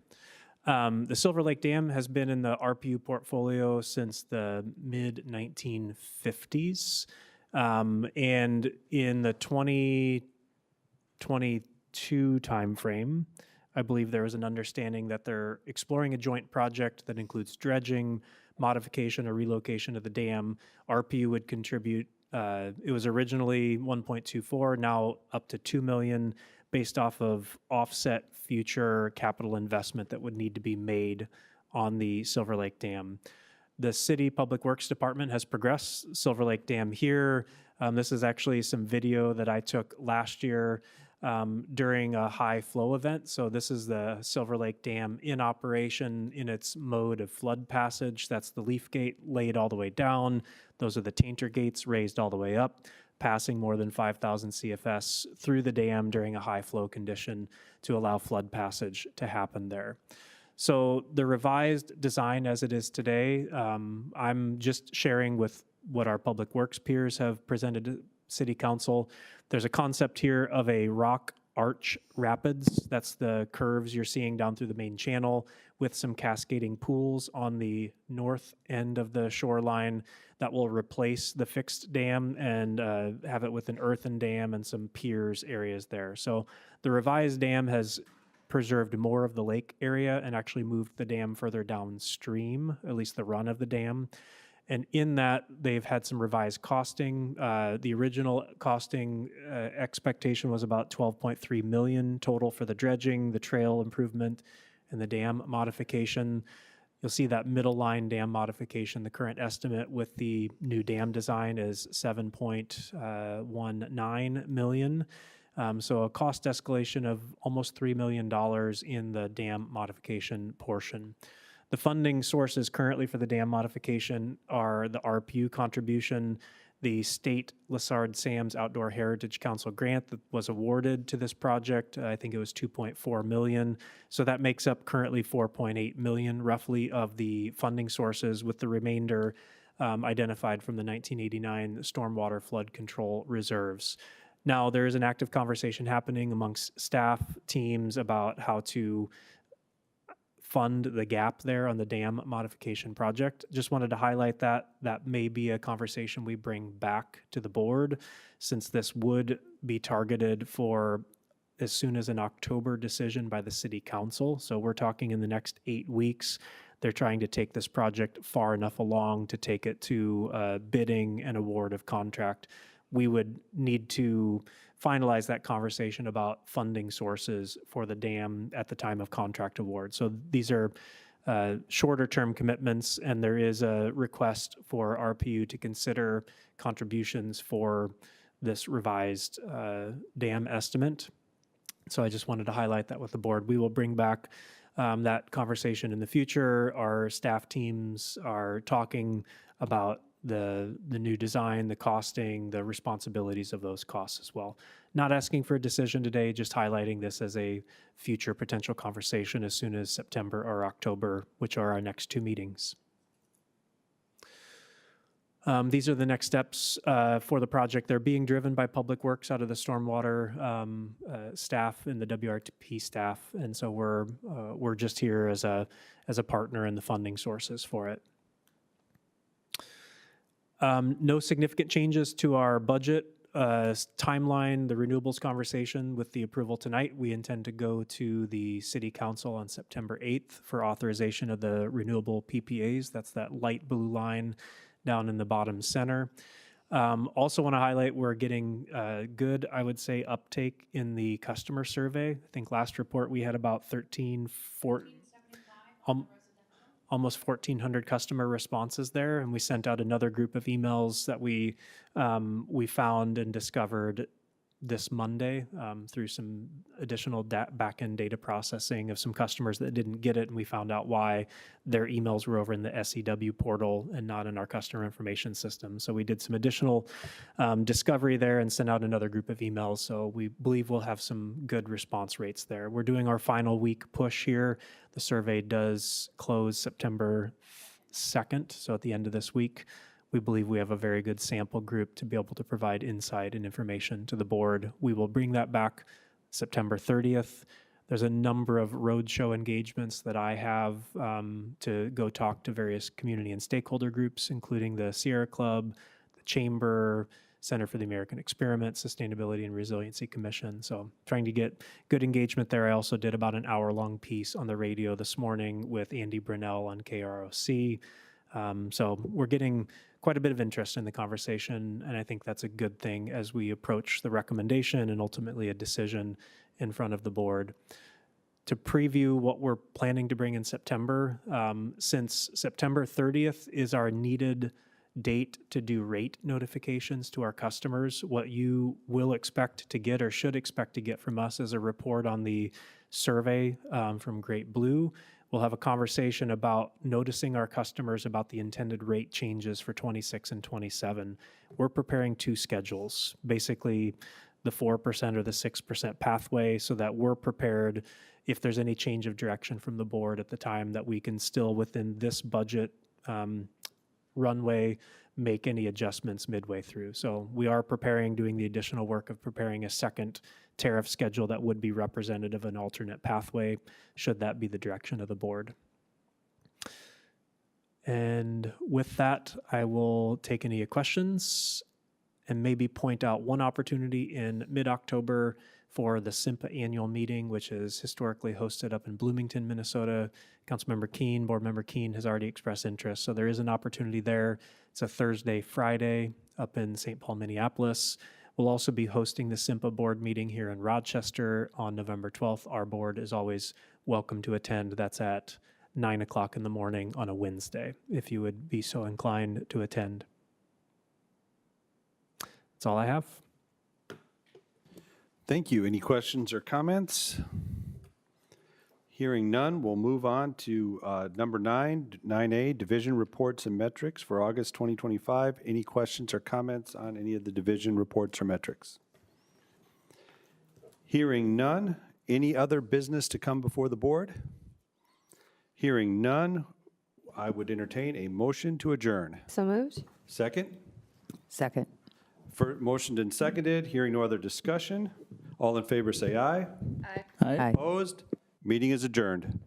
the Silver Lake Dam has been in the RPU portfolio since the mid-1950s. And in the 2022 timeframe, I believe there was an understanding that they're exploring a joint project that includes dredging, modification or relocation of the dam. RPU would contribute, it was originally 1.24, now up to 2 million, based off of offset future capital investment that would need to be made on the Silver Lake Dam. The City Public Works Department has progressed Silver Lake Dam here. This is actually some video that I took last year during a high flow event. So this is the Silver Lake Dam in operation in its mode of flood passage. That's the leaf gate laid all the way down. Those are the tainter gates raised all the way up, passing more than 5,000 CFS through the dam during a high flow condition to allow flood passage to happen there. So the revised design as it is today, I'm just sharing with what our Public Works peers have presented to City Council. There's a concept here of a rock arch rapids. That's the curves you're seeing down through the main channel with some cascading pools on the north end of the shoreline that will replace the fixed dam and have it with an earthen dam and some piers areas there. So the revised dam has preserved more of the lake area and actually moved the dam further downstream, at least the run of the dam. And in that, they've had some revised costing. The original costing expectation was about 12.3 million total for the dredging, the trail improvement, and the dam modification. You'll see that middle line dam modification. The current estimate with the new dam design is 7.19 million. So a cost escalation of almost $3 million in the dam modification portion. The funding sources currently for the dam modification are the RPU contribution, the state Lessard Sam's Outdoor Heritage Council grant that was awarded to this project. I think it was 2.4 million. So that makes up currently 4.8 million roughly of the funding sources, with the remainder identified from the 1989 stormwater flood control reserves. Now, there is an active conversation happening amongst staff teams about how to fund the gap there on the dam modification project. Just wanted to highlight that. That may be a conversation we bring back to the board, since this would be targeted for as soon as an October decision by the city council. So we're talking in the next 8 weeks. They're trying to take this project far enough along to take it to bidding and award of contract. We would need to finalize that conversation about funding sources for the dam at the time of contract award. So these are shorter term commitments, and there is a request for RPU to consider contributions for this revised dam estimate. So I just wanted to highlight that with the board. We will bring back that conversation in the future. Our staff teams are talking about the new design, the costing, the responsibilities of those costs as well. Not asking for a decision today, just highlighting this as a future potential conversation as soon as September or October, which are our next 2 meetings. These are the next steps for the project. They're being driven by Public Works out of the stormwater staff and the WRTP staff, and so we're just here as a partner in the funding sources for it. No significant changes to our budget timeline, the renewables conversation with the approval tonight. We intend to go to the City Council on September 8th for authorization of the renewable PPAs. That's that light blue line down in the bottom center. Also want to highlight we're getting good, I would say, uptake in the customer survey. I think last report we had about 14, almost 1,400 customer responses there, and we sent out another group of emails that we found and discovered this Monday through some additional back-end data processing of some customers that didn't get it, and we found out why their emails were over in the SEW portal and not in our customer information system. So we did some additional discovery there and sent out another group of emails, so we believe we'll have some good response rates there. We're doing our final week push here. The survey does close September 2nd, so at the end of this week. We believe we have a very good sample group to be able to provide insight and information to the board. We will bring that back September 30th. There's a number of roadshow engagements that I have to go talk to various community and stakeholder groups, including the Sierra Club, the Chamber, Center for the American Experiment, Sustainability and Resiliency Commission. So trying to get good engagement there. I also did about an hour-long piece on the radio this morning with Andy Brunell on KROC. So we're getting quite a bit of interest in the conversation, and I think that's a good thing as we approach the recommendation and ultimately a decision in front of the board. To preview what we're planning to bring in September, since September 30th is our needed date to do rate notifications to our customers, what you will expect to get or should expect to get from us is a report on the survey from Great Blue. We'll have a conversation about noticing our customers about the intended rate changes for 26 and 27. We're preparing 2 schedules, basically the 4% or the 6% pathway, so that we're prepared if there's any change of direction from the board at the time, that we can still, within this budget runway, make any adjustments midway through. So we are preparing, doing the additional work of preparing a second tariff schedule that would be representative of an alternate pathway, should that be the direction of the board. And with that, I will take any questions and maybe point out one opportunity in mid-October for the SIMPA annual meeting, which is historically hosted up in Bloomington, Minnesota. Councilmember Keene, Board Member Keene has already expressed interest, so there is an opportunity there. It's a Thursday, Friday up in St. Paul, Minneapolis. We'll also be hosting the SIMPA board meeting here in Rochester on November 12th. Our board is always welcome to attend. That's at 9 o'clock in the morning on a Wednesday, if you would be so inclined to attend. That's all I have. Thank you. Any questions or comments? Hearing none, we'll move on to number 9A, Division Reports and Metrics for August 2025. Any questions or comments on any of the division reports or metrics? Hearing none, any other business to come before the board? Hearing none, I would entertain a motion to adjourn. So moved. Second? Second. Motioned and seconded, hearing no other discussion. All in favor, say aye. Aye. Opposed? Meeting is adjourned.